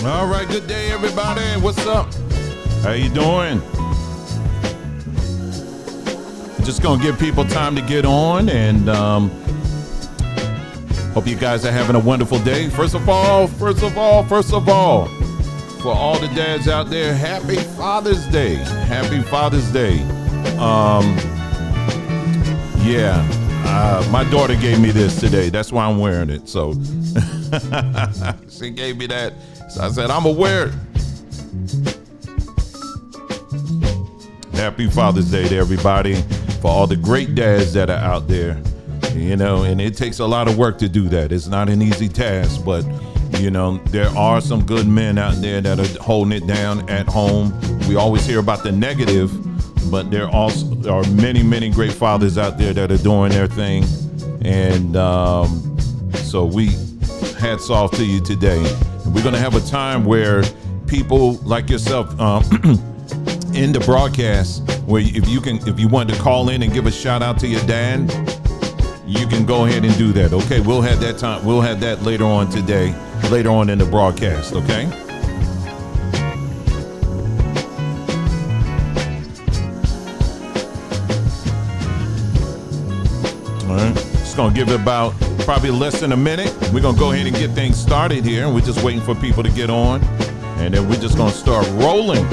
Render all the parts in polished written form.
All right, good day, everybody. What's up? How you doing? Just gonna give people time to get on, and hope you guys are having a wonderful day. First of all, for all the dads out there, happy Father's Day. Happy Father's Day. My daughter gave me this today. That's why I'm wearing it. So she gave me that. So I said, I'm gonna wear it. Happy Father's Day to everybody, for all the great dads that are out there, you know, and it takes a lot of work to do that. It's not an easy task, but you know, there are some good men out there that are holding it down at home. We always hear about the negative, but there also are many, many great fathers out there that are doing their thing. And so we hats off to you today. We're going to have a time where people like yourself in the broadcast, where if you want to call in and give a shout out to your dad, you can go ahead and do that. Okay, we'll have that time. We'll have that later on today, later on in the broadcast. Okay. All right. Just gonna give it about probably less than a minute. We're gonna go ahead and get things started here, and we're just waiting for people to get on, and then we're just gonna start rolling.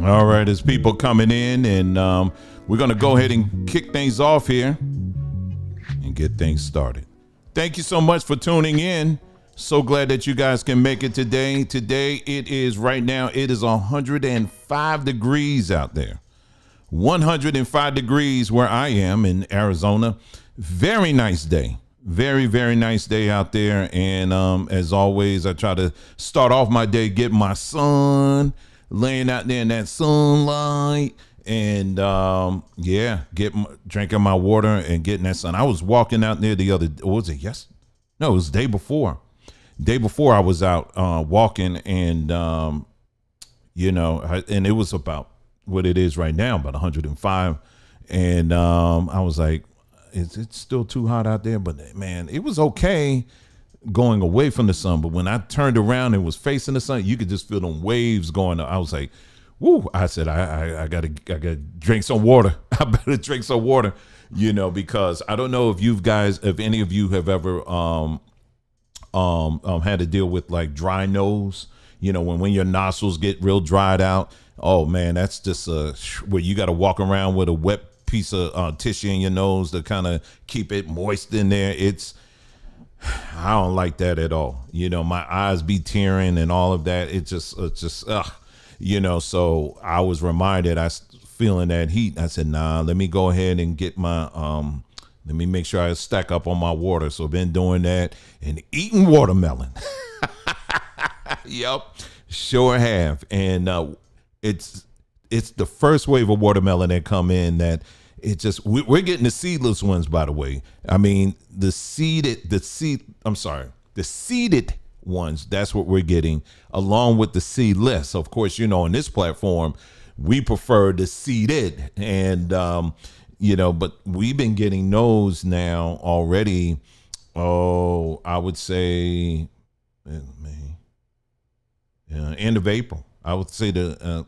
All right, there's people coming in, and we're going to go ahead and kick things off here and get things started. Thank you so much for tuning in. So glad that you guys can make it today. Today it is right now, it is 105 degrees out there. 105 degrees where I am in Arizona. Very nice day. Very, very nice day out there. And as always, I try to start off my day, get my sun, laying out there in that sunlight. And drinking my water and getting that sun. I was walking out there the other, what was it? Yes. No, it was the day before. Day before I was out walking and, and it was about what it is right now, about 105. And I was like, it's still too hot out there. But, man, it was okay going away from the sun. But when I turned around and was facing the sun, you could just feel them waves going. I was like, woo. I said, I gotta drink some water. I better drink some water, because I don't know if any of you have ever had to deal with like dry nose, when your nostrils get real dried out. Oh man, that's just where you got to walk around with a wet piece of tissue in your nose to kind of keep it moist in there. I don't like that at all. My eyes be tearing and all of that. It's just so I was reminded, feeling that heat. I said, nah, let me go ahead and get my, let me make sure I stack up on my water. So I've been doing that and eating watermelon. Yep, sure have. And it's the first wave of watermelon that come in that it just, we're getting the seedless ones, by the way. I mean, the seeded ones, that's what we're getting, along with the seedless. Of course, in this platform, we prefer the seeded. And, but we've been getting those now already. Oh, I would say end of April. I would say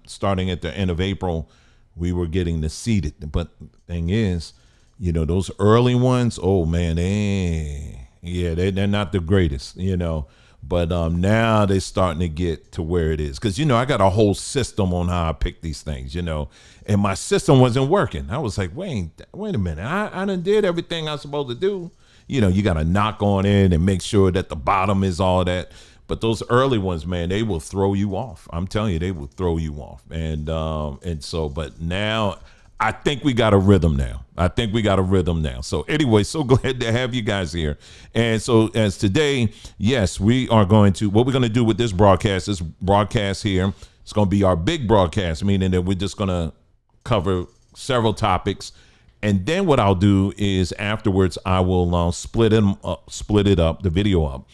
starting at the end of April, we were getting the seeded. But the thing is, those early ones, oh man, they're not the greatest, But now they're starting to get to where it is. Because, I got a whole system on how I pick these things, and my system wasn't working. I was like, wait a minute. I done did everything I'm supposed to do. You got to knock on it and make sure that the bottom is all that. But those early ones, man, they will throw you off. I'm telling you, they will throw you off. But now I think we got a rhythm now. So anyway, so glad to have you guys here. And so as today, yes, what we're going to do with this broadcast here, it's going to be our big broadcast, meaning that we're just going to cover several topics. And then what I'll do is afterwards, I will split it up, the video up.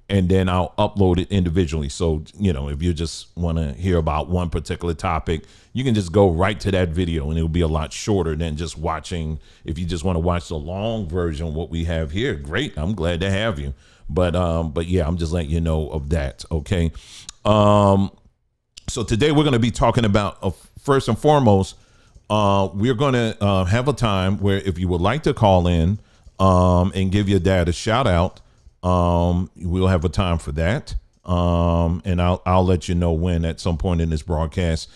And then I'll upload it individually. So, if you just want to hear about one particular topic, you can just go right to that video and it'll be a lot shorter than just watching. If you just want to watch the long version, what we have here, great. I'm glad to have you. But yeah, I'm just letting you know of that. Okay. So today we're going to be talking about, first and foremost, we're going to have a time where if you would like to call in and give your dad a shout out, we'll have a time for that. And I'll let you know when at some point in this broadcast,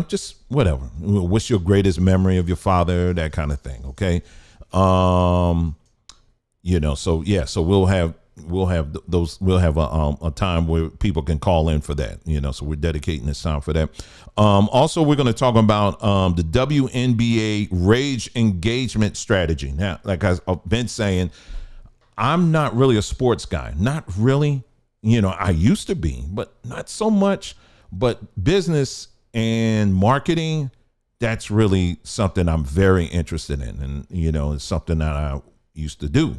just whatever. What's your greatest memory of your father? That kind of thing. Okay. So we'll have a time where people can call in for that, so we're dedicating this time for that. Also, we're going to talk about the WNBA rage engagement strategy. Now, like I've been saying, I'm not really a sports guy, not really. I used to be, but not so much. But business and marketing, that's really something I'm very interested in. And, it's something that I used to do,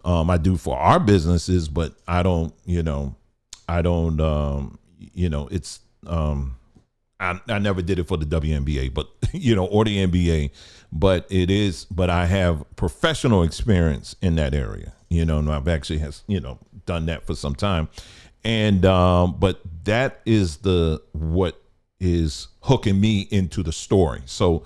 I do for our businesses, but I don't, I never did it for the WNBA, but, or the NBA, but I have professional experience in that area, and I've actually done that for some time. And, but that is what is hooking me into the story. So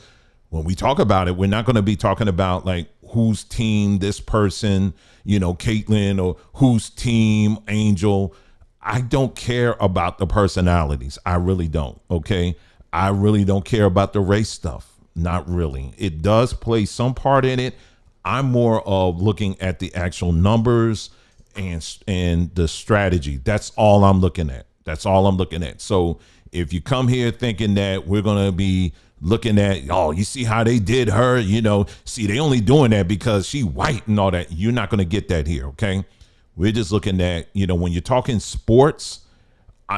when we talk about it, we're not going to be talking about like whose team this person, Caitlin, or whose team Angel. I don't care about the personalities. I really don't. Okay. I really don't care about the race stuff. Not really. It does play some part in it. I'm more of looking at the actual numbers and the strategy. That's all I'm looking at. That's all I'm looking at. So if you come here thinking that we're going to be looking at, oh, you see how they did her, see, they only doing that because she white and all that. You're not going to get that here. Okay. We're just looking at, when you're talking sports,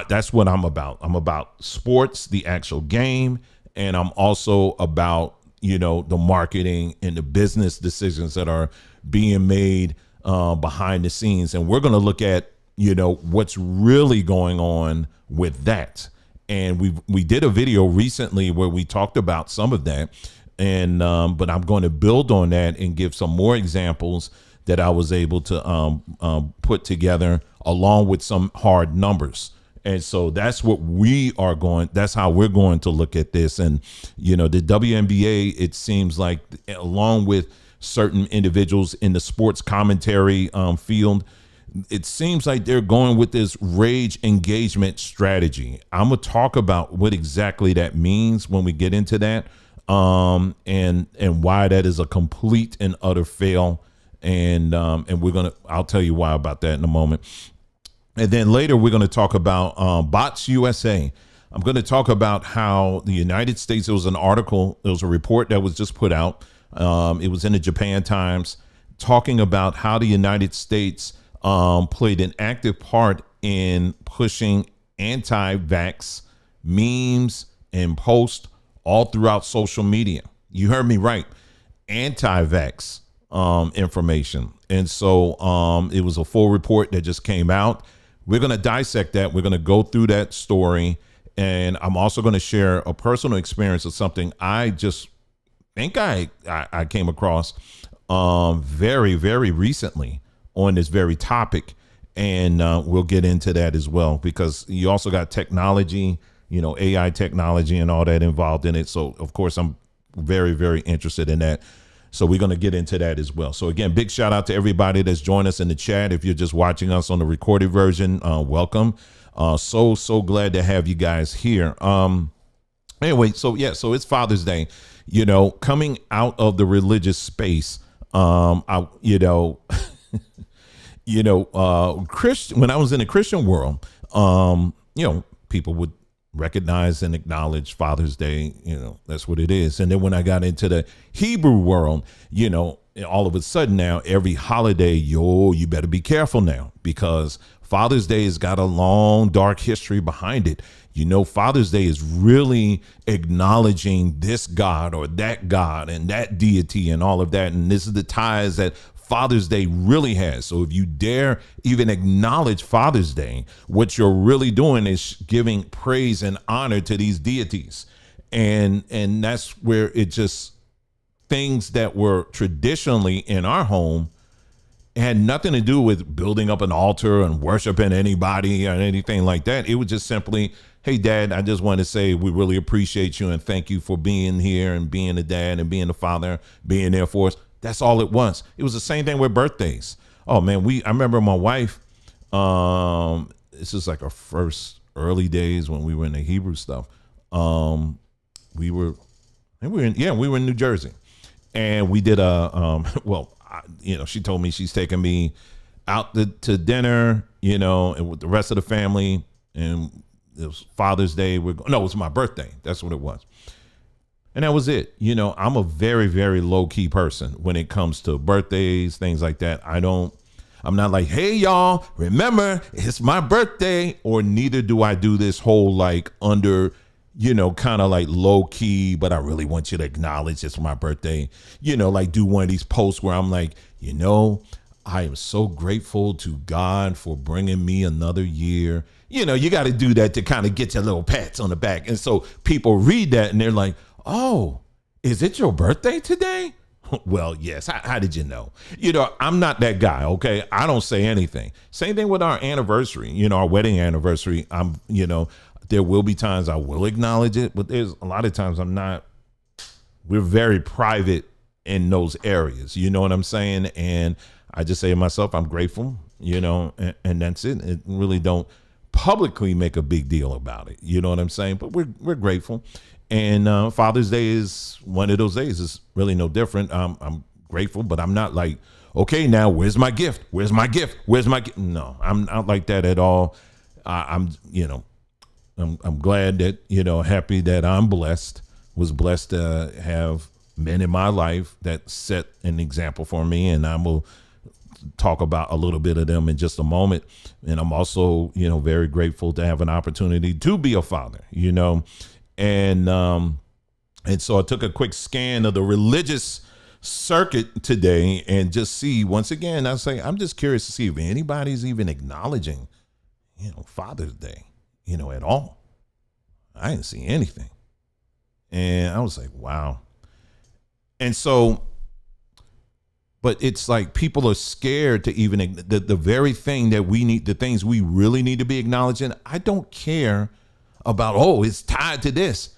that's what I'm about. I'm about sports, the actual game. And I'm also about, the marketing and the business decisions that are being made behind the scenes. And we're going to look at, what's really going on with that. And we did a video recently where we talked about some of that. And but I'm going to build on that and give some more examples that I was able to put together along with some hard numbers. And so that's what that's how we're going to look at this. And, the WNBA, it seems like, along with certain individuals in the sports commentary field, it seems like they're going with this rage engagement strategy. I'm going to talk about what exactly that means when we get into that, and why that is a complete and utter fail. And I'll tell you why about that in a moment. And then later we're going to talk about Bots USA. I'm going to talk about how the United States, there was an article, there was a report that was just put out. It was in the Japan Times, talking about how the United States played an active part in pushing anti-vax memes and posts all throughout social media. You heard me right. Anti-vax information. And so it was a full report that just came out. We're going to dissect that. We're going to go through that story. And I'm also going to share a personal experience of something I just think I came across very, very recently on this very topic. And we'll get into that as well, because you also got technology, AI technology and all that involved in it. So, of course, I'm very, very interested in that. So we're going to get into that as well. So, again, big shout out to everybody that's joined us in the chat. If you're just watching us on the recorded version, welcome. So glad to have you guys here. Anyway, so it's Father's Day, coming out of the religious space. Christian, when I was in the Christian world, people would recognize and acknowledge Father's Day. That's what it is. And then when I got into the Hebrew world, all of a sudden now every holiday, you better be careful now, because Father's Day has got a long, dark history behind it. Father's Day is really acknowledging this God or that God and that deity and all of that. And this is the ties that Father's Day really has. So if you dare even acknowledge Father's Day, what you're really doing is giving praise and honor to these deities. And that's where it just, things that were traditionally in our home had nothing to do with building up an altar and worshiping anybody or anything like that. It was just simply, hey, Dad, I just want to say we really appreciate you and thank you for being here and being a dad and being a father, being there for us. That's all it was. It was the same thing with birthdays. Oh man, I remember my wife. This is like our first early days when we were in the Hebrew stuff. We were in New Jersey, and we did she told me she's taking me out to dinner, and with the rest of the family, and it was Father's Day. It was my birthday. That's what it was. And that was it. I'm a very, very low key person when it comes to birthdays, things like that. I'm not like, hey, y'all, remember, it's my birthday. Or neither do I do this whole like under, kind of like low key, but I really want you to acknowledge it's my birthday. Like do one of these posts where I'm like, I am so grateful to God for bringing me another year. You got to do that to kind of get your little pats on the back. And so people read that and they're like, oh, is it your birthday today? Well, yes. How did you know? I'm not that guy. Okay. I don't say anything. Same thing with our anniversary, our wedding anniversary. There will be times I will acknowledge it, but there's a lot of times I'm not. We're very private in those areas. You know what I'm saying? And I just say to myself, I'm grateful, and that's it. It really don't publicly make a big deal about it. You know what I'm saying? But we're grateful. And Father's Day is one of those days. It's really no different. I'm grateful, but I'm not like okay, now where's my gift? Where's my gift? Where's my gift? No, I'm not like that at all. I'm, I'm glad that, happy that I'm was blessed to have men in my life that set an example for me. And I will talk about a little bit of them in just a moment. And I'm also, very grateful to have an opportunity to be a father, and so I took a quick scan of the religious circuit today and just see, once again, I'm just curious to see if anybody's even acknowledging, Father's Day, at all. I didn't see anything. And I was like, wow. And so, but it's like people are scared to even, the very thing that we need, the things we really need to be acknowledging. I don't care about, it's tied to this.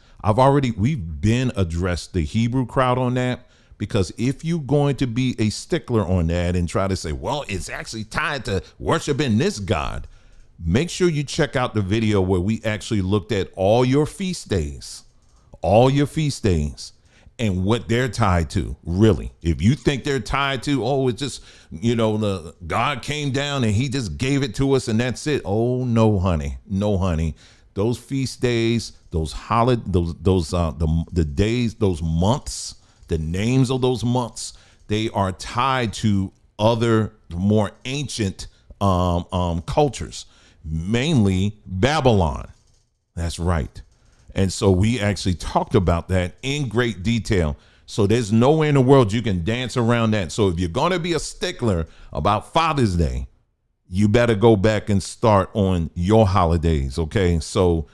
We've been addressed the Hebrew crowd on that, because if you're going to be a stickler on that and try to say, well, it's actually tied to worshiping this God, make sure you check out the video where we actually looked at all your feast days, and what they're tied to. Really, if you think they're tied to, it's just, the God came down and he just gave it to us and that's it. Oh, no, honey. Those feast days, those holidays, the days, those months, the names of those months, they are tied to other more ancient cultures, mainly Babylon. That's right. And so we actually talked about that in great detail. So there's no way in the world you can dance around that. So if you're going to be a stickler about Father's Day, you better go back and start on your holidays. Okay. So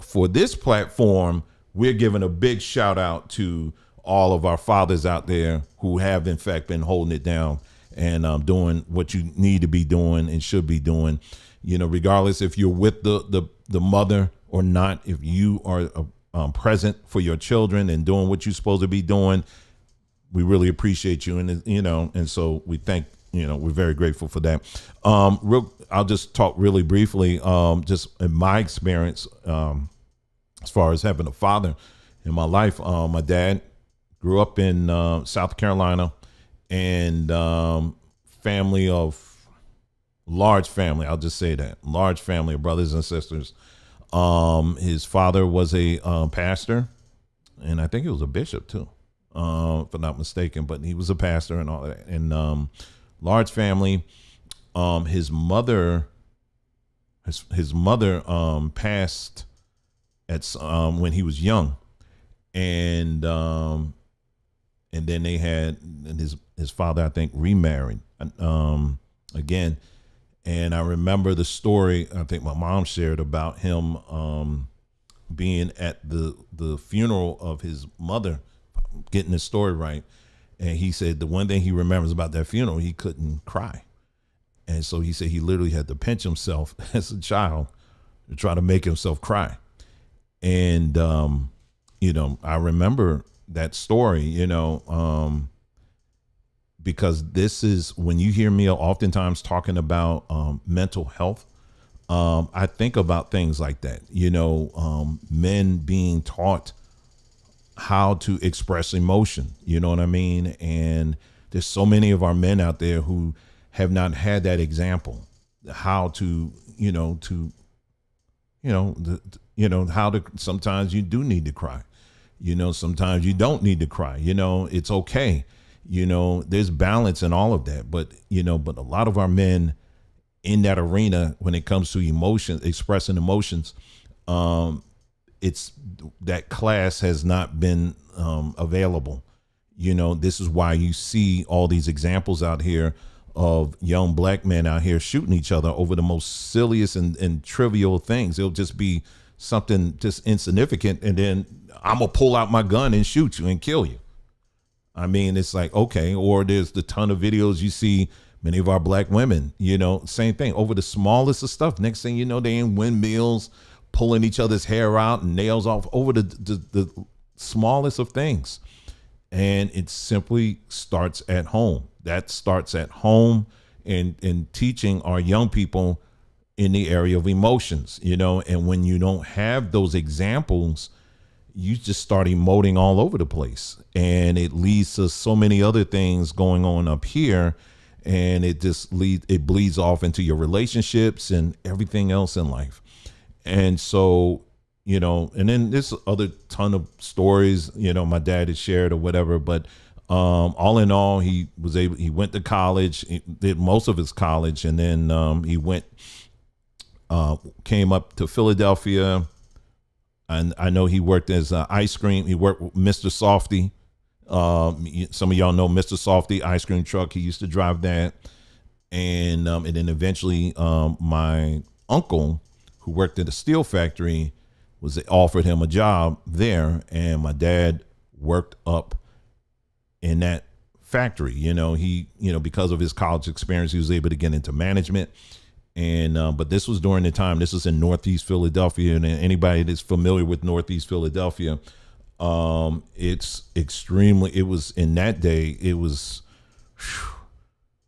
for this platform, we're giving a big shout out to all of our fathers out there who have in fact been holding it down and doing what you need to be doing and should be doing, regardless if you're with the mother or not, if you are present for your children and doing what you're supposed to be doing, we really appreciate you. And, and so we thank, we're very grateful for that. I'll just talk really briefly, just in my experience, as far as having a father in my life. My dad grew up in South Carolina, and large family. I'll just say that, large family of brothers and sisters. His father was a pastor, and I think he was a bishop too, if I'm not mistaken, but he was a pastor and all that. And large family. His mother passed at when he was young, and then they had, and his father, I think, remarried again. And I remember the story I think my mom shared about him being at the funeral of his mother, getting his story right. And he said the one thing he remembers about that funeral, he couldn't cry. And so he said he literally had to pinch himself as a child to try to make himself cry. And, I remember that story, because this is when you hear me oftentimes talking about mental health. I think about things like that, men being taught how to express emotion, you know what I mean? And there's so many of our men out there who have not had that example, how to, how to, sometimes you do need to cry, sometimes you don't need to cry, it's okay. There's balance in all of that, but a lot of our men in that arena, when it comes to emotions, expressing emotions, it's that class has not been available. This is why you see all these examples out here of young black men out here shooting each other over the most silliest and trivial things. It'll just be something just insignificant, and then I'm gonna pull out my gun and shoot you and kill you. I mean, it's like, okay. Or there's the ton of videos you see, many of our black women, same thing, over the smallest of stuff. Next thing you know, they in windmills, pulling each other's hair out and nails off over the smallest of things. And it simply starts at home. That starts at home, and teaching our young people in the area of emotions, and when you don't have those examples, you just start emoting all over the place, and it leads to so many other things going on up here, and it bleeds off into your relationships and everything else in life. And so, and then there's other ton of stories, my dad had shared or whatever, but all in all, he went to college, he did most of his college, and then he came up to Philadelphia. And I know he worked as ice cream. He worked with Mr. Softy. Some of y'all know Mr. Softy ice cream truck. He used to drive that. And then eventually my uncle, who worked at a steel factory, was offered him a job there. And my dad worked up in that factory. Because of his college experience, he was able to get into management. And but this was during the time. This was in Northeast Philadelphia, and anybody that's familiar with Northeast Philadelphia, it was in that day. It was,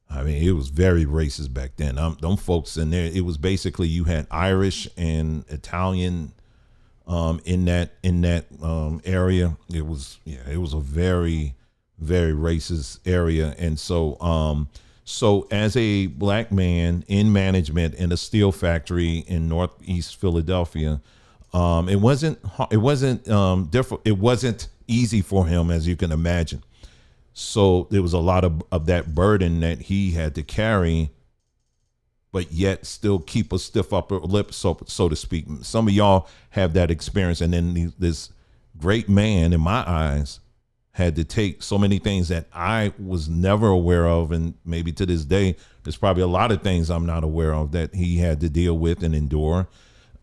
it was very racist back then. Them folks in there. It was basically you had Irish and Italian, in that area. It was a very, very racist area, and so So as a black man in management in a steel factory in Northeast Philadelphia, it wasn't different. It wasn't easy for him, as you can imagine. So there was a lot of that burden that he had to carry, but yet still keep a stiff upper lip, so to speak. Some of y'all have that experience. And then this great man, in my eyes, had to take so many things that I was never aware of. And maybe to this day, there's probably a lot of things I'm not aware of that he had to deal with and endure.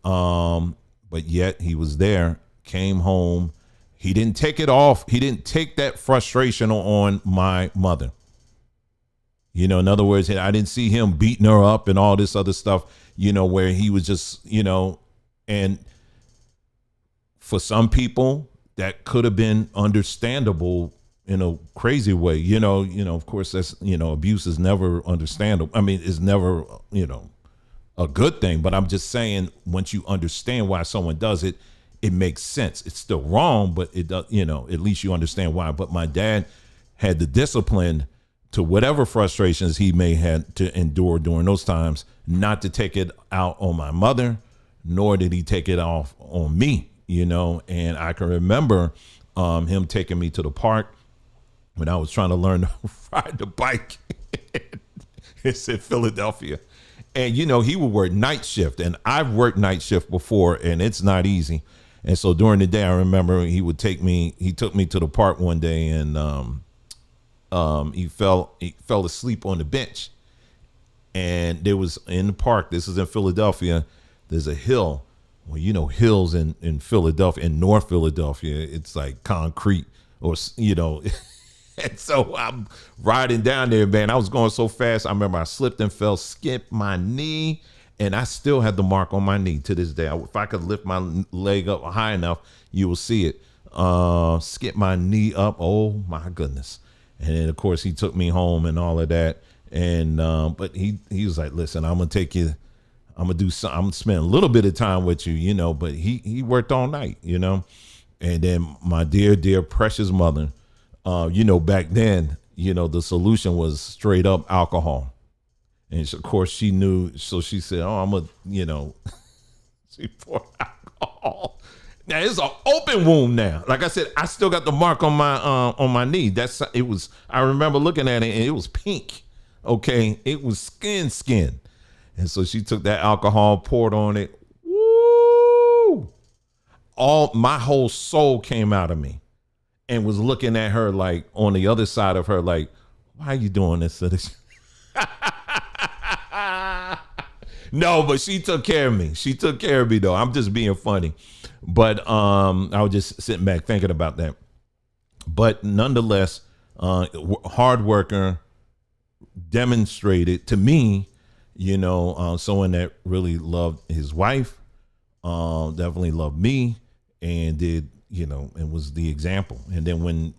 But yet he was there, came home. He didn't take it off. He didn't take that frustration on my mother. In other words, I didn't see him beating her up and all this other stuff, where he was just, and for some people, that could have been understandable in a crazy way. Of course, that's, abuse is never understandable. It's never, a good thing. But I'm just saying, once you understand why someone does it, it makes sense. It's still wrong, but it does, at least you understand why. But my dad had the discipline to whatever frustrations he may have to endure during those times, not to take it out on my mother, nor did he take it off on me. And I can remember him taking me to the park when I was trying to learn to ride the bike. It's in Philadelphia. And, he would work night shift, and I've worked night shift before, and it's not easy. And so during the day, I remember he took me to the park one day, and he fell asleep on the bench. And there was in the park, this is in Philadelphia, there's a hill. Well, hills in Philadelphia, in North Philadelphia, it's like concrete or, and so I'm riding down there, man. I was going so fast. I remember I slipped and fell, skipped my knee, and I still had the mark on my knee to this day. If I could lift my leg up high enough, you will see it. Skip my knee up. Oh my goodness. And then of course he took me home and all of that. And, but he was like, listen, I'm going to take you. I'm going to do something. I'm going to spend a little bit of time with you, but he worked all night, and then my dear, dear precious mother, back then, the solution was straight up alcohol. And of course she knew. So she said, oh, I'm going to, she poured alcohol. Now it's an open wound now. Like I said, I still got the mark on my knee. I remember looking at it and it was pink. Okay. It was skin. And so she took that alcohol, poured on it. Woo! My whole soul came out of me and was looking at her like on the other side of her, like, why are you doing this to this? No, but she took care of me. She took care of me though. I'm just being funny. But I was just sitting back thinking about that. But nonetheless, hard worker, demonstrated to me, someone that really loved his wife, definitely loved me, and did, and was the example. And then when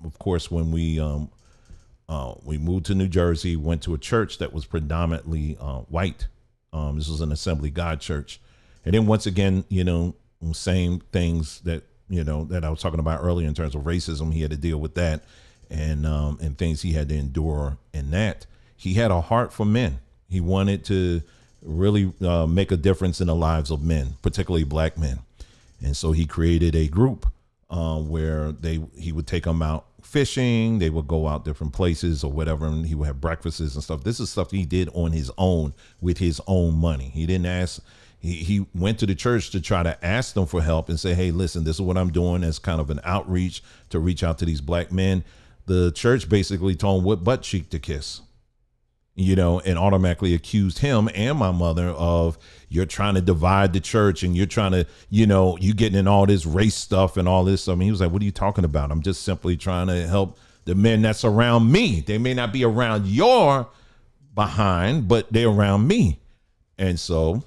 we moved to New Jersey, went to a church that was predominantly white. This was an Assembly God church. And then once again, same things that that I was talking about earlier in terms of racism. He had to deal with that and things he had to endure. And that he had a heart for men. He wanted to really make a difference in the lives of men, particularly black men. And so he created a group where he would take them out fishing. They would go out different places or whatever, and he would have breakfasts and stuff. This is stuff he did on his own with his own money. He didn't ask. He went to the church to try to ask them for help and say, hey, listen, this is what I'm doing as kind of an outreach to reach out to these black men. The church basically told him what butt cheek to kiss, and automatically accused him and my mother of, you're trying to divide the church and you're trying to, you getting in all this race stuff and all this. I mean, he was like, what are you talking about? I'm just simply trying to help the men that's around me. They may not be around your behind, but they're around me. And so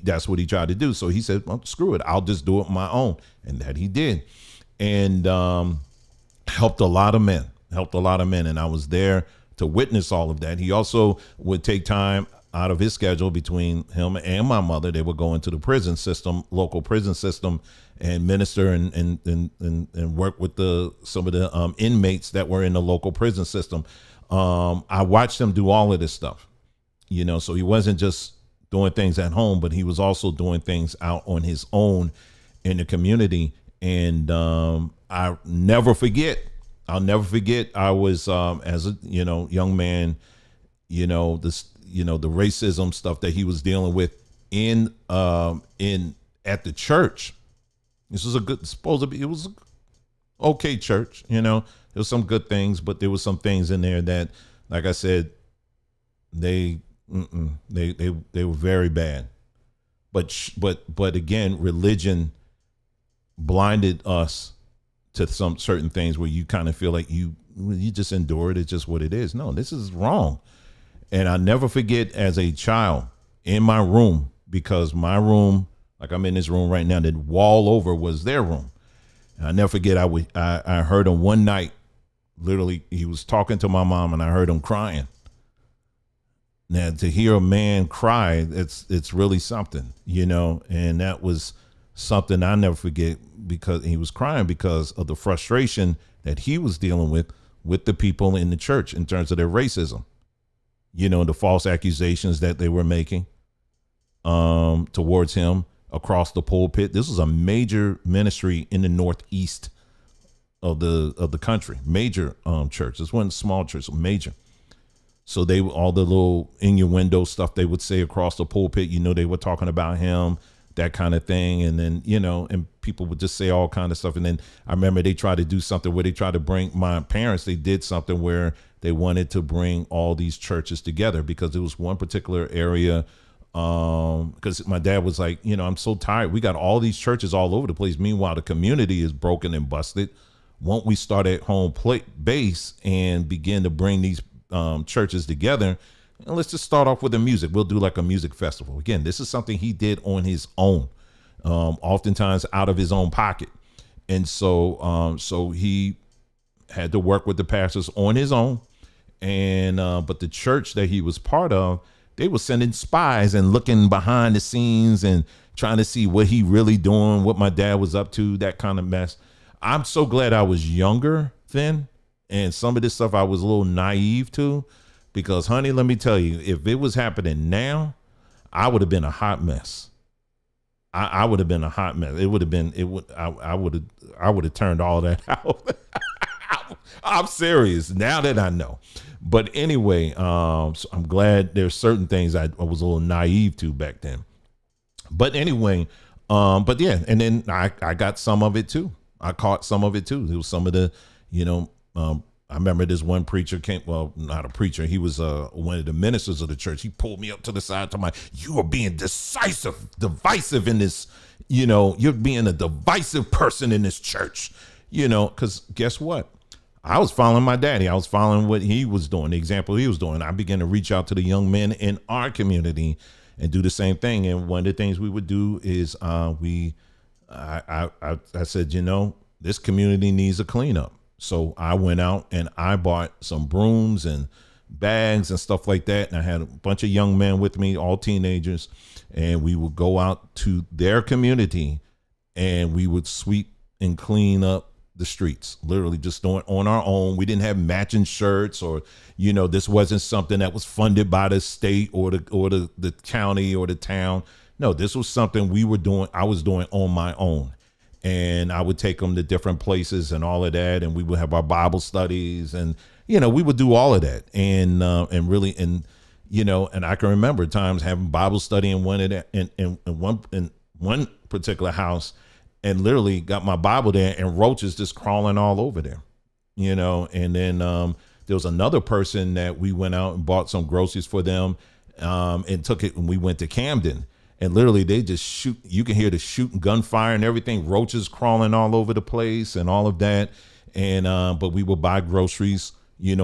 that's what he tried to do. So he said, well, screw it. I'll just do it on my own. And that he did. And helped a lot of men. And I was there to witness all of that. He also would take time out of his schedule between him and my mother. They would go into the prison system, local prison system, and minister and work with some of the inmates that were in the local prison system. I watched him do all of this stuff, so he wasn't just doing things at home, but he was also doing things out on his own in the community. And I'll never forget. I was as a young man, the racism stuff that he was dealing with in at the church. This was it was an okay church. There was some good things, but there was some things in there that, like I said, they were very bad. But again, religion blinded us to some certain things where you kind of feel like you just endure it. It's just what it is. No, this is wrong. And I never forget as a child in my room, because my room, like I'm in this room right now, the wall over was their room. And I never forget, I heard him one night, literally, he was talking to my mom and I heard him crying. Now, to hear a man cry, it's really something, and that was something I never forget, because he was crying because of the frustration that he was dealing with the people in the church in terms of their racism, the false accusations that they were making towards him across the pulpit. This was a major ministry in the Northeast of the country, major church. This wasn't a small church, major. So all the little innuendo stuff they would say across the pulpit, they were talking about him, that kind of thing. And then, and people would just say all kind of stuff. And then I remember they tried to do something where they tried to bring my parents. They did something where they wanted to bring all these churches together, because there was one particular area. Because my dad was like, I'm so tired. We got all these churches all over the place. Meanwhile, the community is broken and busted. Won't we start at home base and begin to bring these churches together? And let's just start off with the music. We'll do like a music festival. Again, this is something he did on his own, oftentimes out of his own pocket. And so he had to work with the pastors on his own. And but the church that he was part of, they were sending spies and looking behind the scenes and trying to see what he really doing, what my dad was up to, that kind of mess. I'm so glad I was younger then. And some of this stuff I was a little naive to. Because, honey, let me tell you, if it was happening now, I would have been a hot mess. I would have been a hot mess. I would have turned all that out. I'm serious now that I know. But anyway, so I'm glad there's certain things I was a little naive to back then. But anyway, but yeah, and then I got some of it too. I caught some of it too. There was some of the, I remember this one preacher not a preacher. He was one of the ministers of the church. He pulled me up to the side, told me, you are being divisive in this, you're being a divisive person in this church, because guess what? I was following my daddy. I was following what he was doing, the example he was doing. I began to reach out to the young men in our community and do the same thing. And one of the things we would do is I said, this community needs a cleanup. So I went out and I bought some brooms and bags and stuff like that. And I had a bunch of young men with me, all teenagers, and we would go out to their community and we would sweep and clean up the streets, literally just doing on our own. We didn't have matching shirts, or this wasn't something that was funded by the state or the county or the town. No, this was something I was doing on my own. And I would take them to different places and all of that, and we would have our Bible studies, and we would do all of that, and really, and and I can remember times having Bible study in one particular house, and literally got my Bible there, and roaches just crawling all over there, and then there was another person that we went out and bought some groceries for them, and took it, and we went to Camden. And literally, they just shoot. You can hear the shooting, gunfire, and everything. Roaches crawling all over the place, and all of that. And but we would buy groceries,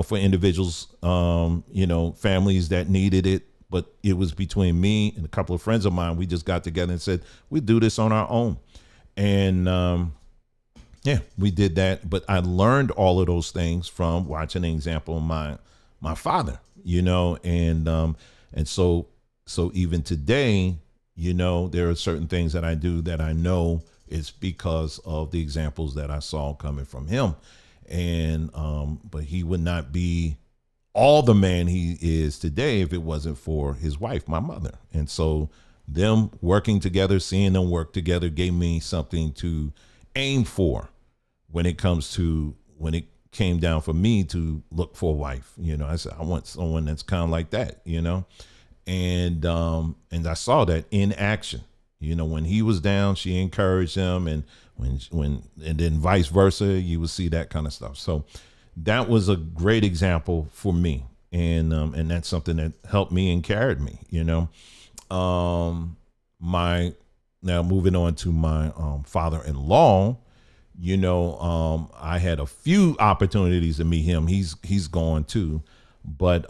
for individuals, families that needed it. But it was between me and a couple of friends of mine. We just got together and said we do this on our own, and yeah, we did that. But I learned all of those things from watching an example of my father, and so even today. There are certain things that I do that I know it's because of the examples that I saw coming from him. And, but he would not be all the man he is today if it wasn't for his wife, my mother. And so them working together, seeing them work together gave me something to aim for when it came down for me to look for a wife. I said, I want someone that's kind of like that, And I saw that in action. When he was down, she encouraged him, and and then vice versa, you would see that kind of stuff. So that was a great example for me, and that's something that helped me and carried me. Now moving on to my father-in-law. I had a few opportunities to meet him. He's gone too, but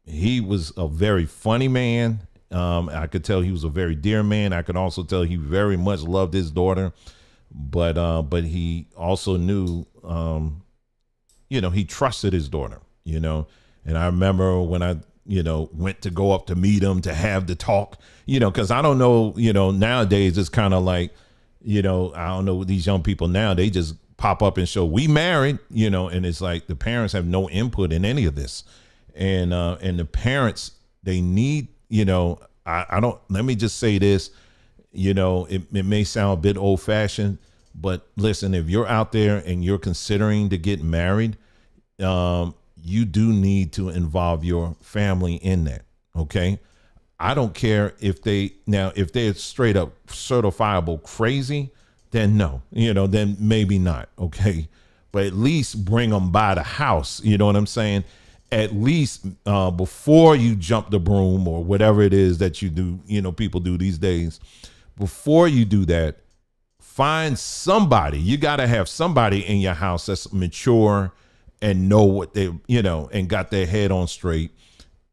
he was a very funny man. I could tell he was a very dear man. I could also tell he very much loved his daughter, but he also knew, he trusted his daughter, and I remember when I, went to go up to meet him to have the talk, cause I don't know, nowadays it's kind of like, I don't know, these young people now, they just pop up and show we married, and it's like the parents have no input in any of this. And the parents, they need, I don't, let me just say this, it may sound a bit old fashioned, but listen, if you're out there and you're considering to get married, you do need to involve your family in that. Okay. I don't care if they're straight up certifiable crazy, then no, then maybe not. Okay. But at least bring them by the house. You know what I'm saying? At least before you jump the broom or whatever it is that you do, people do these days. Before you do that, find somebody. You got to have somebody in your house that's mature and know what they, and got their head on straight,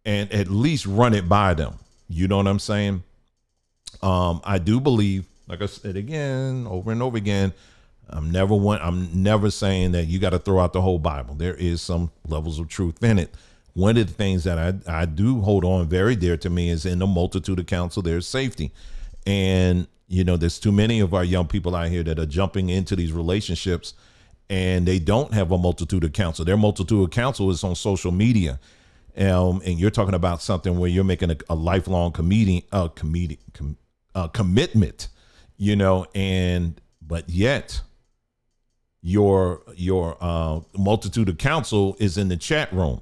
and at least run it by them. You know what I'm saying? I do believe, like I said again, over and over again, I'm never saying that you got to throw out the whole Bible. There is some levels of truth in it. One of the things that I do hold on very dear to me is in the multitude of counsel, there's safety. And, there's too many of our young people out here that are jumping into these relationships and they don't have a multitude of counsel. Their multitude of counsel is on social media. And you're talking about something where you're making a lifelong commitment, but yet your multitude of counsel is in the chat room.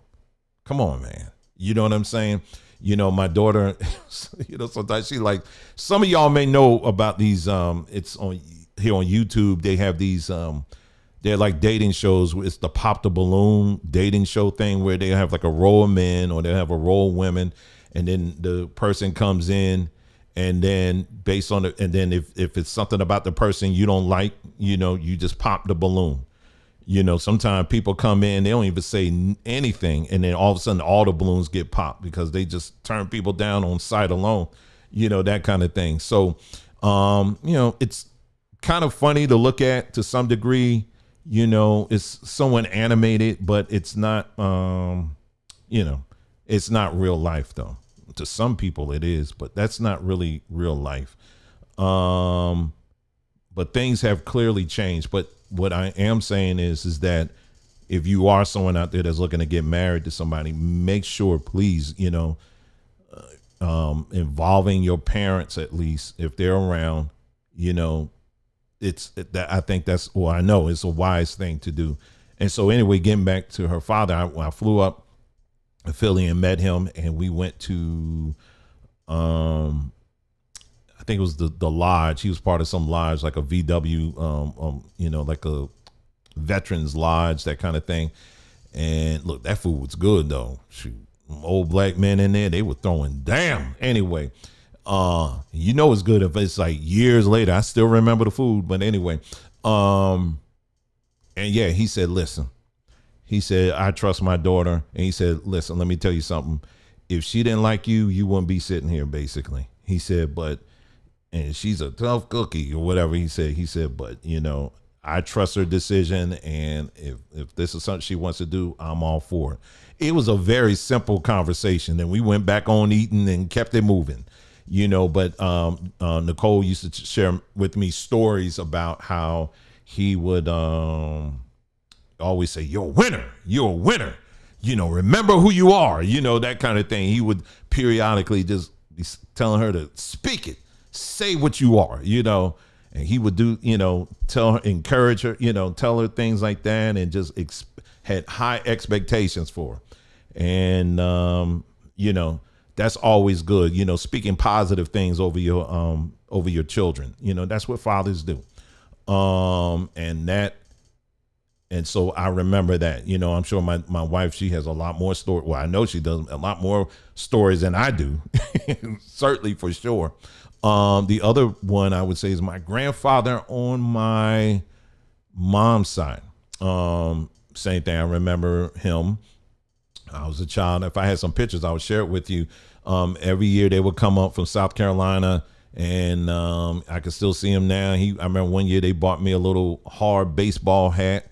Come on, man. You know what I'm saying? My daughter, sometimes she like, some of y'all may know about these, it's on here on YouTube. They have these, they're like dating shows. It's the Pop the Balloon dating show thing where they have like a row of men or they have a row of women. And then the person comes in, and then based on it, and then if it's something about the person you don't like, you just pop the balloon. Sometimes people come in, they don't even say anything, and then all of a sudden all the balloons get popped because they just turn people down on sight alone, that kind of thing. So, it's kind of funny to look at to some degree. It's somewhat animated, but it's not, it's not real life though. To some people it is, but that's not really real life. but things have clearly changed. But what I am saying is that if you are someone out there that's looking to get married to somebody, make sure, please, involving your parents, at least if they're around, I think that's, well, I know it's a wise thing to do. And so anyway, getting back to her father, I flew up to Philly and met him, and we went to, I think it was the lodge. He was part of some lodge, like a VW, like a veterans lodge, that kind of thing. And look, that food was good though. Shoot, old black men in there, they were throwing down. Anyway, it's good if it's like years later. I still remember the food, but anyway, and yeah, he said, listen, he said, I trust my daughter. And he said, listen, let me tell you something. If she didn't like you, you wouldn't be sitting here, basically. He said, and she's a tough cookie or whatever. He said, but I trust her decision. And if this is something she wants to do, I'm all for it. It was a very simple conversation. And we went back on eating and kept it moving, but Nicole used to share with me stories about how he would always say, you're a winner, remember who you are, that kind of thing. He would periodically just be telling her to speak it, say what you are, and he would do, tell her, encourage her, tell her things like that, and just had high expectations for her. And, that's always good, speaking positive things over your children, that's what fathers do. And so I remember that, I'm sure my wife, she has a lot more story. Well, I know she does a lot more stories than I do, certainly, for sure. The other one I would say is my grandfather on my mom's side. Same thing. I remember him. I was a child. If I had some pictures, I would share it with you. Every year they would come up from South Carolina, and I can still see him now. I remember one year they bought me a little hard baseball hat,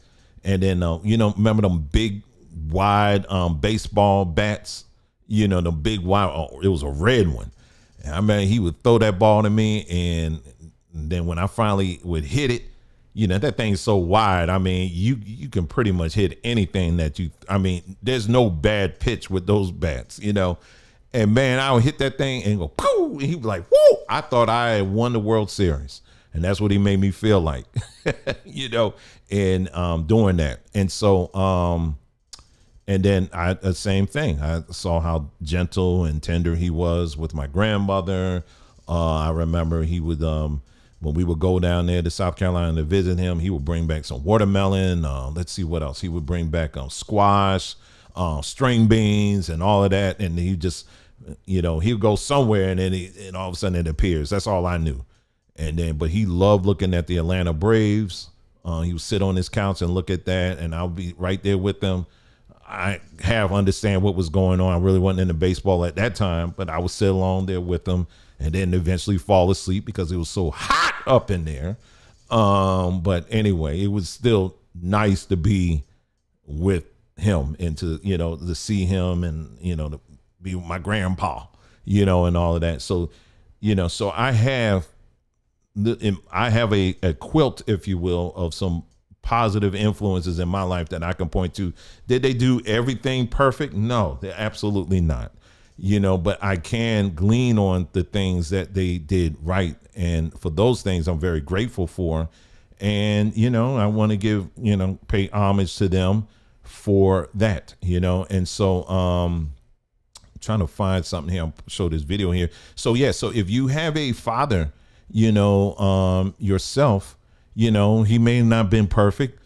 and then remember them big wide baseball bats, the big wide. It was a red one. And I remember he would throw that ball to me, and then when I finally would hit it, that thing's so wide. I mean, you can pretty much hit anything there's no bad pitch with those bats, And man, I would hit that thing and go, pooh, and he'd be like, whoo, I thought I had won the World Series. And that's what he made me feel like, and doing that. And so, and then the same thing. I saw how gentle and tender he was with my grandmother. I remember he would, when we would go down there to South Carolina to visit him, he would bring back some watermelon. Let's see what else. He would bring back squash, string beans, and all of that. And he just, he would go somewhere, and then and all of a sudden it appears. That's all I knew. And then, but he loved looking at the Atlanta Braves. He would sit on his couch and look at that, and I'll be right there with them. I understand what was going on. I really wasn't into baseball at that time, but I would sit along there with them, and then eventually fall asleep because it was so hot up in there. But anyway, it was still nice to be with him and to see him and, to be with my grandpa, and all of that. So, so I have a quilt, if you will, of some positive influences in my life that I can point to. Did they do everything perfect? No, they're absolutely not. But I can glean on the things that they did right. And for those things, I'm very grateful for. And, I want to give, pay homage to them for that, And so, trying to find something here. I'll show this video here. So, yeah. So if you have a father, yourself, he may not have been perfect.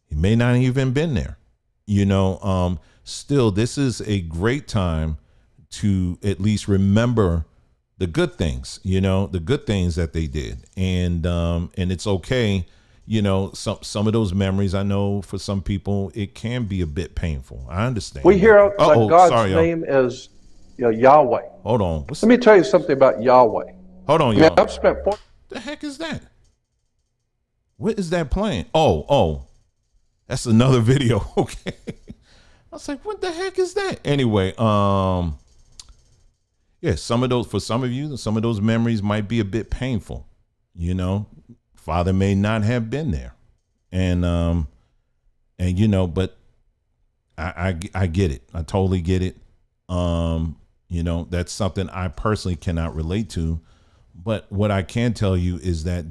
He may not even been there, still, this is a great time to at least remember the good things, the good things that they did. And it's okay. Some of those memories, I know for some people, it can be a bit painful. I understand. We hear that God's name is Yahweh. Hold on. Let me tell you something about Yahweh. Hold on, y'all. I've spent the heck is that? What is that playing? Oh, that's another video. Okay. I was like, what the heck is that? Anyway, yeah, for some of you, some of those memories might be a bit painful, father may not have been there. And you know, but I get it. I totally get it. You know, that's something I personally cannot relate to. But what I can tell you is that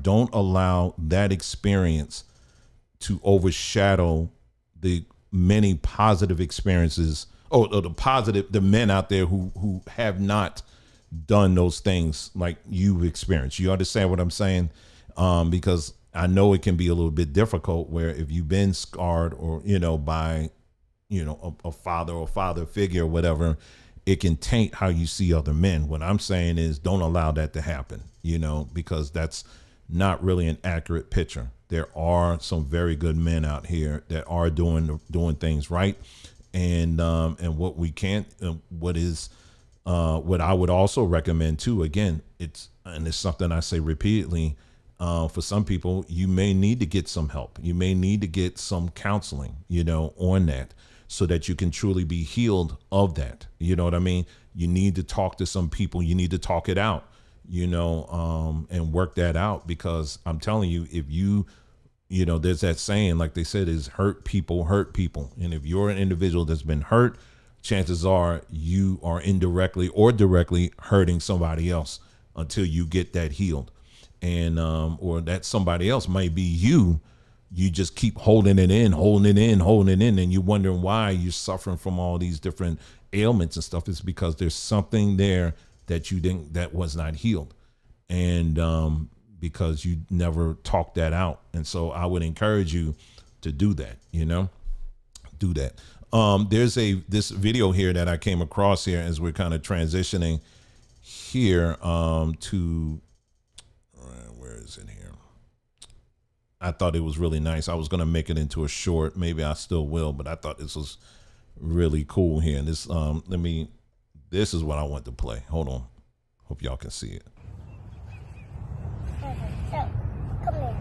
don't allow that experience to overshadow the many positive experiences, the men out there who have not done those things like you've experienced. You understand what I'm saying? Because I know it can be a little bit difficult where if you've been scarred or, you know, by, you know, a father or father figure or whatever, it can taint how you see other men. What I'm saying is don't allow that to happen, you know, because that's not really an accurate picture. There are some very good men out here that are doing things right. And what we can't, what I would also recommend too, again, it's something I say repeatedly, for some people, you may need to get some help. You may need to get some counseling, you know, on that, so that you can truly be healed of that. You know what I mean? You need to talk to some people. You need to talk it out, you know, and work that out, because I'm telling you, if you know, there's that saying, like they said, is hurt people hurt people. And if you're an individual that's been hurt, chances are you are indirectly or directly hurting somebody else until you get that healed. And or that somebody else might be you. You just keep holding it in, and you're wondering why you're suffering from all these different ailments and stuff. It's because there's something there that was not healed, and because you never talked that out. And so I would encourage you to do that. You know, do that. There's this video here that I came across here as we're kind of transitioning here to. Where is it here? I thought it was really nice. I was going to make it into a short. Maybe I still will, but I thought this was really cool here. And this, this is what I want to play. Hold on. Hope y'all can see it. So, come here.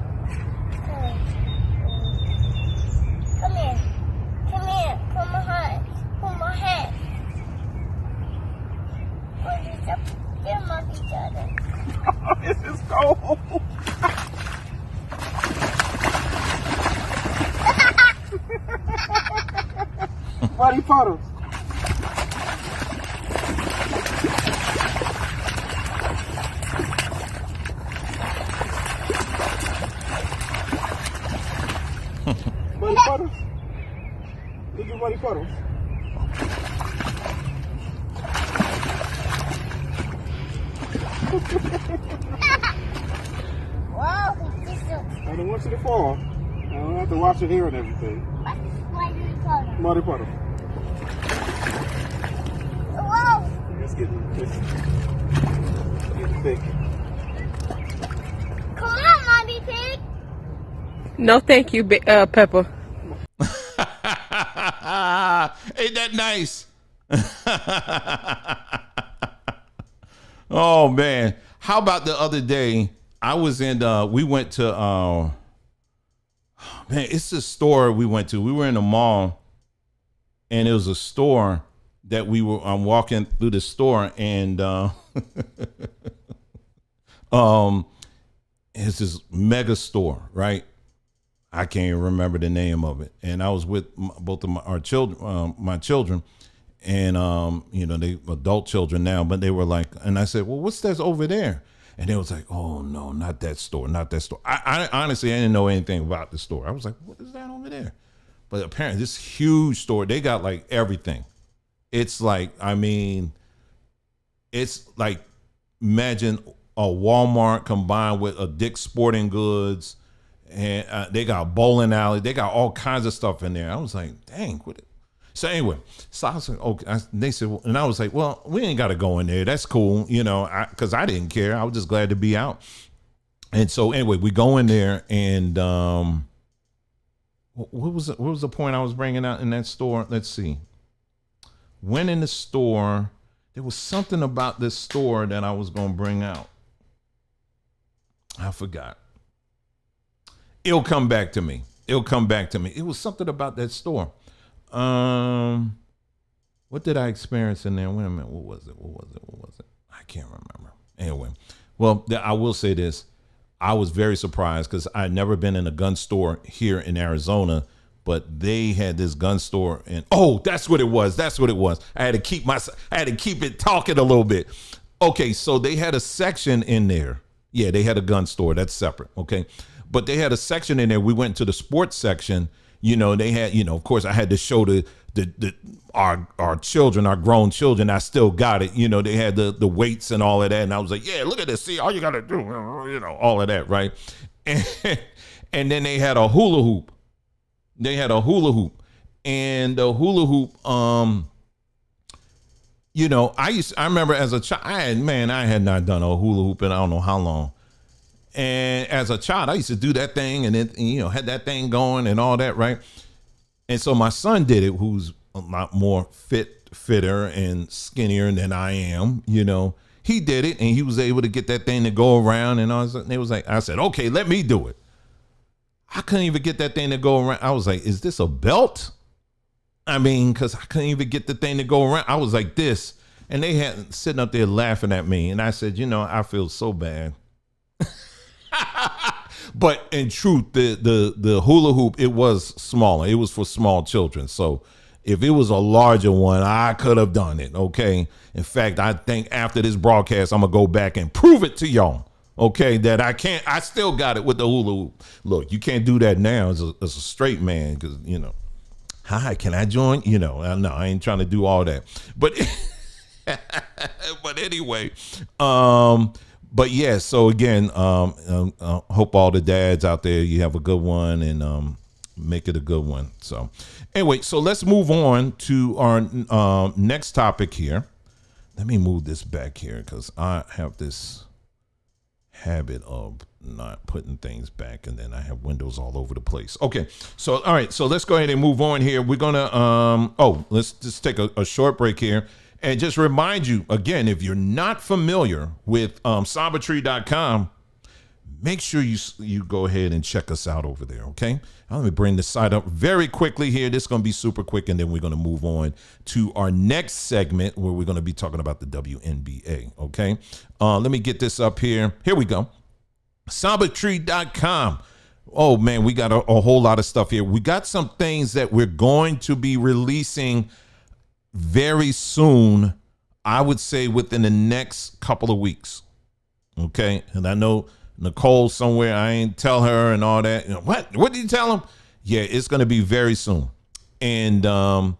Come here. Come here. Pull my hand. Pull my hand. Put it up. Them on each other. This is cold. Buddy puddles. Buddy puddles. Look at buddy puddles. Whoa, I don't want you to fall. I don't have to wash your hair and everything. Muddy puddle. Whoa! It's getting thick. Come on, Mommy Pig. No, thank you, Pepper. Ain't that nice? Oh man, how about the other day? I was in. We went to. Man, it's a store we went to. We were in the mall, and it was a store that we were. I'm walking through the store, and it's this mega store, right? I can't even remember the name of it. And I was with both of my children, and you know, they adult children now, but they were like, and I said, well, what's that over there? And they was like, oh no, not that store, not that store. I honestly, I didn't know anything about the store. I was like, what is that over there? But apparently this huge store, they got like everything. It's like, I mean, it's like, imagine a Walmart combined with a Dick's Sporting Goods, and they got a bowling alley. They got all kinds of stuff in there. I was like, dang, what it? So anyway, so I was like, okay. They said, and I was like, well, we ain't got to go in there. That's cool, you know, because I didn't care. I was just glad to be out. And so anyway, we go in there, and what was the point I was bringing out in that store? Let's see. Went in the store. There was something about this store that I was going to bring out. I forgot. It'll come back to me. It was something about that store. What did I experience in there? Wait a minute. What was it? I can't remember. Anyway, well, I will say this. I was very surprised because I'd never been in a gun store here in Arizona, but they had this gun store, and that's what it was. That's what it was. I had to keep it talking a little bit. Okay, so they had a section in there. Yeah, they had a gun store. That's separate. Okay, but they had a section in there. We went to the sports section. They had, of course, I had to show our children, our grown children. I still got it. They had the weights and all of that, and I was like, yeah, look at this. See, all you got to do, all of that, right? And then they had a hula hoop. And the hula hoop, I remember as a child, I had not done a hula hoop in I don't know how long. And as a child, I used to do that thing and then, had that thing going and all that, right? And so my son did it, who's a lot more fitter and skinnier than I am, He did it and he was able to get that thing to go around and all that. And it was like, I said, okay, let me do it. I couldn't even get that thing to go around. I was like, is this a belt? Because I couldn't even get the thing to go around. I was like this. And they had sitting up there laughing at me. And I said, I feel so bad. But in truth, the hula hoop, it was smaller. It was for small children. So if it was a larger one, I could have done it. Okay. In fact, I think after this broadcast, I'm going to go back and prove it to y'all. Okay, that I still got it with the hula hoop. Look, you can't do that now as a straight man because, hi, can I join? No, I ain't trying to do all that. But, but anyway, but yeah, so again, hope all the dads out there, you have a good one and make it a good one. So anyway, so let's move on to our next topic here. Let me move this back here because I have this habit of not putting things back and then I have windows all over the place. Okay, so all right, so let's go ahead and move on here. We're gonna let's just take a short break here and just remind you again, if you're not familiar with sabattree.com, make sure you go ahead and check us out over there. Okay, let me bring the site up very quickly here. This is going to be super quick, and then we're going to move on to our next segment where we're going to be talking about the WNBA. Okay, let me get this up here. Here we go. Sabattree.com. Oh man, we got a whole lot of stuff here. We got some things that we're going to be releasing very soon. I would say within the next couple of weeks. Okay, and I know Nicole somewhere, I ain't tell her and all that. What did you tell him? Yeah, it's going to be very soon. And, and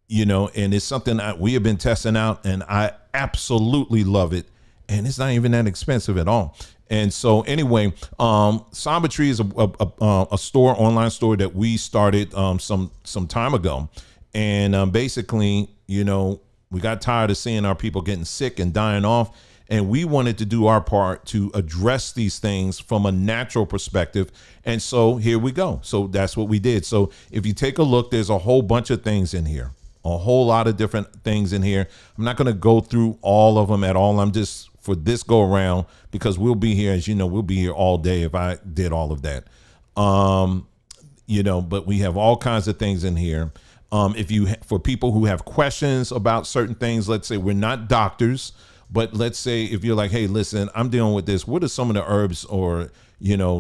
it's something that we have been testing out and I absolutely love it. And it's not even that expensive at all. And so anyway, Sabat Tree is a store, online store that we started some time ago. And basically, we got tired of seeing our people getting sick and dying off. And we wanted to do our part to address these things from a natural perspective. And so here we go. So that's what we did. So if you take a look, there's a whole bunch of things in here, a whole lot of different things in here. I'm not going to go through all of them at all. I'm just for this go around because we'll be here, as you know, we'll be here all day if I did all of that. But we have all kinds of things in here. For people who have questions about certain things, let's say we're not doctors. But let's say if you're like, hey, listen, I'm dealing with this. What are some of the herbs or,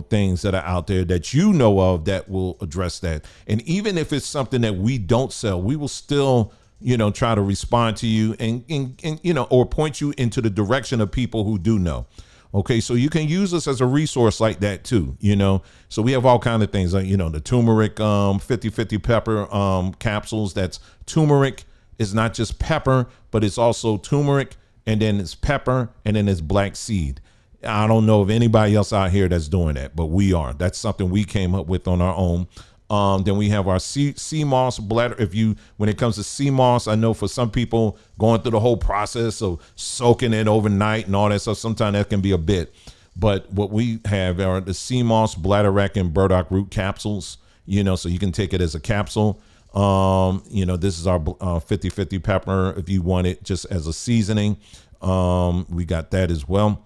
things that are out there that you know of that will address that? And even if it's something that we don't sell, we will still, try to respond to you and or point you into the direction of people who do know. Okay, so you can use us as a resource like that too, So we have all kinds of things like, the turmeric 50/50 pepper capsules. That's turmeric. It's not just pepper, but it's also turmeric. And then it's pepper, and then it's black seed. I don't know of anybody else out here that's doing that, but we are. That's something we came up with on our own. Then we have our sea moss bladder. When it comes to sea moss, I know for some people going through the whole process of soaking it overnight and all that stuff, sometimes that can be a bit. But what we have are the sea moss, bladderwrack, and burdock root capsules. So you can take it as a capsule. This is our 50/50 pepper if you want it just as a seasoning. We got that as well.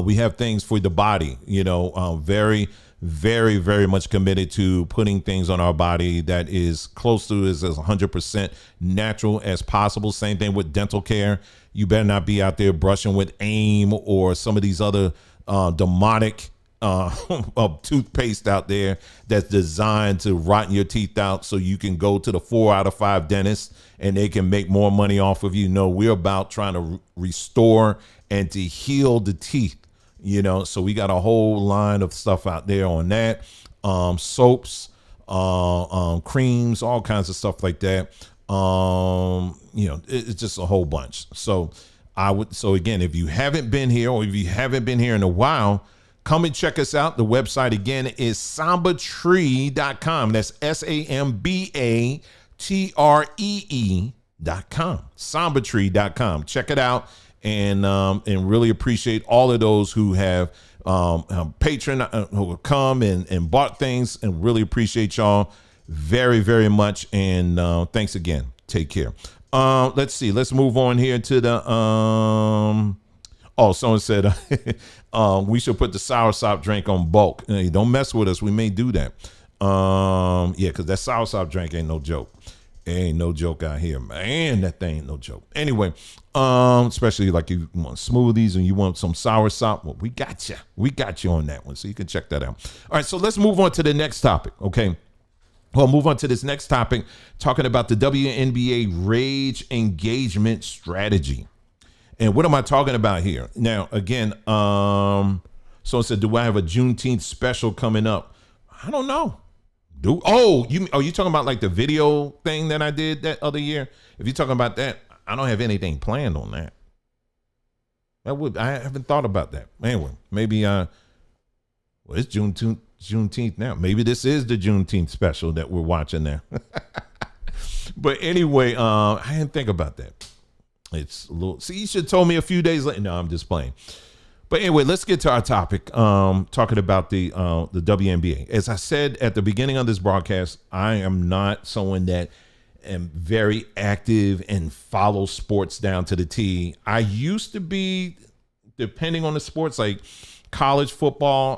We have things for the body, very, very, very much committed to putting things on our body that is close to as 100% natural as possible. Same thing with dental care. You better not be out there brushing with AIM or some of these other demonic of toothpaste out there that's designed to rotten your teeth out so you can go to the 4 out of 5 dentists and they can make more money off of you. No, we're about trying to restore and to heal the teeth, so we got a whole line of stuff out there on that. Soaps, creams, all kinds of stuff like that. It's just a whole bunch. So again, if you haven't been here or if you haven't been here in a while, come and check us out. The website again is sambatree.com. That's SAMBATREE.com. Sambatree.com. Check it out and really appreciate all of those who have who have come and bought things, and really appreciate y'all very, very much. And thanks again. Take care. Let's see. Let's move on here to the someone said we should put the soursop drink on bulk. Hey, don't mess with us. We may do that. Because that soursop drink ain't no joke. It ain't no joke out here, man. That thing ain't no joke. Anyway, especially like you want smoothies and you want some soursop. Well, we got you. We got you on that one, so you can check that out. All right, so let's move on to the next topic. Okay. We'll move on to this nenext topic, talking about the WNBA rage engagement strategy. And what am I talking about here? Now, again, someone said, do I have a Juneteenth special coming up? I don't know. Are you talking about like the video thing that I did that other year? If you're talking about that, I don't have anything planned on that. I haven't thought about that. Anyway, maybe it's Juneteenth now. Maybe this is the Juneteenth special that we're watching now. But anyway, I didn't think about that. It's a little. See, you should have told me a few days later. No, I'm just playing. But anyway, let's get to our topic. Talking about the WNBA. As I said at the beginning of this broadcast, I am not someone that am very active and follow sports down to the T. I used to be, depending on the sports, like college football.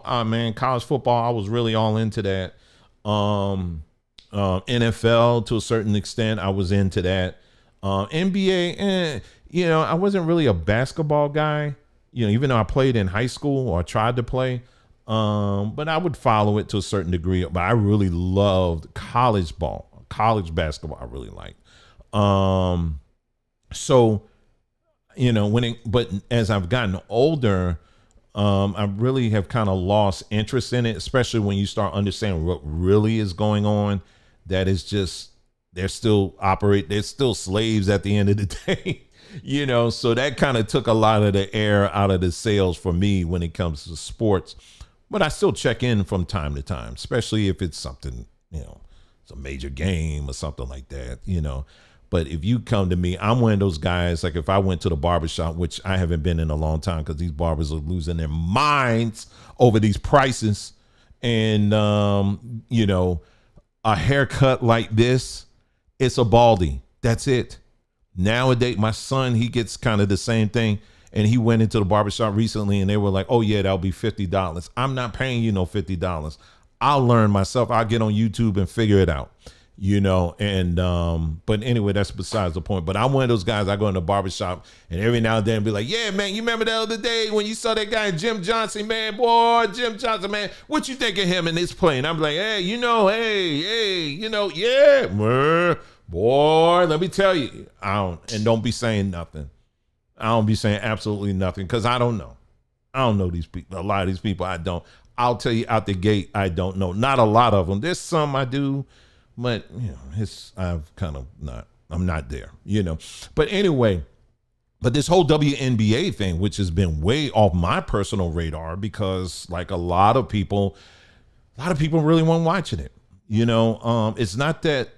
College football, I was really all into that. NFL to a certain extent, I was into that. NBA, I wasn't really a basketball guy. Even though I played in high school or tried to play, but I would follow it to a certain degree. But I really loved college basketball. I really liked. But as I've gotten older, I really have kind of lost interest in it, especially when you start understanding what really is going on. That is just, they're still slaves at the end of the day. So that kind of took a lot of the air out of the sails for me when it comes to sports. But I still check in from time to time, especially if it's something, it's a major game or something like that, But if you come to me, I'm one of those guys, like if I went to the barbershop, which I haven't been in a long time because these barbers are losing their minds over these prices. And, a haircut like this, it's a baldy. That's it. Nowadays, my son, he gets kind of the same thing. And he went into the barbershop recently and they were like, oh, yeah, that'll be $50. I'm not paying you no $50. I'll learn myself. I'll get on YouTube and figure it out, but anyway, that's besides the point. But I'm one of those guys, I go in the barbershop and every now and then be like, yeah, man, you remember the other day when you saw that guy, Jim Johnson, man, boy, Jim Johnson, man, what you think of him in this play? And I'm like, hey, yeah, boy, let me tell you, don't be saying nothing. I don't be saying absolutely nothing because I don't know. I don't know these people. A lot of these people, I don't. I'll tell you out the gate, I don't know. Not a lot of them. There's some I do, but I'm not there, But anyway, this whole WNBA thing, which has been way off my personal radar because like a lot of people really weren't watching it. It's not that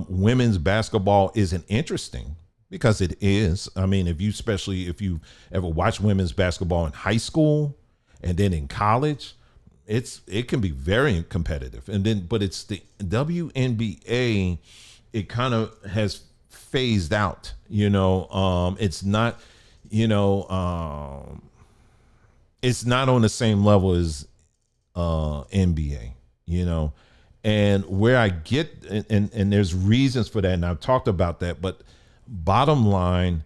women's basketball isn't interesting, because it is. I mean, especially if you ever watch women's basketball in high school and then in college, it can be very competitive. But it's the WNBA, it kind of has phased out, it's not, it's not on the same level as NBA, and where I get, and there's reasons for that. And I've talked about that, but bottom line,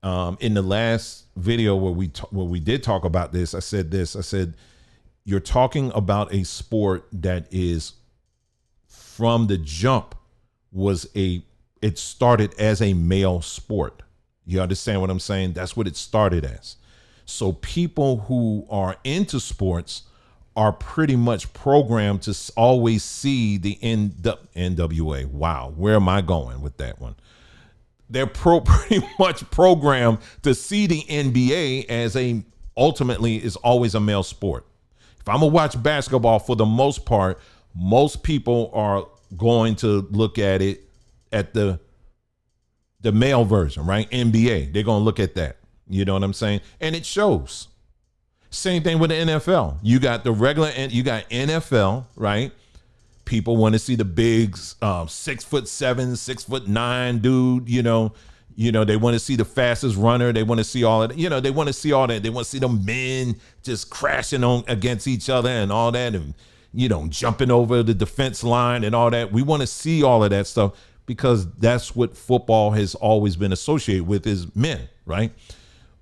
In the last video where we did talk about this, I said this. I said, you're talking about a sport that is from the jump it started as a male sport. You understand what I'm saying? That's what it started as. So people who are into sports are pretty much programmed to always see the NWA. Wow, where am I going with that one? They're pretty much programmed to see the NBA as ultimately is always a male sport. If I'm gonna watch basketball, for the most part, most people are going to look at it at the male version, right? NBA. They're gonna look at that. You know what I'm saying? And it shows. Same thing with the NFL. You got the regular, and you got NFL, right? People want to see the big 6'7", 6'9" dude. You know, they want to see the fastest runner. They want to see all of that. They want to see all that. They want to see the men just crashing on against each other and all that, and jumping over the defense line and all that. We want to see all of that stuff because that's what football has always been associated with, is men, right?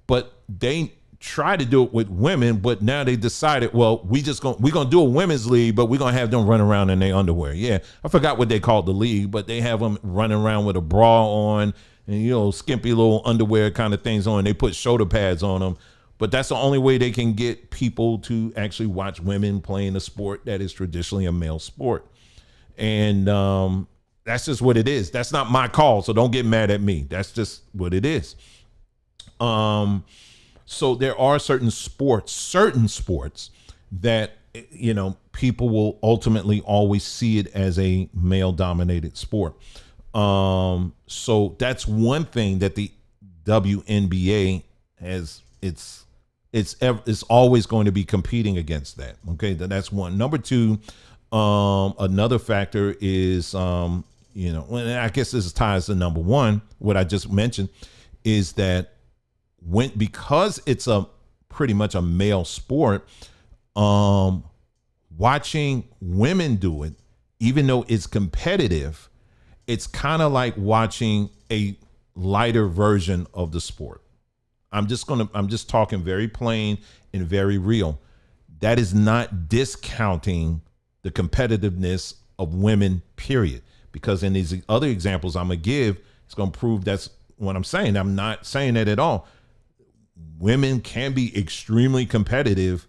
But they try to do it with women, but now they decided, well, we're gonna do a women's league, but we're gonna have them run around in their underwear. Yeah, I forgot what they called the league, but they have them running around with a bra on and skimpy little underwear kind of things on. They put shoulder pads on them, but that's the only way they can get people to actually watch women playing a sport that is traditionally a male sport. And that's just what it is. That's not my call, so don't get mad at me. That's just what it is. So there are certain sports that, people will ultimately always see it as a male dominated sport. So that's one thing that the WNBA has, it's always going to be competing against that. Okay. That's one. Number two, another factor is, and I guess this ties to number one, what I just mentioned, is that because it's pretty much a male sport, watching women do it, even though it's competitive, it's kind of like watching a lighter version of the sport. I'm just talking very plain and very real. That is not discounting the competitiveness of women, period. Because in these other examples I'm gonna give, it's gonna prove that's what I'm saying. I'm not saying that at all. Women can be extremely competitive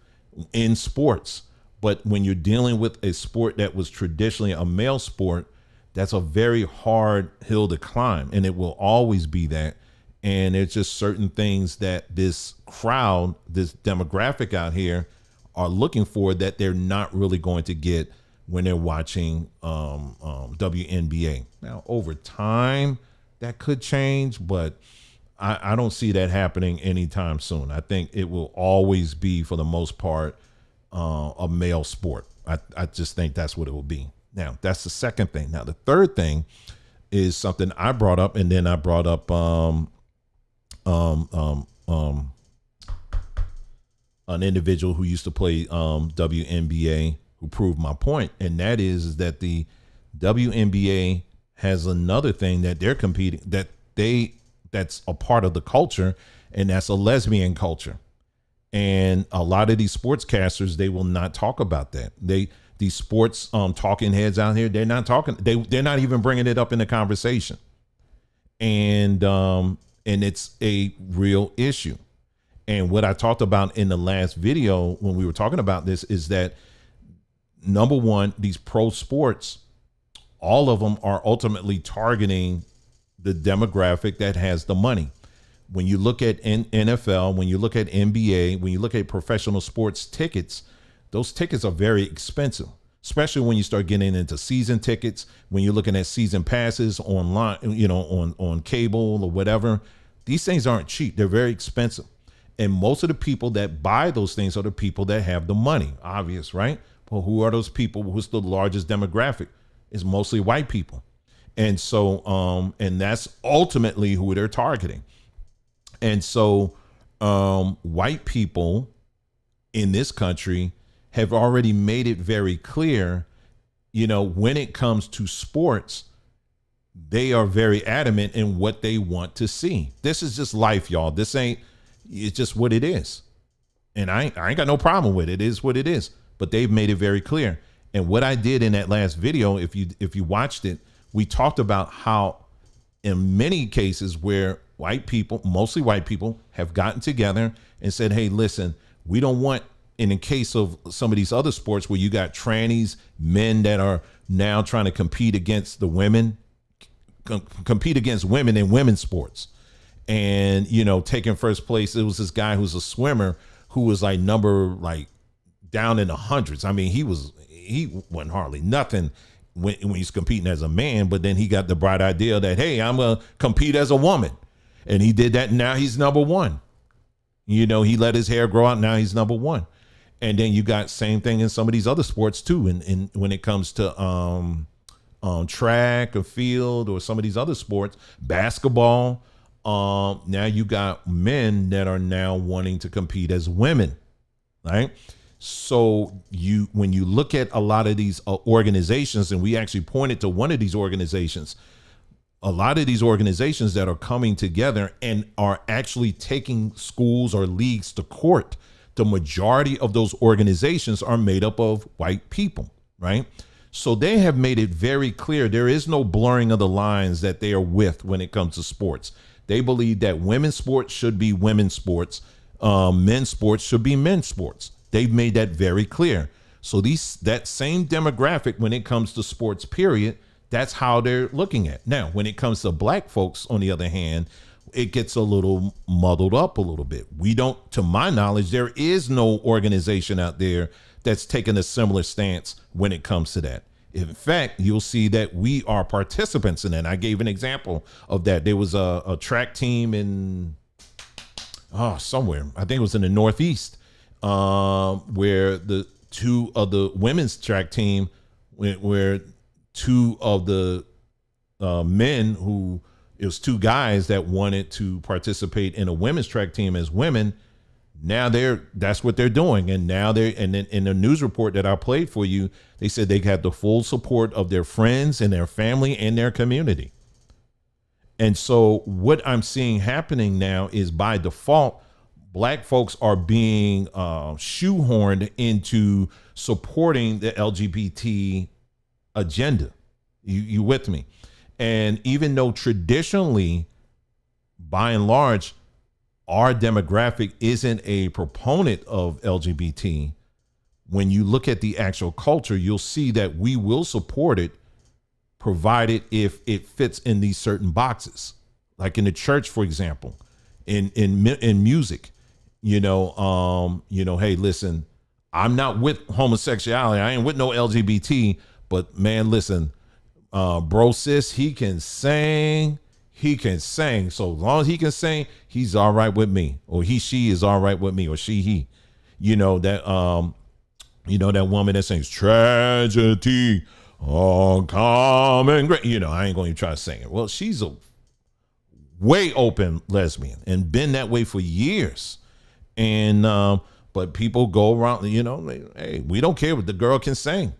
in sports, but when you're dealing with a sport that was traditionally a male sport, that's a very hard hill to climb, and it will always be that. And it's just certain things that this crowd, this demographic out here, are looking for that they're not really going to get when they're watching WNBA. Now, over time, that could change, but I don't see that happening anytime soon. I think it will always be, for the most part, a male sport. I just think that's what it will be. Now, that's the second thing. Now, the third thing is something I brought up, and then I brought up an individual who used to play WNBA who proved my point, and that is that the WNBA has another thing that they're competing, that's a part of the culture, and that's a lesbian culture. And a lot of these sportscasters, they will not talk about that. These sports talking heads out here, they're not talking. They're not even bringing it up in the conversation. And it's a real issue. And what I talked about in the last video when we were talking about this is that, number one, these pro sports, all of them are ultimately targeting the demographic that has the money. When you look at NFL, when you look at NBA, when you look at professional sports tickets, those tickets are very expensive, especially when you start getting into season tickets, when you're looking at season passes online, on cable or whatever. These things aren't cheap. They're very expensive. And most of the people that buy those things are the people that have the money. Obvious, right? Well, who are those people? Who's the largest demographic? It's mostly white people. And so, and that's ultimately who they're targeting. And so, white people in this country have already made it very clear, when it comes to sports, they are very adamant in what they want to see. This is just life, y'all. It's just what it is. And I ain't got no problem with it. It is what it is. But they've made it very clear. And what I did in that last video, if you watched it, we talked about how in many cases where white people, mostly white people, have gotten together and said, hey, listen, we don't want, and in case of some of these other sports where you got trannies, men that are now trying to compete against the women, compete against women in women's sports. And, taking first place, it was this guy who's a swimmer who was down in the hundreds. I mean, he wasn't hardly nothing when he's competing as a man, but then he got the bright idea that, hey, I'm going to compete as a woman. And he did that. And now he's number one. He let his hair grow out. Now he's number one. And then you got same thing in some of these other sports too. And when it comes to track or field or some of these other sports, basketball, now you got men that are now wanting to compete as women, right? So when you look at a lot of these organizations, and we actually pointed to one of these organizations, a lot of these organizations that are coming together and are actually taking schools or leagues to court, the majority of those organizations are made up of white people, right? So they have made it very clear there is no blurring of the lines that they are with when it comes to sports. They believe that women's sports should be women's sports, men's sports should be men's sports. They've made that very clear. So that same demographic when it comes to sports, period, that's how they're looking at. Now, when it comes to black folks, on the other hand, it gets a little muddled up a little bit. To my knowledge, there is no organization out there that's taken a similar stance when it comes to that. In fact, you'll see that we are participants in that. I gave an example of that. There was a track team in somewhere, I think it was in the Northeast, where the two of the women's track team, where two of the men who, it was two guys that wanted to participate in a women's track team as women. Now that's what they're doing. And now and then in the news report that I played for you, they said they had the full support of their friends and their family and their community. And so what I'm seeing happening now is, by default, black folks are being shoehorned into supporting the LGBT agenda. You with me? And even though traditionally, by and large, our demographic isn't a proponent of LGBT, when you look at the actual culture, you'll see that we will support it, provided if it fits in these certain boxes. Like in the church, for example, in music, hey, listen, I'm not with homosexuality. I ain't with no LGBT, but man, listen, bro, sis, he can sing. So as long as he can sing, he's all right with me, or she is all right with me, or he, that woman that sings tragedy, common great, I ain't going to try to sing it. Well, she's a way open lesbian and been that way for years. And, but people go around, hey, we don't care what the girl can sing.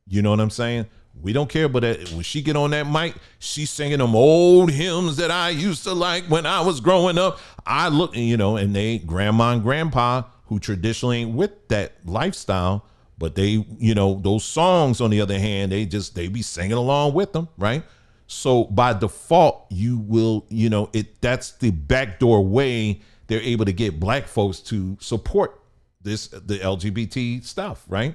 You know what I'm saying? We don't care, but when she get on that mic, she's singing them old hymns that I used to like when I was growing up. I look, and they, grandma and grandpa, who traditionally ain't with that lifestyle, but they, those songs, on the other hand, they be singing along with them, right? So by default, you will, that's the backdoor way they're able to get black folks to support the LGBT stuff, right?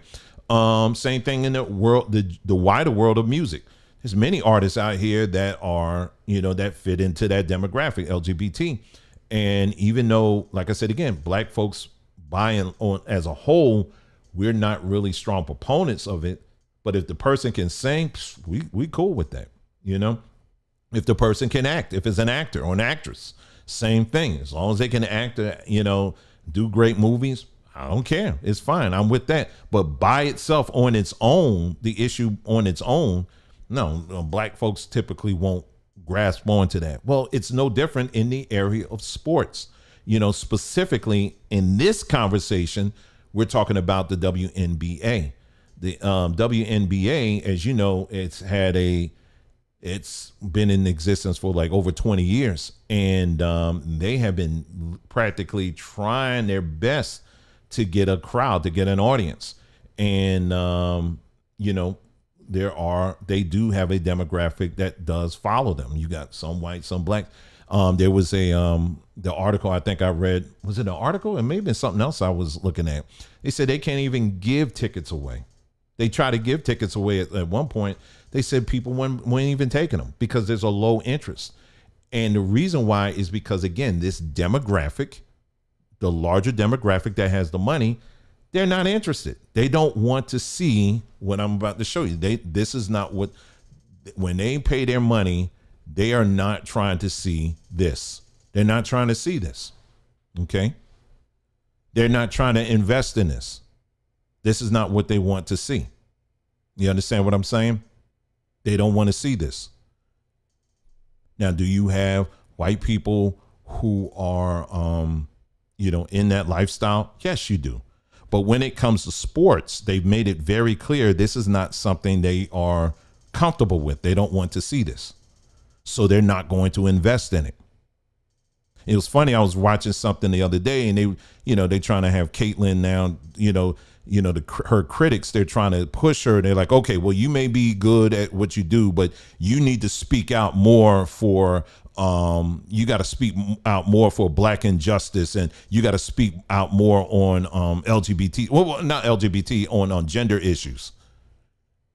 Same thing in the world, the wider world of music. There's many artists out here that are, that fit into that demographic, LGBT. And even though, like I said, again, black folks as a whole, we're not really strong proponents of it. But if the person can sing, we cool with that. If the person can act, if it's an actor or an actress, same thing. As long as they can act, do great movies, I don't care. It's fine. I'm with that. But by itself, on its own, the issue on its own, no, black folks typically won't grasp onto that. Well, it's no different in the area of sports. Specifically in this conversation, we're talking about the WNBA. The WNBA, as you know, it's It's been in existence for like over 20 years. And they have been practically trying their best to get a crowd, to get an audience. And, you know, they do have a demographic that does follow them. You got some white, some black. There was the article I think I read, was it an article? It may have been something else I was looking at. They said they can't even give tickets away. They try to give tickets away at one point. They said people weren't even taking them because there's a low interest. And the reason why is because, again, this demographic, the larger demographic that has the money, they're not interested. They don't want to see what I'm about to show you. This is not what, when they pay their money, they are not trying to see this. They're not trying to see this. Okay. They're not trying to invest in this. This is not what they want to see. You understand what I'm saying? They don't want to see this. Now, do you have white people who are, you know, in that lifestyle? Yes, you do. But when it comes to sports, they've made it very clear this is not something they are comfortable with. They don't want to see this. So they're not going to invest in it. It was funny. I was watching something the other day and they're trying to have Caitlyn now, her critics, they're trying to push her. They're like, okay, well, you may be good at what you do, but you need to speak out more for, you got to speak out more for black injustice. And you got to speak out more on, LGBT, well, not LGBT, on gender issues.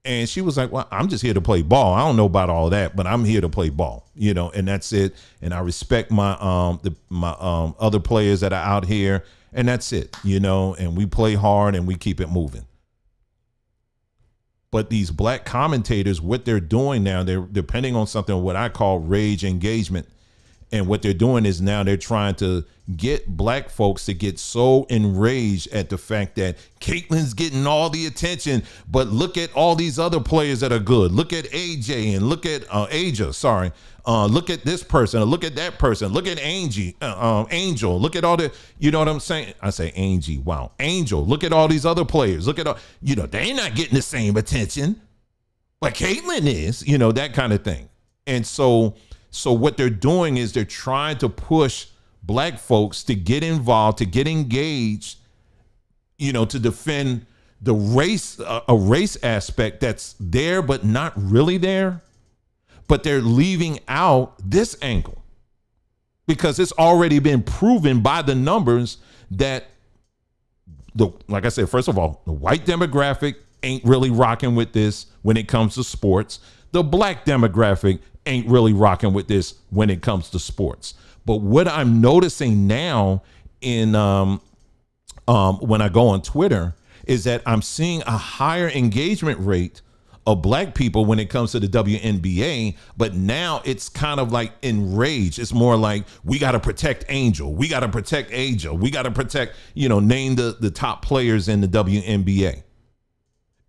And she was like, well, I'm just here to play ball. I don't know about all that, but I'm here to play ball, and that's it. And I respect my other players that are out here, and that's it, and we play hard and we keep it moving. But these black commentators, what they're doing now, they're depending on something, what I call rage engagement. And what they're doing is now they're trying to get black folks to get so enraged at the fact that Caitlyn's getting all the attention, but look at all these other players that are good. Look at AJ and look at Aja. Sorry. Look at this person. Look at that person. Look at Angel. Look at all the, you know what I'm saying? I say Angie. Wow. Angel. Look at all these other players. Look at all, they're not getting the same attention, but Caitlyn is, that kind of thing. And so what they're doing is they're trying to push black folks to get involved, to get engaged, to defend the race, a race aspect that's there, but not really there. But they're leaving out this angle because it's already been proven by the numbers that like I said, first of all, the white demographic ain't really rocking with this when it comes to sports. The black demographic ain't really rocking with this when it comes to sports. But what I'm noticing now in when I go on Twitter is that I'm seeing a higher engagement rate of black people when it comes to the WNBA, but now it's kind of like enraged. It's more like, we got to protect Angel. We got to protect Aja. We got to protect, name the top players in the WNBA.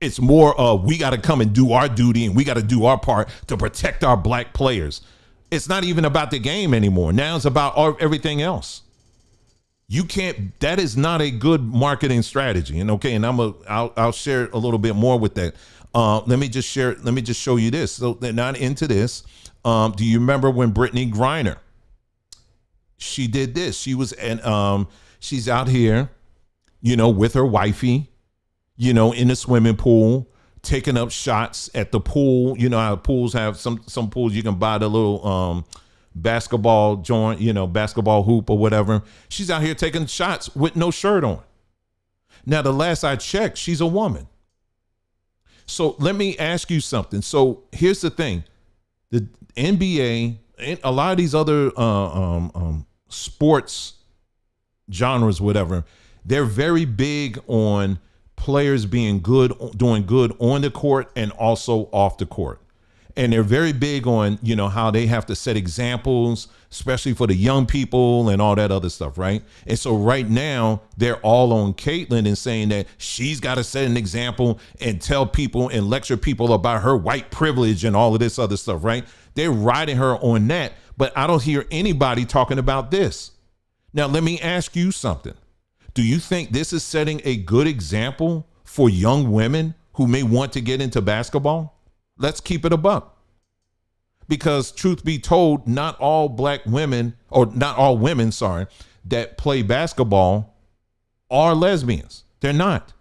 It's more of, we got to come and do our duty and we got to do our part to protect our black players. It's not even about the game anymore. Now it's about everything else. You can't, that is not a good marketing strategy. And okay, and I'll share a little bit more with that. Let me just show you this. So they're not into this. Do you remember when Brittany Griner, she did this? She was, and she's out here, with her wifey, in the swimming pool, taking up shots at the pool. You know how pools have some pools you can buy the little basketball joint, basketball hoop or whatever. She's out here taking shots with no shirt on. Now, the last I checked, she's a woman. So let me ask you something. So here's the thing. The NBA and a lot of these other sports genres, whatever, they're very big on players being good, doing good on the court and also off the court. And they're very big on, how they have to set examples, especially for the young people and all that other stuff, right? And so right now, they're all on Caitlyn and saying that she's got to set an example and tell people and lecture people about her white privilege and all of this other stuff, right? They're riding her on that, but I don't hear anybody talking about this. Now, let me ask you something. Do you think this is setting a good example for young women who may want to get into basketball? Let's keep it a buck. Because truth be told, not all black women, or not all women, sorry, that play basketball are lesbians. They're not.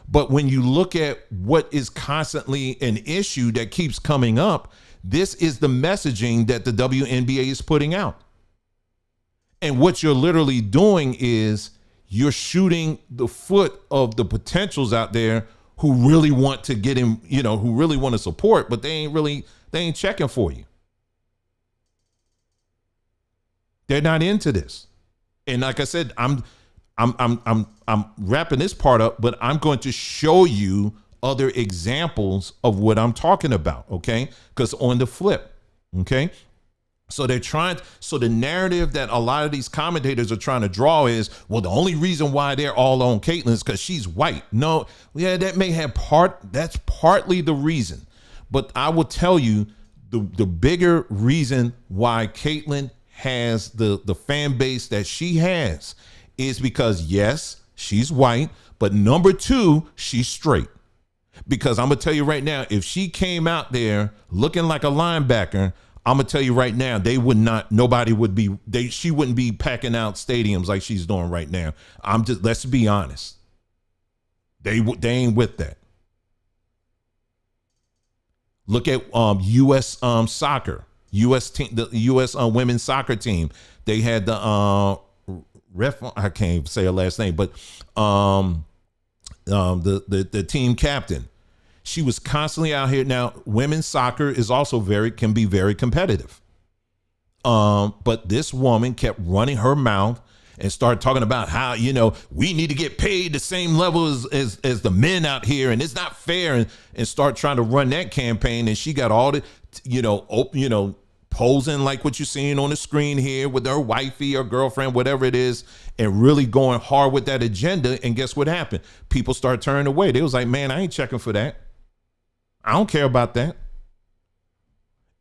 But when you look at what is constantly an issue that keeps coming up, this is the messaging that the WNBA is putting out. And what you're literally doing is you're shooting the foot of the potentials out there who really want to get in, you know, who really want to support, but they ain't checking for you. They're not into this. And like I said, I'm wrapping this part up, but I'm going to show you other examples of what I'm talking about, okay? Because on the flip, okay? So the narrative that a lot of these commentators are trying to draw is, well, the only reason why they're all on Caitlyn is because she's white. No, yeah, that may have that's partly the reason. But I will tell you the bigger reason why Caitlyn has the fan base that she has is because, yes, she's white, but number two, she's straight. Because I'm going to tell you right now, if she came out there looking like a linebacker, I'm going to tell you right now, she wouldn't be packing out stadiums like she's doing right now. Let's be honest. They ain't with that. Look at U.S. Soccer, U.S. team, the U.S. Women's soccer team. They had the I can't even say her last name, but the team captain. She was constantly out here. Now, women's soccer is also can be very competitive. But this woman kept running her mouth and started talking about how, you know, we need to get paid the same level as the men out here, and it's not fair, and start trying to run that campaign. And she got all the, posing like what you're seeing on the screen here with her wifey or girlfriend, whatever it is, and really going hard with that agenda. And guess what happened? People start turning away. They was like, man, I ain't checking for that. I don't care about that.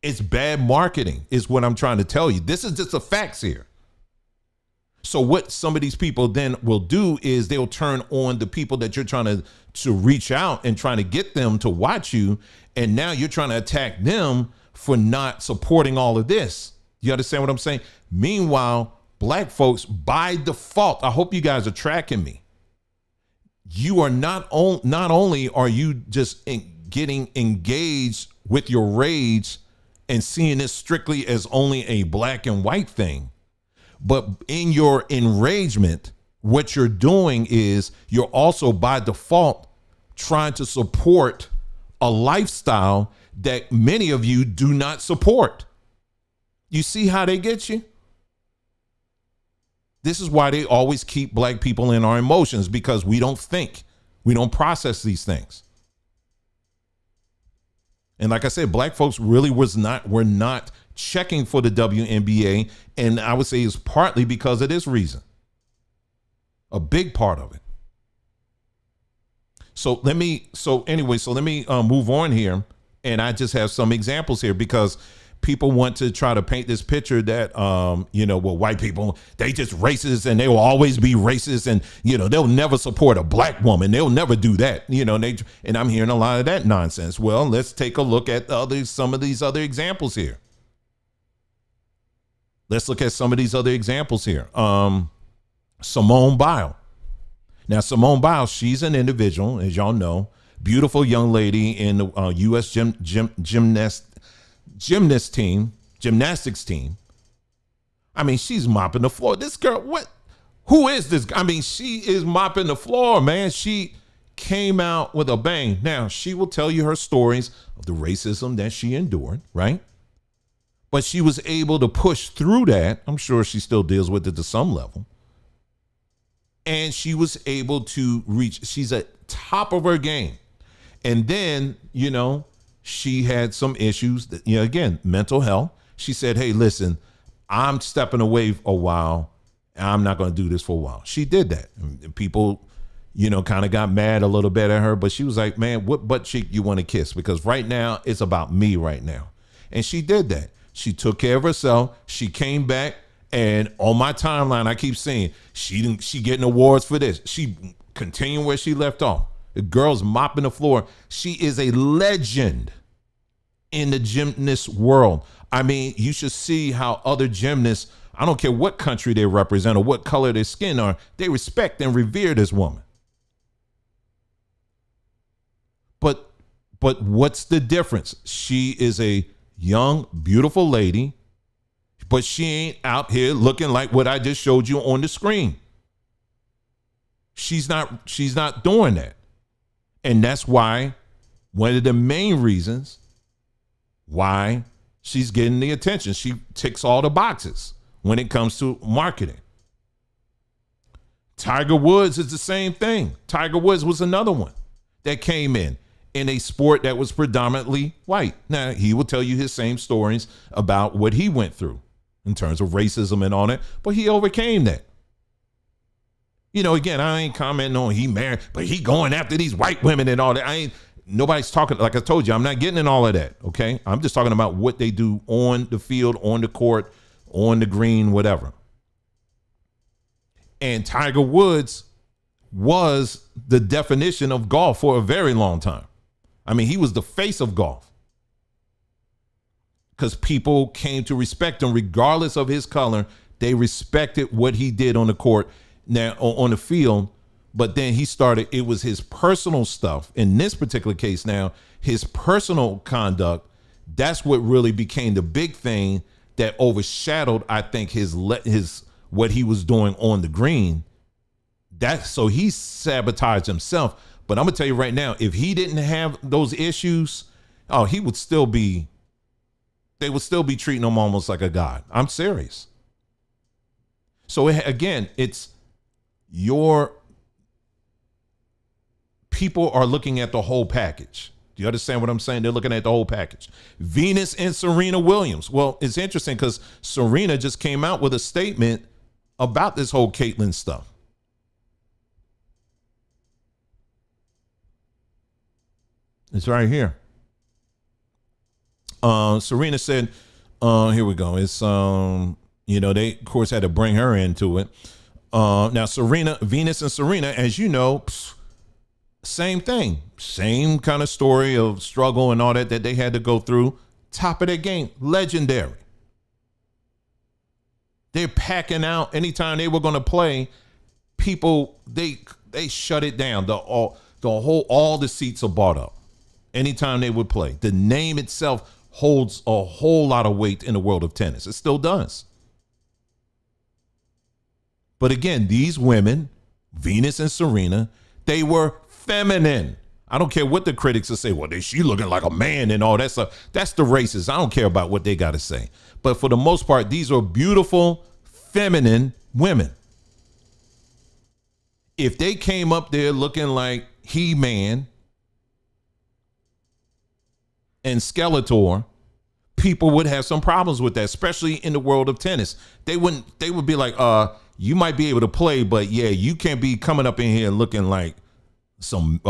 It's bad marketing is what I'm trying to tell you. This is just the facts here. So what some of these people then will do is they'll turn on the people that you're trying to reach out and trying to get them to watch you. And now you're trying to attack them for not supporting all of this. You understand what I'm saying? Meanwhile, black folks by default, I hope you guys are tracking me. You are not only are you just getting engaged with your rage and seeing this strictly as only a black and white thing, but in your enragement, what you're doing is you're also by default trying to support a lifestyle that many of you do not support. You see how they get you? This is why they always keep black people in our emotions, because we don't think, we don't process these things. And like I said, black folks really were not checking for the WNBA. And I would say it's partly because of this reason. A big part of it. So let me move on here. And I just have some examples here because people want to try to paint this picture that, well, white people, they just racist and they will always be racist, and, they'll never support a black woman. They'll never do that. And I'm hearing a lot of that nonsense. Well, let's take a look at some of these other examples here. Let's look at some of these other examples here. Simone Biles. Now, Simone Biles, she's an individual, as y'all know, beautiful young lady in the U.S. gymnastics team. I mean, she's mopping the floor. This girl, who is this? I mean, she is mopping the floor, man. She came out with a bang. Now, she will tell you her stories of the racism that she endured, right? But she was able to push through that. I'm sure she still deals with it to some level. And she was able to she's at top of her game. And then, she had some issues that, again, mental health. She said, hey, listen, I'm stepping away for a while. I'm not going to do this for a while. She did that. And people, kind of got mad a little bit at her, but she was like, man, what butt cheek you want to kiss? Because right now it's about me right now. And she did that. She took care of herself. She came back, and on my timeline, I keep saying she getting awards for this. She continuing where she left off. The girl's mopping the floor. She is a legend in the gymnast world. I mean, you should see how other gymnasts, I don't care what country they represent or what color their skin are, they respect and revere this woman. But what's the difference? She is a young, beautiful lady, but she ain't out here looking like what I just showed you on the screen. She's not doing that. And that's why one of the main reasons why she's getting the attention. She ticks all the boxes when it comes to marketing. Tiger Woods is the same thing. Tiger Woods was another one that came in a sport that was predominantly white. Now, he will tell you his same stories about what he went through in terms of racism and all that, but he overcame that. You know, again, I ain't commenting on he married, but he going after these white women and all that. Nobody's talking, like I told you, I'm not getting in all of that, okay? I'm just talking about what they do on the field, on the court, on the green, whatever. And Tiger Woods was the definition of golf for a very long time. I mean, he was the face of golf because people came to respect him regardless of his color. They respected what he did on the court, now on the field. But then it was his personal stuff. In this particular case now, his personal conduct, that's what really became the big thing that overshadowed, I think, his what he was doing on the green. So he sabotaged himself. But I'm gonna tell you right now, if he didn't have those issues, they would still be treating him almost like a god. I'm serious. So it's your people are looking at the whole package. Do you understand what I'm saying? They're looking at the whole package. Venus and Serena Williams. Well, it's interesting because Serena just came out with a statement about this whole Caitlyn stuff. It's right here. Serena said, here we go. It's, they of course had to bring her into it. Now Venus and Serena, as you know, same thing, same kind of story of struggle and all that they had to go through. Top of their game, legendary. They're packing out anytime they were going to play. People, they shut it down. All the seats are bought up. Anytime they would play, the name itself holds a whole lot of weight in the world of tennis. It still does. But again, these women, Venus and Serena, they were feminine. I don't care what the critics will say. Well, she looking like a man and all that stuff. That's the racists. I don't care about what they got to say. But for the most part, these are beautiful, feminine women. If they came up there looking like He-Man and Skeletor, people would have some problems with that, especially in the world of tennis. They would be like, you might be able to play, but yeah, you can't be coming up in here looking like some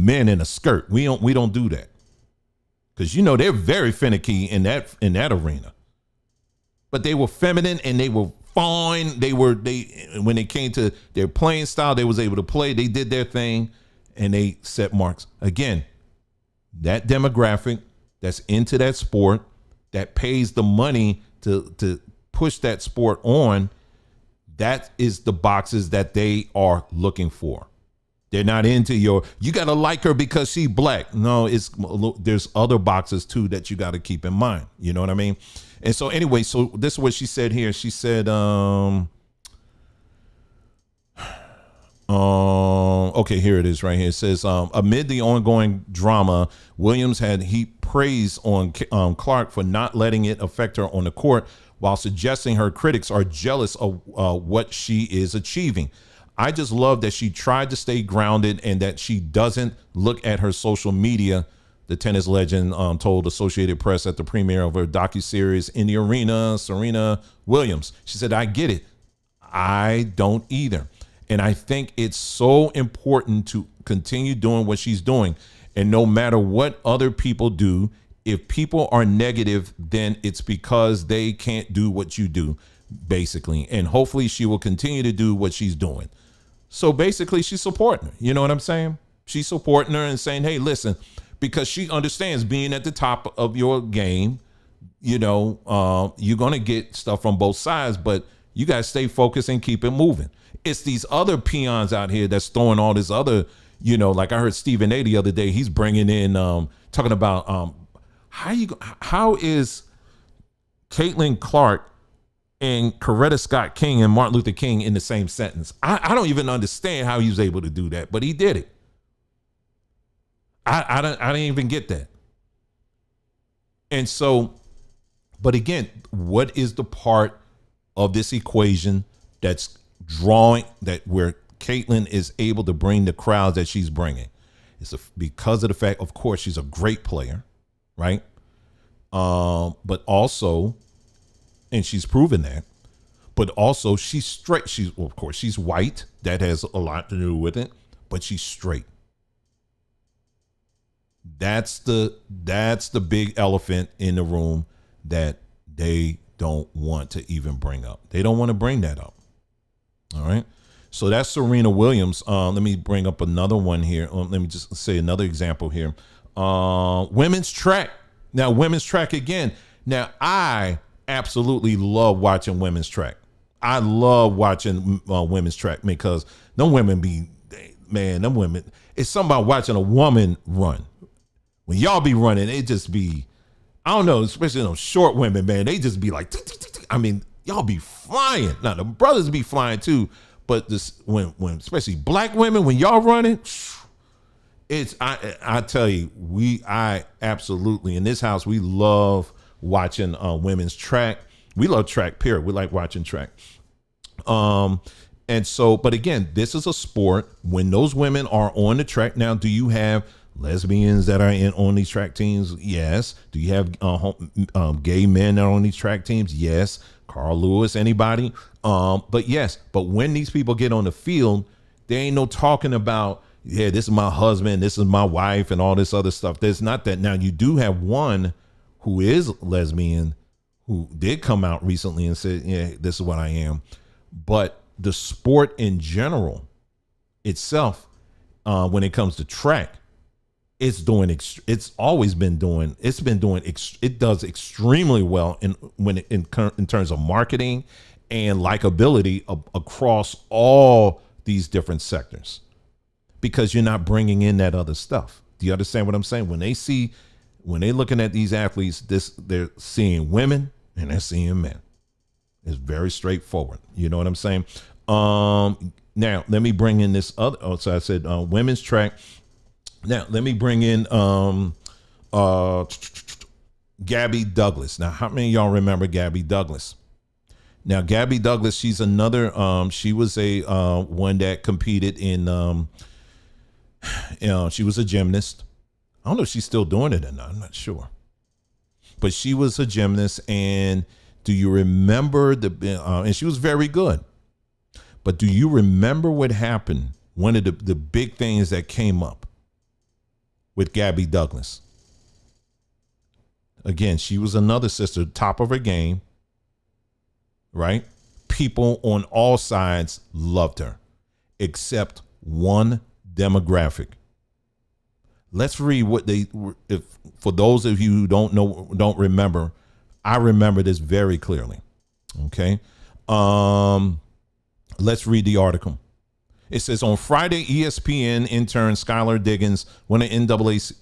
men in a skirt. We don't do that. Because they're very finicky in that arena. But they were feminine and they were fine. When it came to their playing style, they was able to play. They did their thing and they set marks. Again, that demographic that's into that sport, that pays the money to push that sport on, that is the boxes that they are looking for. They're not into you got to like her because she's black. No, there's other boxes too that you got to keep in mind. You know what I mean? And so anyway, so this is what she said here. She said, okay, here it is right here. It says, amid the ongoing drama, Williams had heaped praise on Clark for not letting it affect her on the court, while suggesting her critics are jealous of what she is achieving. I just love that she tried to stay grounded and that she doesn't look at her social media, the tennis legend told Associated Press at the premiere of her docuseries In the Arena, Serena Williams. She said, I get it. I don't either. And I think it's so important to continue doing what she's doing. And no matter what other people do, if people are negative, then it's because they can't do what you do, basically. And hopefully she will continue to do what she's doing. So basically she's supporting her. You know what I'm saying? She's supporting her and saying, hey, listen, because she understands being at the top of your game. You're going to get stuff from both sides, but you got to stay focused and keep it moving. It's these other peons out here that's throwing all this other, like I heard Stephen A the other day, he's bringing in, talking about how is Caitlin Clark and Coretta Scott King and Martin Luther King in the same sentence. I don't even understand how he was able to do that, but he did it. I didn't even get that. And so, but again, what is the part of this equation that's drawing that where Caitlin is able to bring the crowds that she's bringing? It's because of the fact, of course, she's a great player, right? But also, and she's proven that, but also she's straight. Of course, she's white. That has a lot to do with it, but she's straight. That's the big elephant in the room that they don't want to even bring up. They don't want to bring that up. All right. So that's Serena Williams. Let me bring up another one here. Let me just say another example here. Women's track. Now, women's track again. Now, I absolutely love watching women's track. I love watching women's track because them women it's something about watching a woman run. When y'all be running, it just be, I don't know, especially those short women, man, they just be like, I mean, y'all be flying. Now, the brothers be flying too, but this when especially black women, when y'all running, it's, I tell you, I absolutely, in this house, we love watching women's track. We love track, period. We like watching track. And so, but again, this is a sport. When those women are on the track, now, do you have lesbians that are on these track teams? Yes. Do you have gay men that are on these track teams? Yes. Carl Lewis, anybody? But yes, but when these people get on the field, there ain't no talking about, yeah, this is my husband, this is my wife, and all this other stuff. There's not that. Now, you do have one who is lesbian who did come out recently and said, yeah, this is what I am. But the sport in general itself, when it comes to track, it does extremely well in terms of marketing and likability across all these different sectors, because you're not bringing in that other stuff. Do you understand what I'm saying? When they're looking at these athletes, they're seeing women and they're seeing men. It's very straightforward. You know what I'm saying? Now let me bring in this other. Oh, so I said women's track. Now let me bring in Gabby Douglas. Now, how many of y'all remember Gabby Douglas? Now, Gabby Douglas, she's another. She was a one that competed in. She was a gymnast. I don't know if she's still doing it or not. I'm not sure. But she was a gymnast, and do you remember and she was very good. But do you remember what happened? One of the big things that came up with Gabby Douglas. Again, she was another sister, top of her game, right? People on all sides loved her, except one demographic. Let's read what for those of you who don't remember, I remember this very clearly. Okay. Let's read the article. It says, on Friday, ESPN intern Skylar Diggins won an NCAA's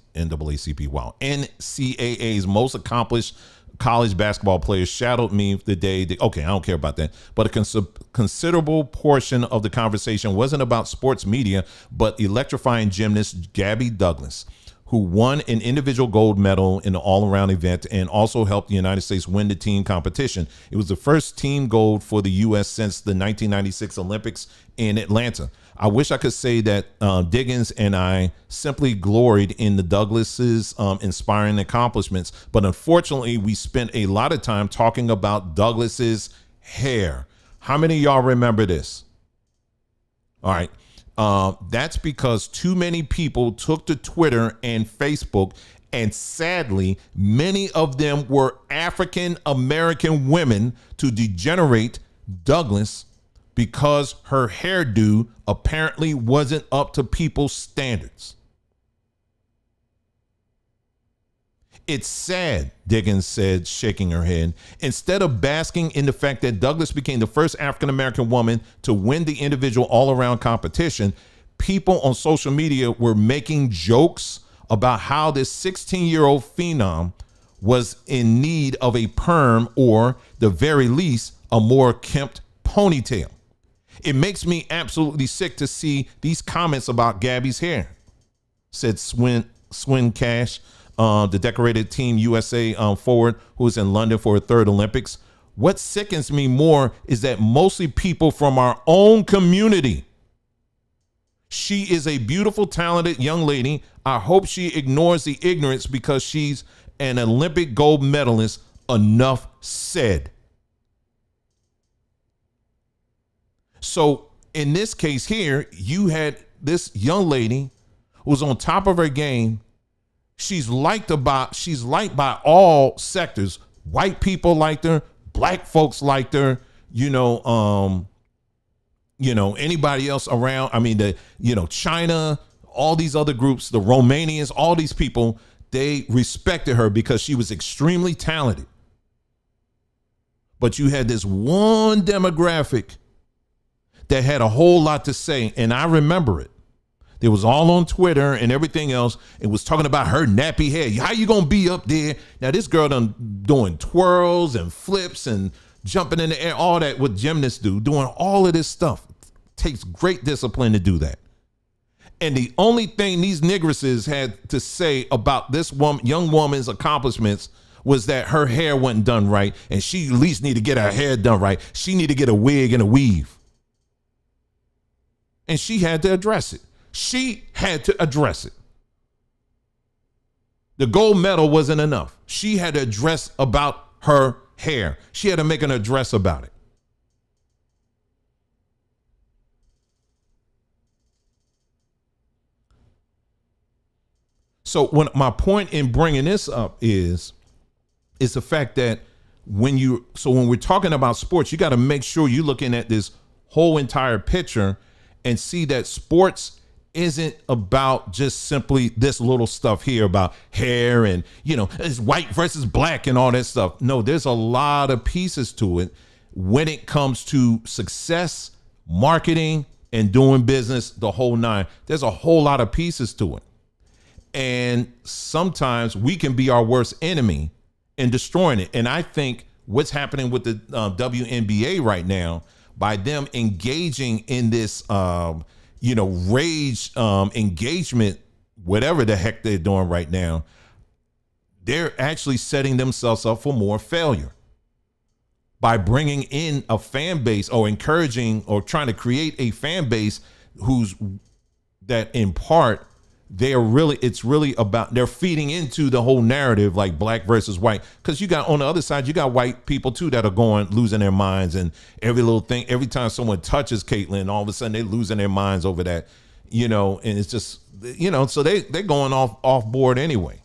most accomplished college basketball players shadowed me the day. Okay, I don't care about that. But a considerable portion of the conversation wasn't about sports media, but electrifying gymnast Gabby Douglas, who won an individual gold medal in the all-around event and also helped the United States win the team competition. It was the first team gold for the U.S. since the 1996 Olympics in Atlanta. I wish I could say that Diggins and I simply gloried in the Douglas's inspiring accomplishments, but unfortunately, we spent a lot of time talking about Douglas's hair. How many of y'all remember this? All right. That's because too many people took to Twitter and Facebook, and sadly, many of them were African American women, to degenerate Douglas because her hairdo apparently wasn't up to people's standards. It's sad, Diggins said, shaking her head. Instead of basking in the fact that Douglas became the first African-American woman to win the individual all-around competition, people on social media were making jokes about how this 16-year-old phenom was in need of a perm or, the very least, a more kempt ponytail. It makes me absolutely sick to see these comments about Gabby's hair, said Swin Cash, the decorated Team USA forward who was in London for her third Olympics. What sickens me more is that mostly people from our own community. She is a beautiful, talented young lady. I hope she ignores the ignorance because she's an Olympic gold medalist. Enough said. So in this case here, you had this young lady who was on top of her game. She's liked by all sectors. White people liked her, black folks liked her, anybody else around. I mean, China, all these other groups, the Romanians, all these people, they respected her because she was extremely talented. But you had this one demographic that had a whole lot to say, and I remember it. It was all on Twitter and everything else. It was talking about her nappy hair. How you gonna be up there? Now this girl done doing twirls and flips and jumping in the air, all that what gymnasts do, doing all of this stuff. It takes great discipline to do that. And the only thing these nigresses had to say about this young woman's accomplishments was that her hair wasn't done right, and she at least need to get her hair done right. She need to get a wig and a weave. And she had to address it. She had to address it. The gold medal wasn't enough. She had to address about her hair. She had to make an address about it. So my point in bringing this up is the fact that when we're talking about sports, you got to make sure you're looking at this whole entire picture and see that sports isn't about just simply this little stuff here about hair and, it's white versus black and all that stuff. No, there's a lot of pieces to it when it comes to success, marketing, and doing business, the whole nine. There's a whole lot of pieces to it. And sometimes we can be our worst enemy in destroying it. And I think what's happening with the WNBA right now, by them engaging in this, rage engagement, whatever the heck they're doing right now, they're actually setting themselves up for more failure by bringing in a fan base or encouraging or trying to create a fan base that in part it's really about, they're feeding into the whole narrative like black versus white, because you got on the other side, you got white people too that are losing their minds, and every little thing, every time someone touches Caitlyn, all of a sudden they're losing their minds over that, and it's just, so they're going off board anyway,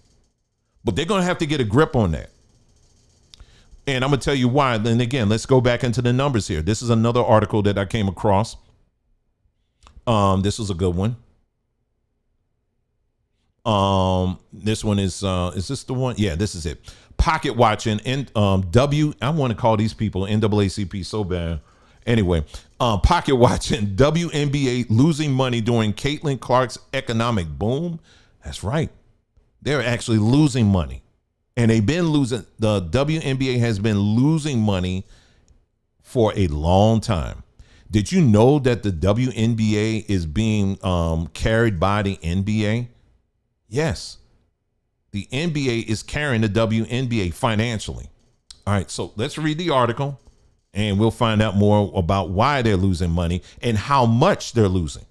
but they're going to have to get a grip on that. And I'm going to tell you why. Then again, let's go back into the numbers here. This is another article that I came across. This was a good one. This one is this the one? Yeah, this is it. Pocket watching and I want to call these people NAACP so bad. Anyway, pocket watching WNBA losing money during Caitlin Clark's economic boom. That's right. They're actually losing money. And they've been losing, the WNBA has been losing money for a long time. Did you know that the WNBA is being carried by the NBA? Yes, the NBA is carrying the WNBA financially. All right, so let's read the article and we'll find out more about why they're losing money and how much they're losing.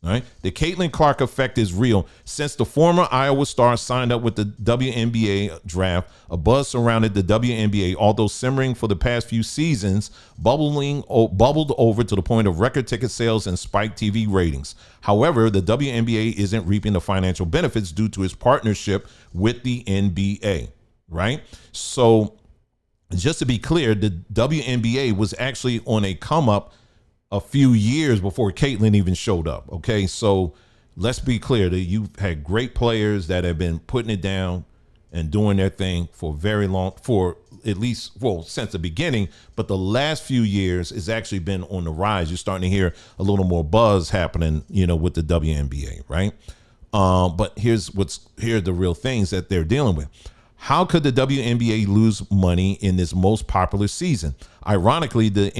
All right, the Caitlin Clark effect is real. Since the former Iowa star signed up with the WNBA draft, a buzz surrounded the WNBA, although simmering for the past few seasons, bubbled over to the point of record ticket sales and spiked TV ratings. However, the WNBA isn't reaping the financial benefits due to its partnership with the NBA, right? So just to be clear, the WNBA was actually on a come up a few years before Caitlyn even showed up. Okay, so let's be clear that you've had great players that have been putting it down, and doing their thing for very long, for at least, well, since the beginning, but the last few years has actually been on the rise. You're starting to hear a little more buzz happening, with the WNBA, right? But here's the real things that they're dealing with. How could the WNBA lose money in this most popular season? Ironically, the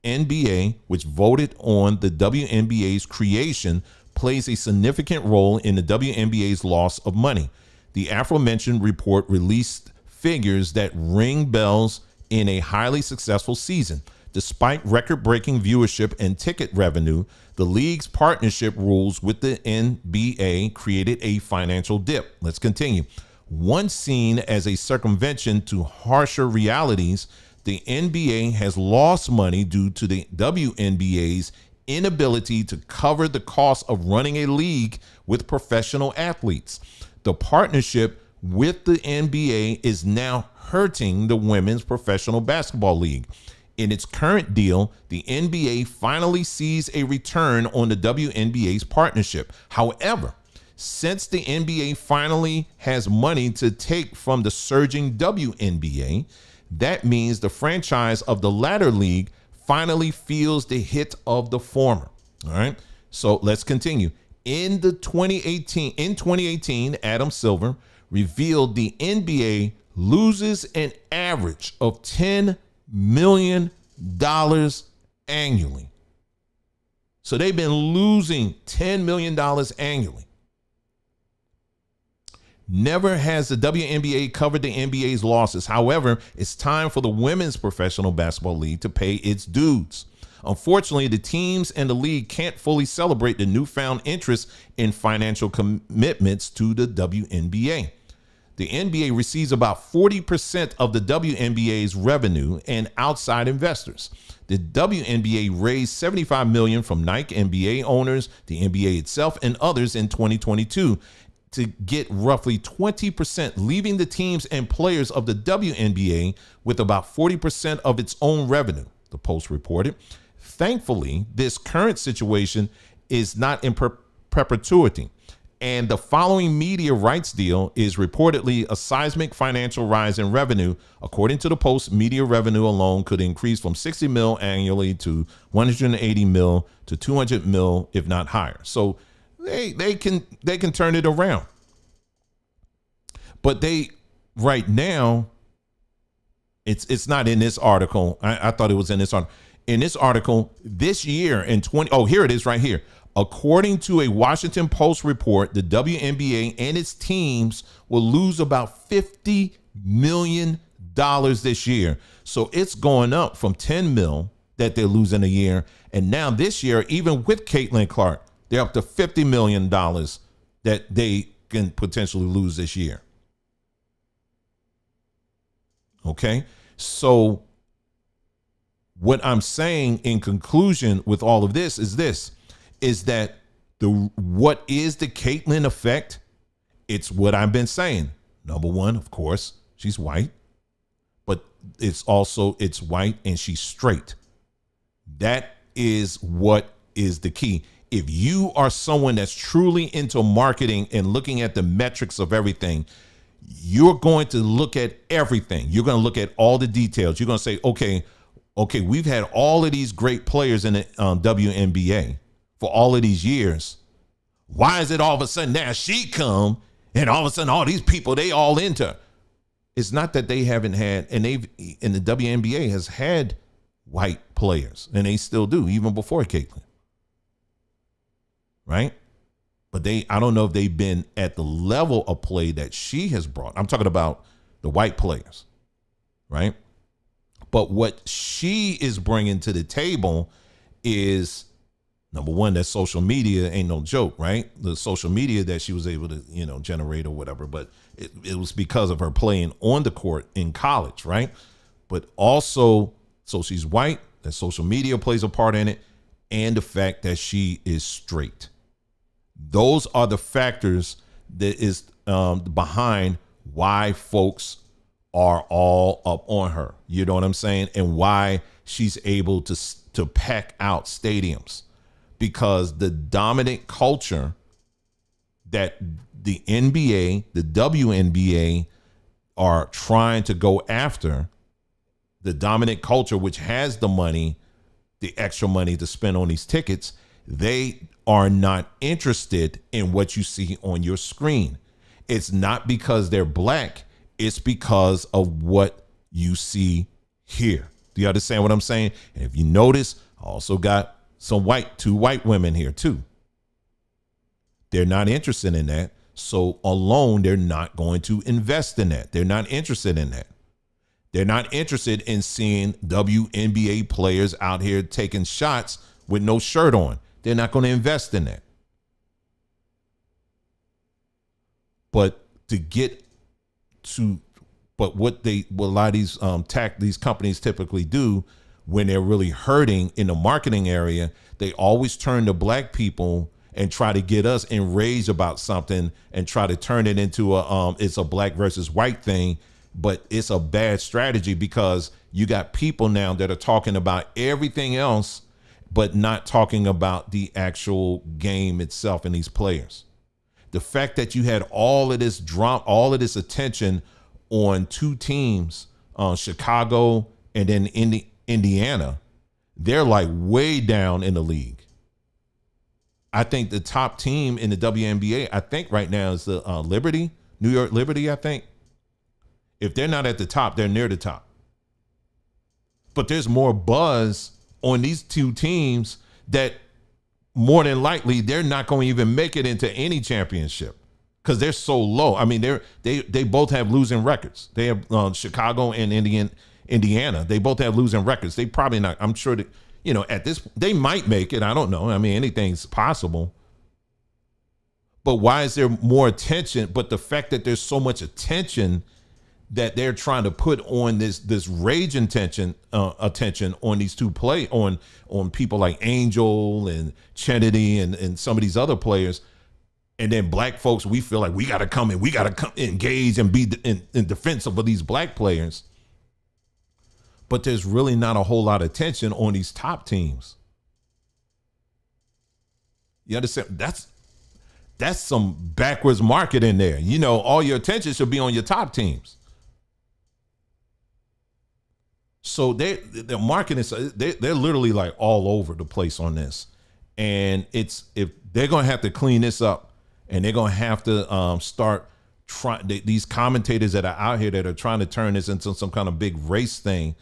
NBA, which voted on the WNBA's creation, plays a significant role in the WNBA's loss of money. The aforementioned report released figures that ring bells in a highly successful season. Despite record-breaking viewership and ticket revenue, the league's partnership rules with the NBA created a financial dip. Let's continue. Once seen as a circumvention to harsher realities, the NBA has lost money due to the WNBA's inability to cover the cost of running a league with professional athletes. The partnership with the NBA is now hurting the Women's Professional Basketball League. In its current deal, the NBA finally sees a return on the WNBA's partnership. However, since the NBA finally has money to take from the surging WNBA, that means the franchise of the latter league finally feels the hit of the former. All right. So let's continue. In 2018, Adam Silver revealed the NBA loses an average of $10 million annually. So they've been losing $10 million annually. Never has the WNBA covered the NBA's losses. However, it's time for the Women's Professional Basketball League to pay its dues. Unfortunately, the teams and the league can't fully celebrate the newfound interest in financial commitments to the WNBA. The NBA receives about 40% of the WNBA's revenue and outside investors. The WNBA raised $75 million from Nike, NBA owners, the NBA itself, and others in 2022 to get roughly 20%, leaving the teams and players of the WNBA with about 40% of its own revenue, the Post reported. Thankfully, this current situation is not in perpetuity, and the following media rights deal is reportedly a seismic financial rise in revenue. According to the Post, media revenue alone could increase from $60 million annually to $180 million to $200 million, if not higher. So they can turn it around. But right now, it's not in this article. I thought it was in this article. In this article, this year in here it is right here. According to a Washington Post report, the WNBA and its teams will lose about $50 million this year. So it's going up from $10 million that they're losing a year. And now this year, even with Caitlin Clark, they're up to $50 million that they can potentially lose this year. Okay, so what I'm saying in conclusion with all of this is that what is the Caitlin effect? It's what I've been saying. Number one, of course, she's white, but it's white and she's straight. That is what is the key. If you are someone that's truly into marketing and looking at the metrics of everything, you're going to look at everything. You're going to look at all the details. You're going to say, okay, we've had all of these great players in the WNBA for all of these years. Why is it all of a sudden now she come and all of a sudden all these people, they all into? It's not that they haven't had, and the WNBA has had white players, and they still do, even before Caitlin. Right? But I don't know if they've been at the level of play that she has brought. I'm talking about the white players, right? But what she is bringing to the table is, number one, that social media ain't no joke, right? The social media that she was able to, generate or whatever, but it was because of her playing on the court in college, right? But also, so she's white, that social media plays a part in it, and the fact that she is straight. Those are the factors that is behind why folks are all up on her. You know what I'm saying? And why she's able to pack out stadiums, because the dominant culture that the NBA, the WNBA, are trying to go after the dominant culture, which has the money, the extra money to spend on these tickets. They are not interested in what you see on your screen. It's not because they're black. It's because of what you see here. Do you understand what I'm saying? And if you notice, I also got two white women here too. They're not interested in that. So alone, they're not going to invest in that. They're not interested in that. They're not interested in seeing WNBA players out here taking shots with no shirt on. They're not going to invest in that. But what a lot of these companies typically do when they're really hurting in the marketing area, they always turn to black people and try to get us enraged about something and try to turn it into it's a black versus white thing. But it's a bad strategy because you got people now that are talking about everything else, but not talking about the actual game itself and these players. The fact that you had all of this drama, all of this attention on two teams, Chicago and then Indiana, they're like way down in the league. I think the top team in the WNBA, I think right now is the New York Liberty, I think. If they're not at the top, they're near the top. But there's more buzz on these two teams that more than likely they're not going to even make it into any championship because they're so low. I mean, they both have losing records. They have Chicago and Indiana. They both have losing records. They probably not. I'm sure that, at this, they might make it. I don't know. I mean, anything's possible. But why is there more attention? But the fact that there's so much attention that they're trying to put on this rage attention on these two on people like Angel and Kennedy and some of these other players, and then black folks, we feel like we got to come engage and be in defense of these black players. But there's really not a whole lot of attention on these top teams. You understand? That's some backwards market in there. All your attention should be on your top teams. So their marketing, they're literally like all over the place on this. And if they're going to have to clean this up, and they're going to have to start trying, these commentators that are out here that are trying to turn this into some kind of big race thing,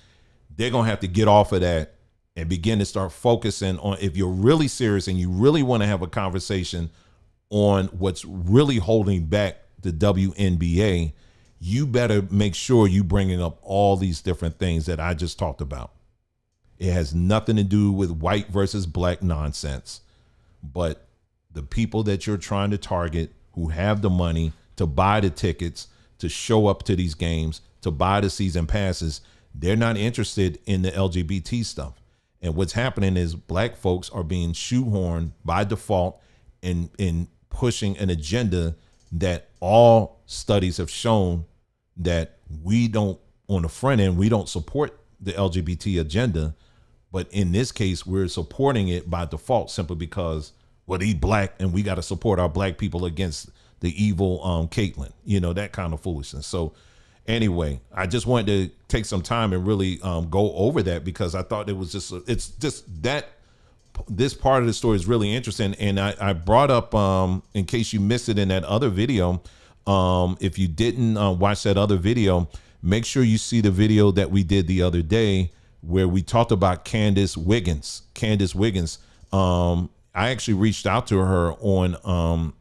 they're going to have to get off of that and begin to start focusing on, if you're really serious and you really want to have a conversation on what's really holding back the WNBA, you better make sure you bringing up all these different things that I just talked about. It has nothing to do with white versus black nonsense, but the people that you're trying to target who have the money to buy the tickets, to show up to these games, to buy the season passes, they're not interested in the LGBT stuff. And what's happening is black folks are being shoehorned by default in pushing an agenda that all studies have shown that we don't, on the front end, we don't support the LGBT agenda. But in this case, we're supporting it by default simply because, well, he's black and we got to support our black people against the evil Caitlyn, that kind of foolishness. So anyway, I just wanted to take some time and really go over that because I thought it's just that this part of the story is really interesting. And I brought up, in case you missed it in that other video, if you didn't watch that other video, make sure you see the video that we did the other day where we talked about Candace Wiggins. I actually reached out to her on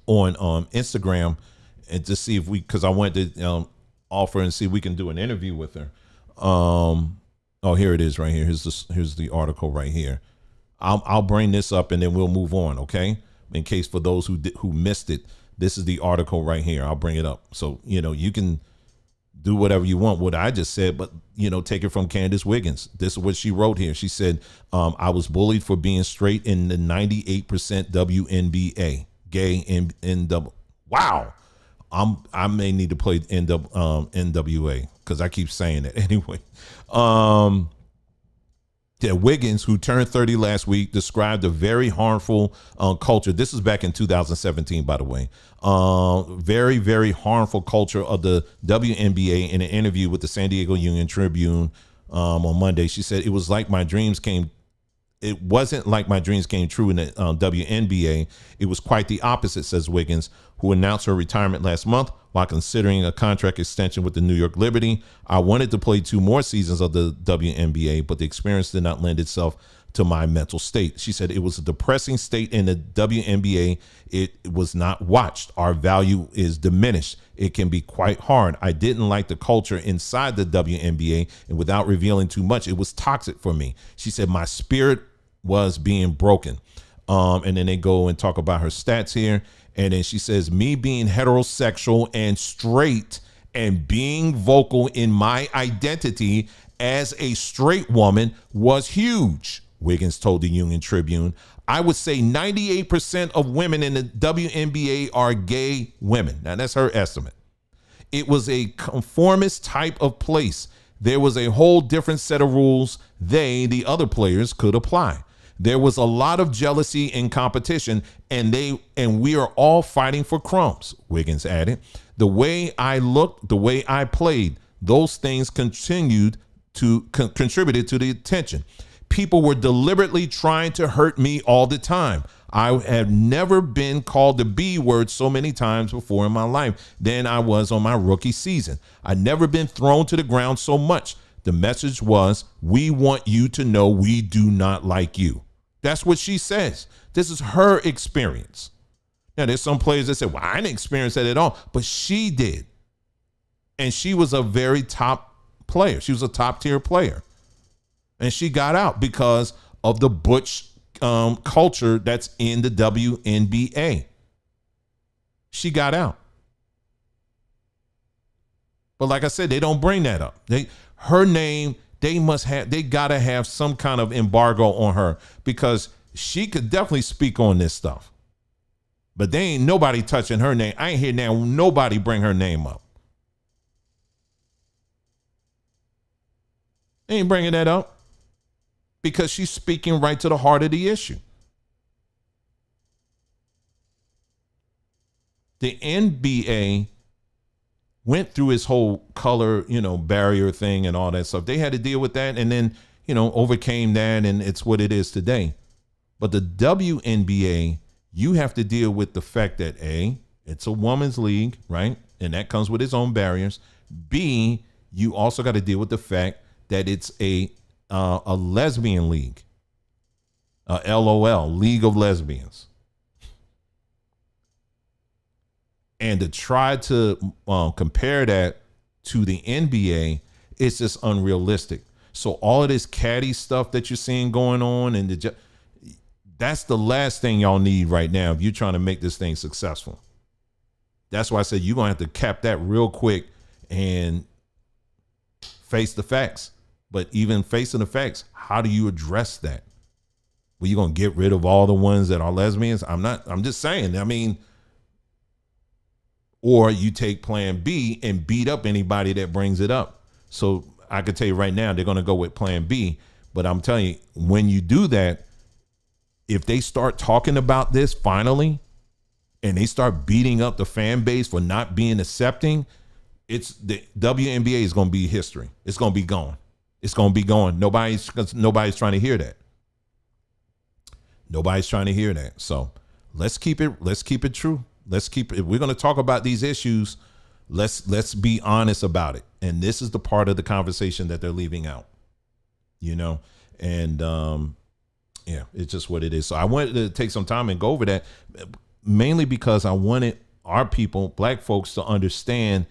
Instagram and to see if because I wanted to offer and see if we can do an interview with her. Oh, here it is right here. Here's the article right here. I'll bring this up and then we'll move on. Okay. In case for those who missed it, this is the article right here. I'll bring it up. So, you can do whatever you want, what I just said, but, take it from Candace Wiggins. This is what she wrote here. She said, I was bullied for being straight in the 98% WNBA, gay in double. Wow. I may need to play NWA because I keep saying it anyway. Yeah, Wiggins, who turned 30 last week, described a very harmful culture. This is back in 2017, by the way. Very, very harmful culture of the WNBA in an interview with the San Diego Union Tribune on Monday. She said, it wasn't like my dreams came true in the WNBA. It was quite the opposite, says Wiggins, who announced her retirement last month while considering a contract extension with the New York Liberty. I wanted to play 2 more seasons of the WNBA, but the experience did not lend itself to my mental state. She said it was a depressing state in the WNBA. It was not watched. Our value is diminished. It can be quite hard. I didn't like the culture inside the WNBA, and without revealing too much, it was toxic for me. She said my spirit was being broken. And then they go and talk about her stats here. And then she says, me being heterosexual and straight and being vocal in my identity as a straight woman was huge, Wiggins told the Union Tribune. I would say 98% of women in the WNBA are gay women. Now, that's her estimate. It was a conformist type of place. There was a whole different set of rules the other players, could apply. There was a lot of jealousy and competition, and we are all fighting for crumbs, Wiggins added. The way I looked, the way I played, those things contributed to the attention. People were deliberately trying to hurt me all the time. I have never been called the B word so many times before in my life than I was on my rookie season. I've never been thrown to the ground so much. The message was, we want you to know we do not like you. That's what she says. This is her experience. Now, there's some players that say, well, I didn't experience that at all, but she did. And she was a very top player. She was a top tier player. And she got out because of the butch culture that's in the WNBA. She got out. But like I said, they don't bring that up. Her name, they gotta have some kind of embargo on her, because she could definitely speak on this stuff. But they ain't nobody touching her name. I ain't hear now nobody bring her name up. They ain't bringing that up because she's speaking right to the heart of the issue. The NBA went through his whole color, barrier thing and all that stuff. They had to deal with that and then, overcame that, and it's what it is today. But the WNBA, you have to deal with the fact that A, it's a woman's league, right? And that comes with its own barriers. B, you also got to deal with the fact that it's a lesbian league, LOL, League of Lesbians. And to try to compare that to the NBA, it's just unrealistic. So all of this catty stuff that you're seeing going on, and that's the last thing y'all need right now if you're trying to make this thing successful. That's why I said you're going to have to cap that real quick and face the facts. But even facing the facts, how do you address that? Well, you're going to get rid of all the ones that are lesbians? I'm just saying, or you take plan B and beat up anybody that brings it up. So I could tell you right now, they're going to go with plan B. But I'm telling you, when you do that, if they start talking about this finally, and they start beating up the fan base for not being accepting, it's the WNBA is going to be history. It's going to be gone. It's going to be gone. Nobody's trying to hear that. Nobody's trying to hear that. So let's keep it true. If we're going to talk about these issues, let's be honest about it. And this is the part of the conversation that they're leaving out, and it's just what it is. So I wanted to take some time and go over that, mainly because I wanted our people, black folks, to understand,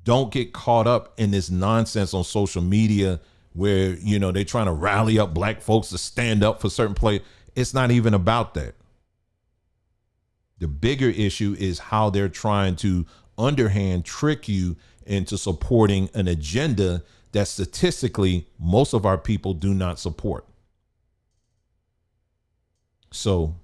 don't get caught up in this nonsense on social media where, they're trying to rally up black folks to stand up for certain players. It's not even about that. The bigger issue is how they're trying to underhand trick you into supporting an agenda that statistically most of our people do not support. So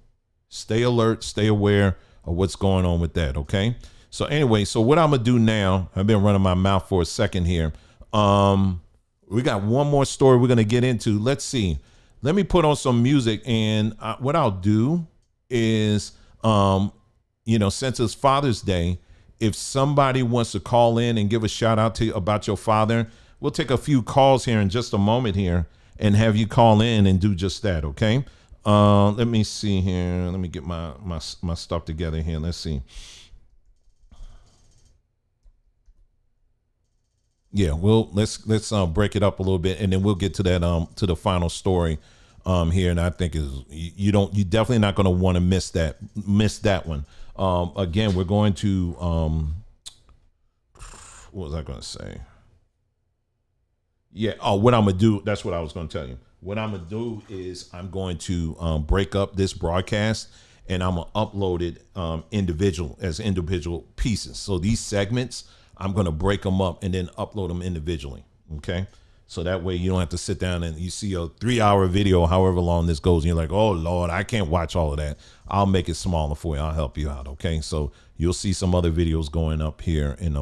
stay alert, stay aware of what's going on with that. Okay. So anyway, so what I'm going to do now, I've been running my mouth for a second here. We got one more story we're going to get into. Let's see. let me put on some music, and what I'll do is, since it's Father's Day, if somebody wants to call in and give a shout out to you about your father, we'll take a few calls here in just a moment here and have you call in and do just that. Okay. Let me see here. Let me get my stuff together here. Let's see. Yeah, let's break it up a little bit, and then we'll get to that to the final story here. And I think you're definitely not going to want to miss that one. Again, we're going to what was I going to say? Yeah. Oh, what I'm gonna do? That's what I was going to tell you. What I'm gonna do is I'm going to break up this broadcast, and I'm gonna upload it individual pieces. So these segments, I'm going to break them up and then upload them individually. Okay. So that way you don't have to sit down and you see a 3-hour video, however long this goes. And you're like, oh Lord, I can't watch all of that. I'll make it smaller for you. I'll help you out. Okay. So you'll see some other videos going up here in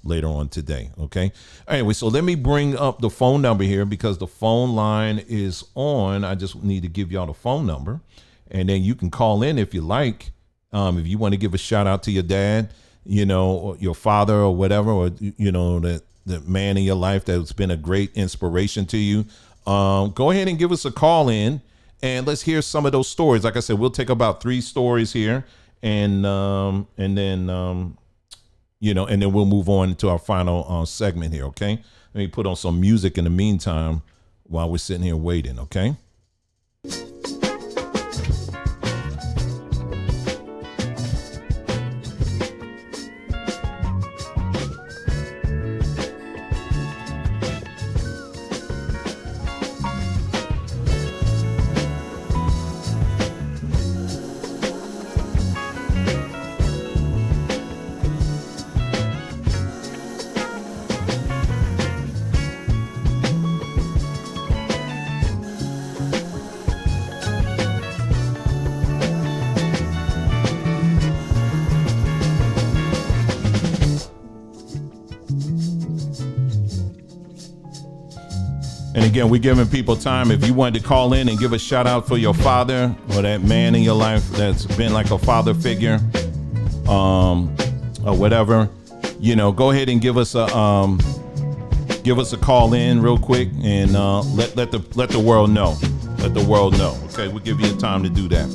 later on today. Okay. Anyway, so let me bring up the phone number here because the phone line is on. I just need to give y'all the phone number, and then you can call in if you like. If you want to give a shout out to your dad, or your father or whatever, or, the man in your life that's been a great inspiration to you, go ahead and give us a call in and let's hear some of those stories. Like I said, we'll take about 3 stories here and then we'll move on to our final segment here. Okay. Let me put on some music in the meantime while we're sitting here waiting. Okay. And again, we're giving people time. If you wanted to call in and give a shout out for your father or that man in your life that's been like a father figure, or whatever, go ahead and give us a call in real quick and let the world know. Let the world know. Okay, we'll give you time to do that.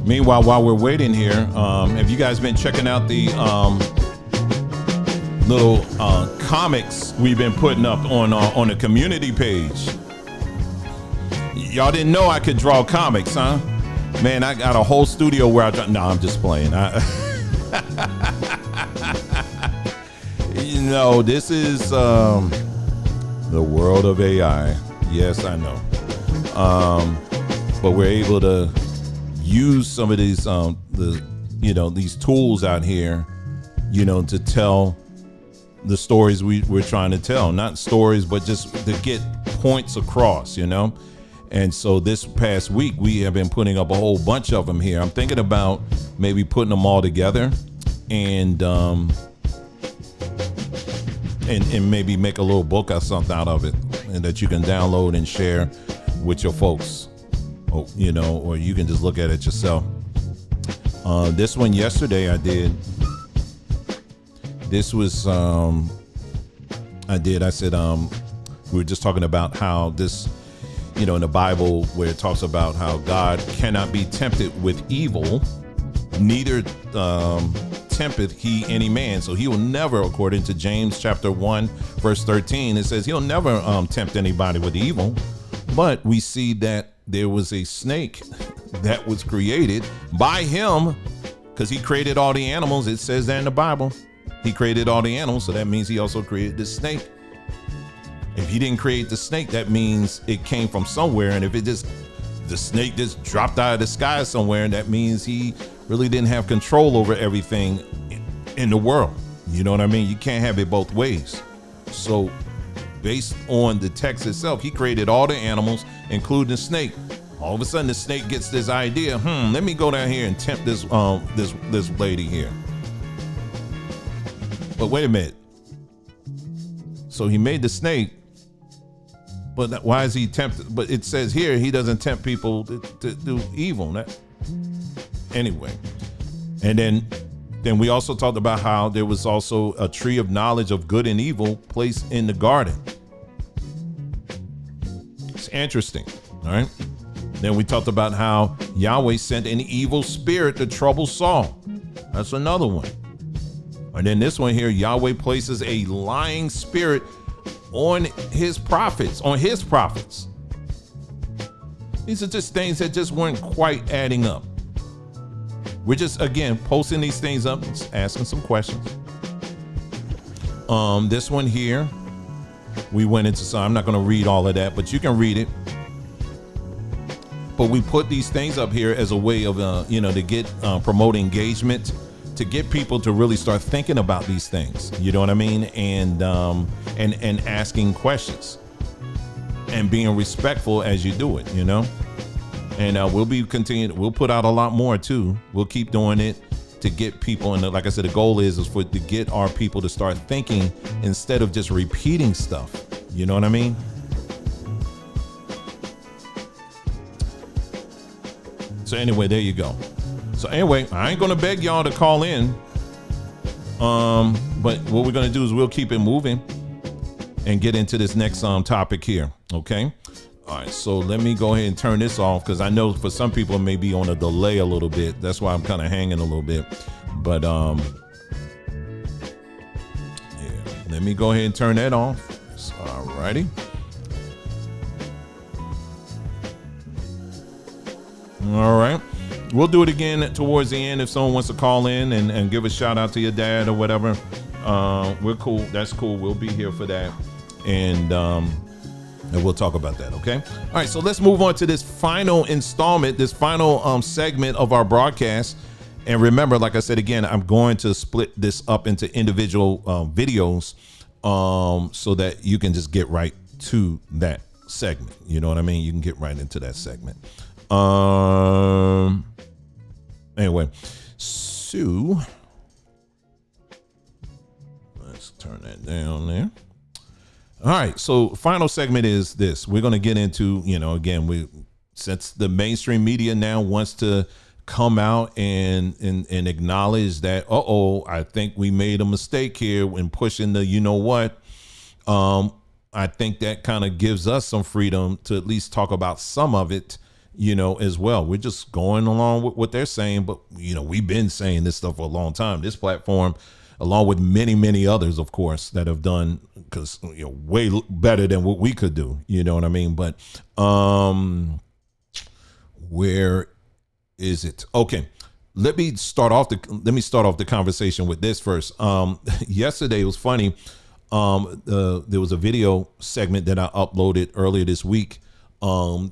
Meanwhile, while we're waiting here, have you guys been checking out the little comics we've been putting up on the community page? Y'all didn't know I could draw comics, huh? Man, I got a whole studio where I draw. No, I'm just playing. This is the world of AI. Yes, I know. But we're able to use some of these these tools out here, to tell the stories we're trying to tell. Not stories, but just to get points across, And so this past week we have been putting up a whole bunch of them here. I'm thinking about maybe putting them all together and maybe make a little book or something out of it, and that you can download and share with your folks. Or you can just look at it yourself. This one yesterday I did. This was I said we were just talking about how this, in the Bible where it talks about how God cannot be tempted with evil, neither tempteth he any man. So he will never, according to James chapter 1 verse 13, it says he'll never tempt anybody with evil. But we see that there was a snake that was created by him, because he created all the animals. It says that in the Bible. He created all the animals, so that means he also created the snake. If he didn't create the snake, that means it came from somewhere. And if the snake just dropped out of the sky somewhere, that means he really didn't have control over everything in the world. You know what I mean? You can't have it both ways. So based on the text itself, he created all the animals, including the snake. All of a sudden the snake gets this idea, let me go down here and tempt this this lady here. But wait a minute. So he made the snake, but why is he tempted? But it says here he doesn't tempt people to do evil. Anyway, and then we also talked about how there was also a tree of knowledge of good and evil placed in the garden. It's interesting, all right? Then we talked about how Yahweh sent an evil spirit to trouble Saul. That's another one. And then this one here, Yahweh places a lying spirit on his prophets, These are just things that just weren't quite adding up. We're just, again, posting these things up, asking some questions. This one here, we went into some, I'm not going to read all of that, but you can read it. But we put these things up here as a way of, to get promote engagement, to get people to really start thinking about these things. You know what I mean? And asking questions and being respectful as you do it, And we'll be continuing. We'll put out a lot more too. We'll keep doing it to get people. And like I said, the goal is to get our people to start thinking instead of just repeating stuff. You know what I mean? So anyway, there you go. So anyway, I ain't gonna beg y'all to call in. But what we're gonna do is we'll keep it moving and get into this next topic here. Okay. All right, so let me go ahead and turn this off because I know for some people it may be on a delay a little bit. That's why I'm kind of hanging a little bit. But yeah, let me go ahead and turn that off. All righty. All right. We'll do it again towards the end if someone wants to call in and give a shout out to your dad or whatever. We're cool. That's cool. We'll be here for that. And we'll talk about that, okay? All right, so let's move on to this final installment, this final segment of our broadcast. And remember, like I said, again, I'm going to split this up into individual videos so that you can just get right to that segment. You know what I mean? You can get right into that segment. Anyway, so let's turn that down there. All right, so final segment is this. We're going to get into, again, since the mainstream media now wants to come out and acknowledge that, I think we made a mistake here when pushing the, I think that kind of gives us some freedom to at least talk about some of it, as well. We're just going along with what they're saying, but, we've been saying this stuff for a long time. This platform, along with many, many others, of course, that have done way better than what we could do. You know what I mean? But where is it? Okay, let me start off the conversation with this first. Yesterday it was funny. There was a video segment that I uploaded earlier this week, and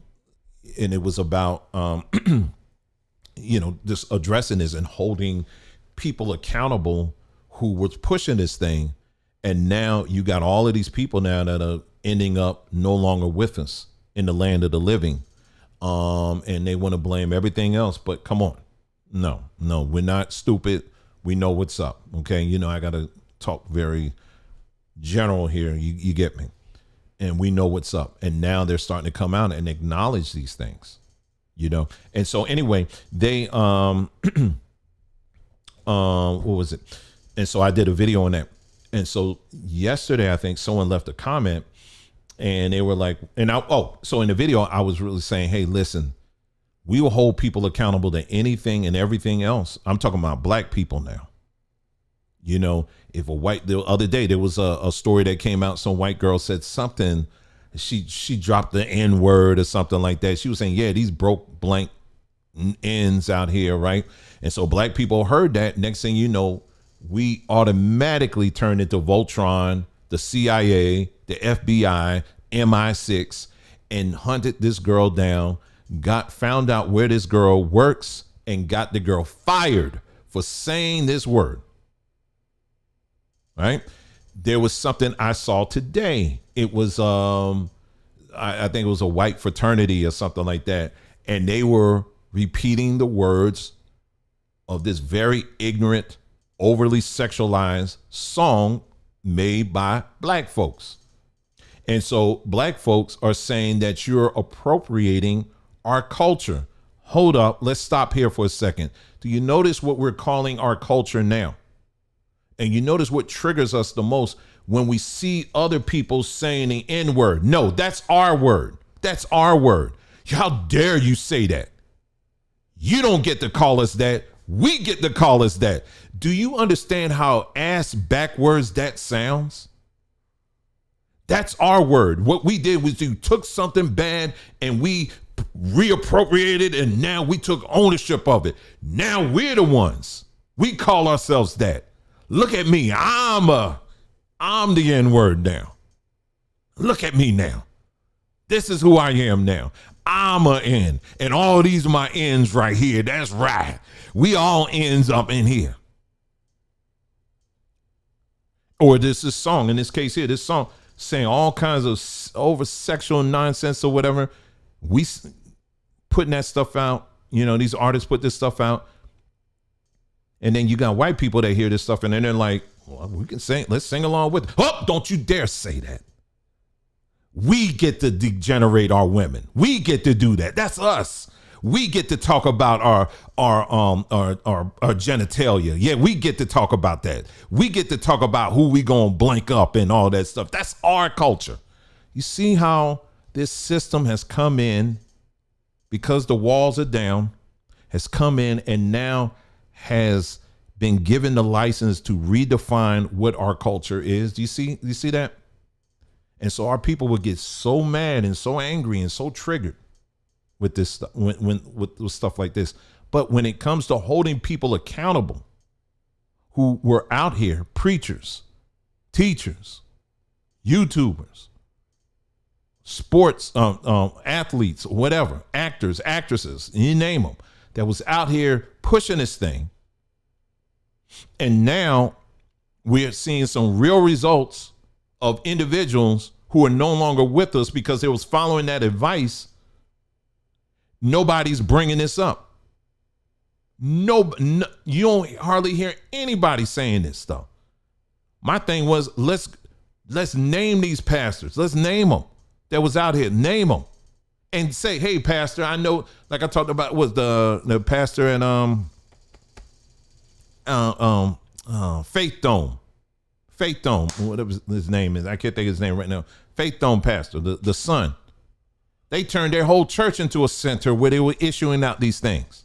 it was about just addressing this and holding people accountable who was pushing this thing. And now you got all of these people now that are ending up no longer with us in the land of the living. And they want to blame everything else. But come on. No, we're not stupid. We know what's up. Okay. I got to talk very general here. You get me? And we know what's up. And now they're starting to come out and acknowledge these things, And so anyway, they, what was it? And so I did a video on that. And so yesterday, I think someone left a comment and they were like, so in the video, I was really saying, hey, listen, we will hold people accountable to anything and everything else. I'm talking about black people now. If the other day, there was a story that came out. Some white girl said something. She dropped the N word or something like that. She was saying, yeah, these broke blank ends out here. Right. And so black people heard that. Next thing you know, we automatically turned into Voltron, the CIA, the FBI, MI6, and hunted this girl down, found out where this girl works, and got the girl fired for saying this word. Right? There was something I saw today. It was, I think it was a white fraternity or something like that. and they were repeating the words of this very ignorant, overly sexualized song made by black folks. And so black folks are saying that you're appropriating our culture. Hold up, let's stop here for a second. Do you notice what we're calling our culture now? And you notice what triggers us the most when we see other people saying the N-word. No, that's our word. That's our word. How dare you say that? You don't get to call us that. We get to call us that. Do you understand how ass backwards that sounds? That's our word. What we did was you took something bad and we reappropriated, and now we took ownership of it. Now we're the ones. We call ourselves that. Look at me. I'm the N-word now. Look at me now. This is who I am now. I'm a N, and all these are my N's right here. That's right. We all ends up in here. Or this song, in this case here, this song saying all kinds of over sexual nonsense or whatever. We putting that stuff out. You know, these artists put this stuff out. And then you got white people that hear this stuff and then they're like, well, we can sing, let's sing along with it. Oh, don't you dare say that. We get to degenerate our women. We get to do that. That's us. We get to talk about our genitalia. Yeah, we get to talk about that. We get to talk about who we gonna blank up and all that stuff. That's our culture. You see how this system has come in because the walls are down, has come in and now has been given the license to redefine what our culture is. Do you see that? And so our people would get so mad and so angry and so triggered with this stuff, with stuff like this. But when it comes to holding people accountable who were out here, preachers, teachers, YouTubers, sports athletes, whatever, actors, actresses, you name them, that was out here pushing this thing. And now we're seeing some real results of individuals who are no longer with us because they was following that advice. Nobody's bringing this up. No, you don't hardly hear anybody saying this stuff. My thing was, let's name these pastors. Let's name them that was out here. Name them and say, hey, pastor, I know, like I talked about, was the pastor in Faith Dome, whatever his name is. I can't think of his name right now. Faith Dome pastor, the son. They turned their whole church into a center where they were issuing out these things.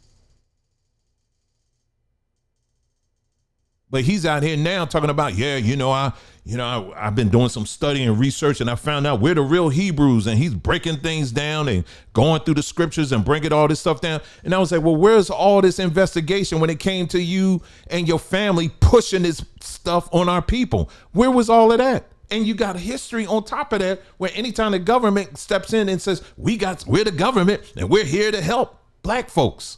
But he's out here now talking about, I've been doing some studying and research and I found out we're the real Hebrews, and he's breaking things down and going through the scriptures and bringing all this stuff down. And I was like, well, where's all this investigation when it came to you and your family pushing this stuff on our people? Where was all of that? And you got a history on top of that where anytime the government steps in and says, we're the government and we're here to help black folks.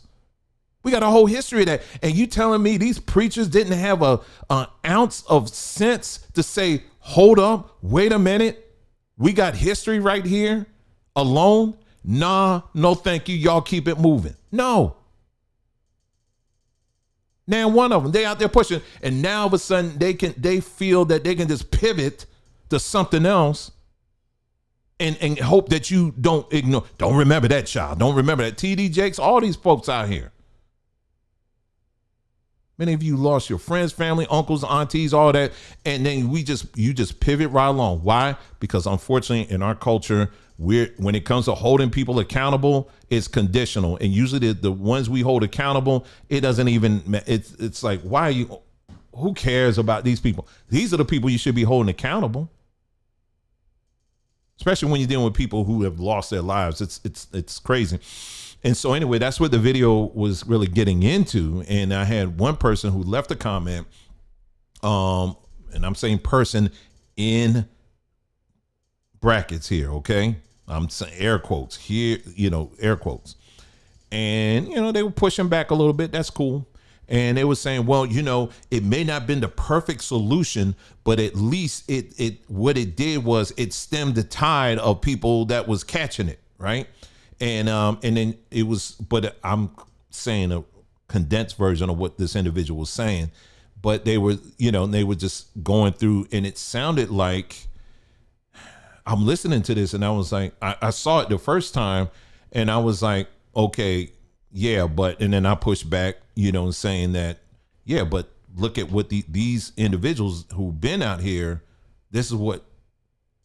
We got a whole history of that. And you telling me these preachers didn't have an ounce of sense to say, hold up, wait a minute. We got history right here alone. Nah, no, thank you. Y'all keep it moving. No. Now one of them, they out there pushing, and now all of a sudden they feel that they can just pivot to something else and hope that you don't ignore. Don't remember that, child. Don't remember that. TD Jakes, all these folks out here. Many of you lost your friends, family, uncles, aunties, all that. And then you just pivot right along. Why? Because unfortunately in our culture, when it comes to holding people accountable, it's conditional. And usually the ones we hold accountable, it doesn't even, it's like, why are you, who cares about these people? These are the people you should be holding accountable. Especially when you're dealing with people who have lost their lives. It's crazy. And so anyway, that's what the video was really getting into. And I had one person who left a comment, and I'm saying person in brackets here, okay? I'm saying air quotes here, air quotes. And, they were pushing back a little bit. That's cool. And they were saying, well, it may not have been the perfect solution, but at least what it did was it stemmed the tide of people that was catching it, right? And then it was, but I'm saying a condensed version of what this individual was saying. But they were, they were just going through, and it sounded like, I'm listening to this, and I was like, I saw it the first time, and I was like, okay, yeah, but, and then I pushed back, saying that, yeah, but look at what these individuals who've been out here, this is what,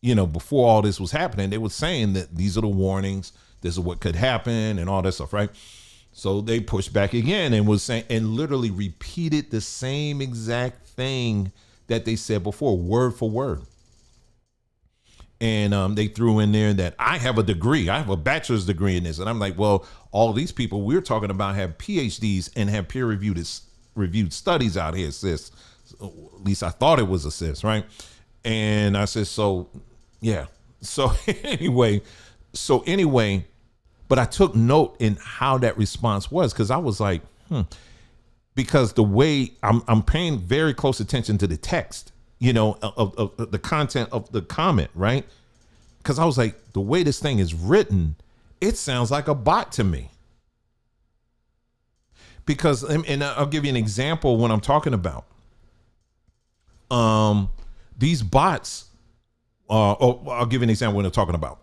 before all this was happening, they were saying that these are the warnings, this is what could happen and all that stuff, right? So they pushed back again and was saying, and literally repeated the same exact thing that they said before, word for word. And they threw in there that I have a degree. I have a bachelor's degree in this. And I'm like, well, all these people we're talking about have PhDs and have peer-reviewed studies out here, sis. So, at least I thought it was a sis, right? And I said, so, yeah. So anyway, but I took note in how that response was, because I was like, because the way I'm paying very close attention to the text, of the content of the comment, right? Because I was like, the way this thing is written, it sounds like a bot to me. Because, and I'll give you an example when I'm talking about. These bots, I'll give you an example when I'm talking about.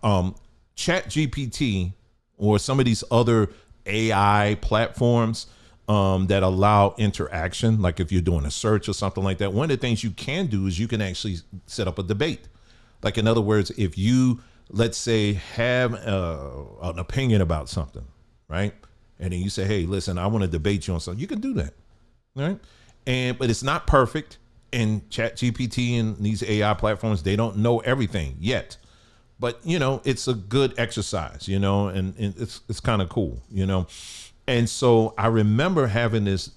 Chat GPT or some of these other AI platforms that allow interaction, like if you're doing a search or something like that, one of the things you can do is you can actually set up a debate. Like, in other words, if you, let's say, have an opinion about something, right? And then you say, hey, listen, I want to debate you on something. You can do that, right? But it's not perfect. And Chat GPT and these AI platforms, they don't know everything yet. But, it's a good exercise, and it's kind of cool, And so I remember having this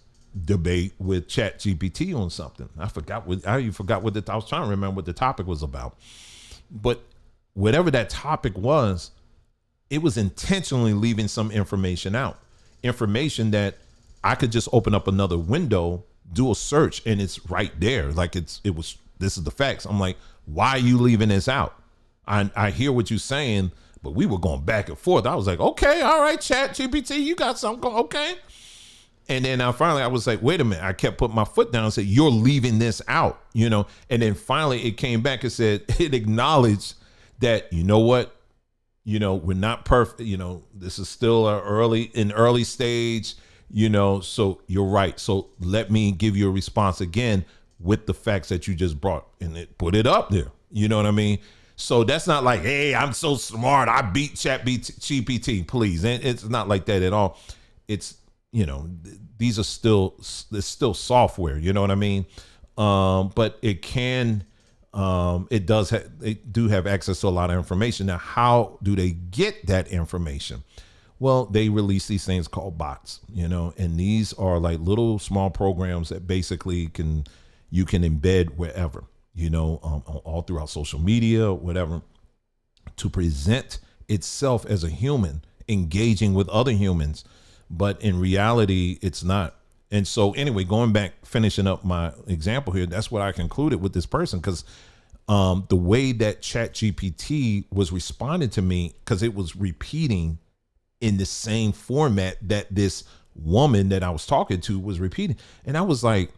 debate with Chat GPT on something. I even forgot what I was trying to remember what the topic was about. But whatever that topic was, it was intentionally leaving some information out. Information that I could just open up another window, do a search, and it's right there. Like this is the facts. I'm like, why are you leaving this out? I hear what you're saying, but we were going back and forth. I was like, okay, all right, Chat GPT, you got something going, okay. And then finally I was like, wait a minute. I kept putting my foot down and said, you're leaving this out, and then finally it came back and said, it acknowledged that, what, we're not perfect. This is still an early stage, so you're right. So let me give you a response again with the facts that you just brought, and it put it up there. You know what I mean? So that's not like, hey, I'm so smart, I beat Chat GPT, please. And it's not like that at all. It's, these are it's still software, you know what I mean? But it can, they do have access to a lot of information. Now, how do they get that information? Well, they release these things called bots, and these are like little small programs that basically you can embed wherever. All throughout social media, whatever, to present itself as a human engaging with other humans. But in reality, it's not. And so anyway, going back, finishing up my example here, that's what I concluded with this person, because the way that Chat GPT was responding to me, because it was repeating in the same format that this woman that I was talking to was repeating. And I was like,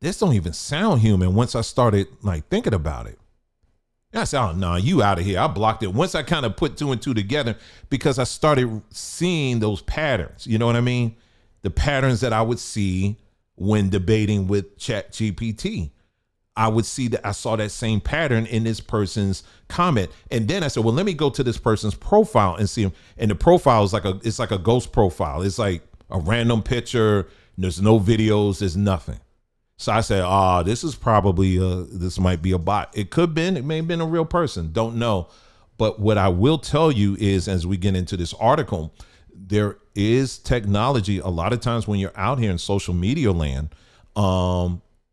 this don't even sound human once I started like thinking about it. And I said, oh no, you out of here. I blocked it. Once I kind of put two and two together, because I started seeing those patterns, you know what I mean? The patterns that I would see when debating with Chat GPT. I would see that I saw that same pattern in this person's comment. And then I said, well, let me go to this person's profile and see him. And the profile is it's like a ghost profile. It's like a random picture. There's no videos. There's nothing. So I said, this is probably, this might be a bot. It could have been, it may have been a real person. Don't know. But what I will tell you is, as we get into this article, there is technology. A lot of times when you're out here in social media land,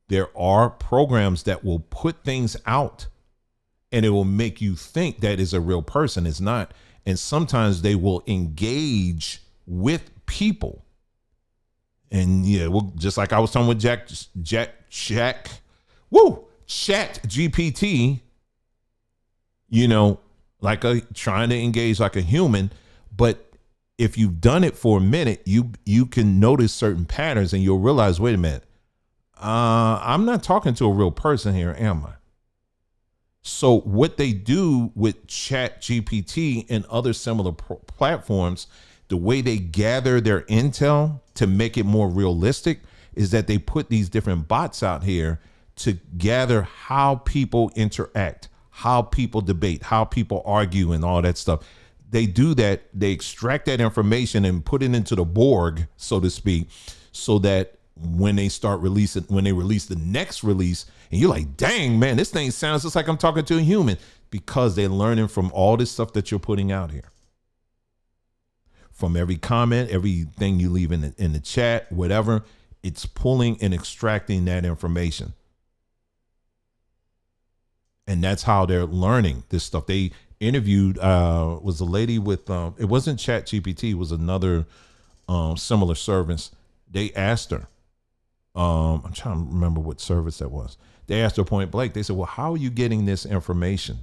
there are programs that will put things out and it will make you think that is a real person. It's not. And sometimes they will engage with people. And yeah, well, just like I was talking with Chat GPT, like trying to engage like a human, but if you've done it for a minute, you can notice certain patterns and you'll realize, wait a minute, I'm not talking to a real person here, am I? So what they do with Chat GPT and other similar platforms, the way they gather their intel to make it more realistic is that they put these different bots out here to gather how people interact, how people debate, how people argue and all that stuff. They do that. They extract that information and put it into the Borg, so to speak, so that when they release the next release, and you're like, dang, man, this thing sounds just like I'm talking to a human, because they're learning from all this stuff that you're putting out here. From every comment, everything you leave in the chat, whatever, it's pulling and extracting that information. And that's how they're learning this stuff. They interviewed, was a lady with, it wasn't Chat GPT, it was another similar service. They asked her, I'm trying to remember what service that was. They asked her point blank. They said, well, how are you getting this information?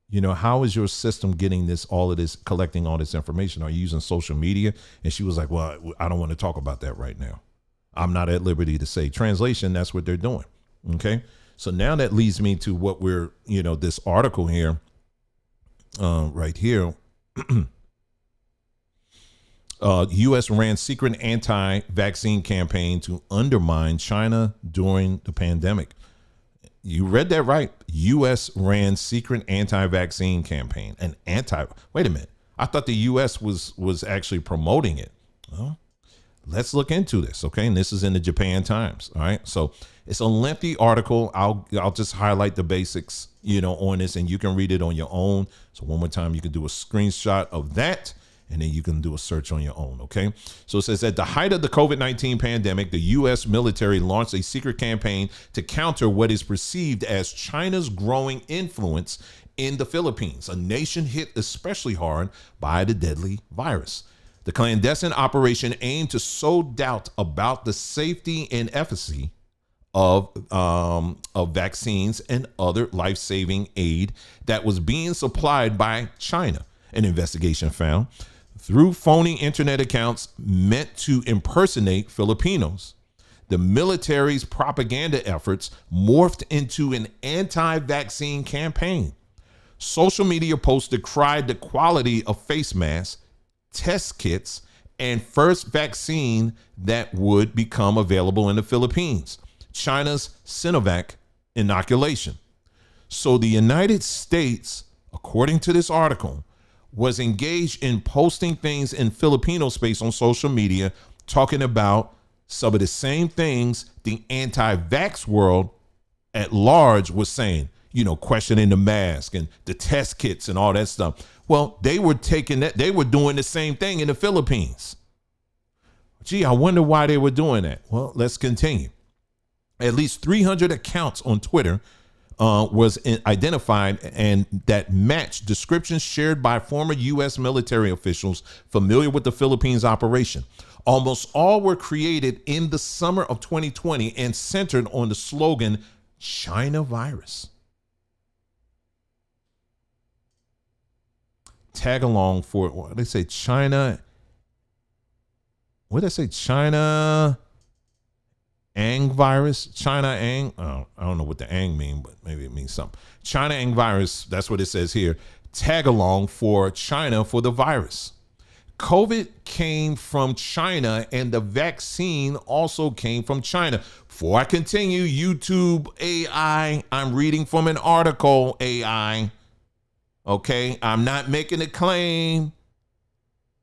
You know, how is your system getting collecting all this information? Are you using social media? And she was like, well, I don't want to talk about that right now. I'm not at liberty to say. Translation, that's what they're doing. Okay. So now that leads me to what we're, this article here, right here. U.S. ran secret anti-vaccine campaign to undermine China during the pandemic. You read that right. U.S. ran secret anti-vaccine campaign. Wait a minute. I thought the U.S. was actually promoting it. Well, let's look into this, okay? And this is in the Japan Times, all right? So it's a lengthy article. I'll just highlight the basics, on this, and you can read it on your own. So one more time, you can do a screenshot of that, and then you can do a search on your own, okay? So it says, at the height of the COVID-19 pandemic, the U.S. military launched a secret campaign to counter what is perceived as China's growing influence in the Philippines, a nation hit especially hard by the deadly virus. The clandestine operation aimed to sow doubt about the safety and efficacy of vaccines and other life-saving aid that was being supplied by China, an investigation found, through phony internet accounts meant to impersonate Filipinos. The military's propaganda efforts morphed into an anti-vaccine campaign. Social media posts decried the quality of face masks, test kits, and first vaccine that would become available in the Philippines, China's Sinovac inoculation. So the United States, according to this article, was engaged in posting things in Filipino space on social media, talking about some of the same things the anti-vax world at large was saying, questioning the mask and the test kits and all that stuff. Well, they were doing the same thing in the Philippines. Gee, I wonder why they were doing that. Well, let's continue. At least 300 accounts on Twitter was identified and that matched descriptions shared by former U.S. military officials familiar with the Philippines operation. Almost all were created in the summer of 2020 and centered on the slogan, China virus. Tag along for, what they say, China. What did I say? China Ang virus, China Ang. Oh, I don't know what the Ang mean, but maybe it means something. China Ang virus. That's what it says here. Tag along for China for the virus. COVID came from China and the vaccine also came from China. Before I continue, YouTube AI, I'm reading from an article, AI. Okay, I'm not making a claim.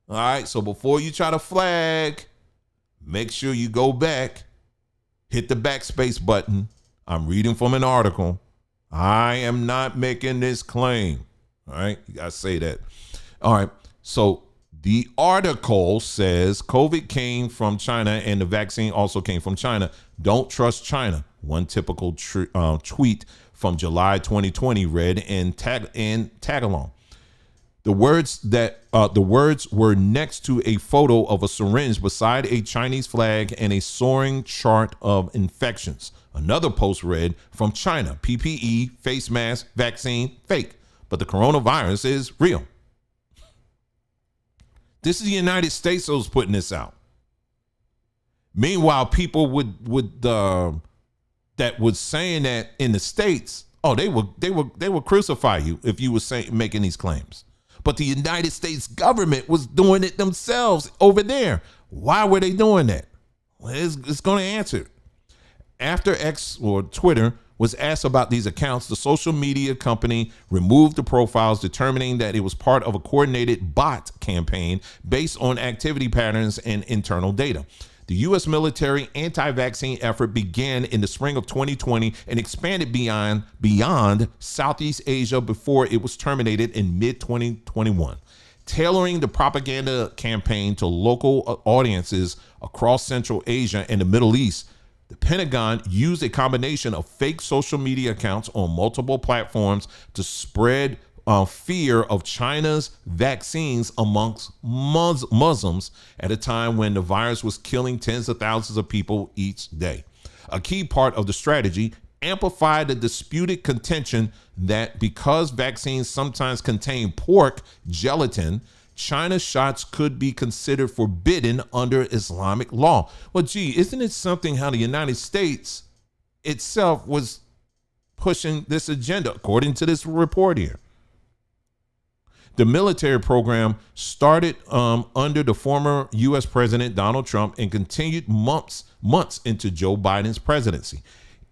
All right, so before you try to flag, make sure you go back, hit the backspace button. I'm reading from an article. I am not making this claim. All right, you gotta say that. All right, so the article says COVID came from China and the vaccine also came from China. Don't trust China. One typical tweet from July 2020 read and tag along. The words were next to a photo of a syringe beside a Chinese flag and a soaring chart of infections. Another post read, from China, PPE, face mask, vaccine, fake, but the coronavirus is real. This is the United States that was putting this out. Meanwhile, people that was saying that in the States, oh, they would crucify you if you were making these claims. But the United States government was doing it themselves over there. Why were they doing that? Well, it's going to answer. After X or Twitter was asked about these accounts, the social media company removed the profiles, determining that it was part of a coordinated bot campaign based on activity patterns and internal data. The U.S. military anti-vaccine effort began in the spring of 2020 and expanded beyond Southeast Asia before it was terminated in mid-2021. Tailoring the propaganda campaign to local audiences across Central Asia and the Middle East, the Pentagon used a combination of fake social media accounts on multiple platforms to spread fear of China's vaccines amongst Muslims at a time when the virus was killing tens of thousands of people each day. A key part of the strategy amplified the disputed contention that because vaccines sometimes contain pork gelatin, China's shots could be considered forbidden under Islamic law. Well, gee, isn't it something how the United States itself was pushing this agenda, according to this report here? The military program started under the former U.S. President Donald Trump and continued months into Joe Biden's presidency,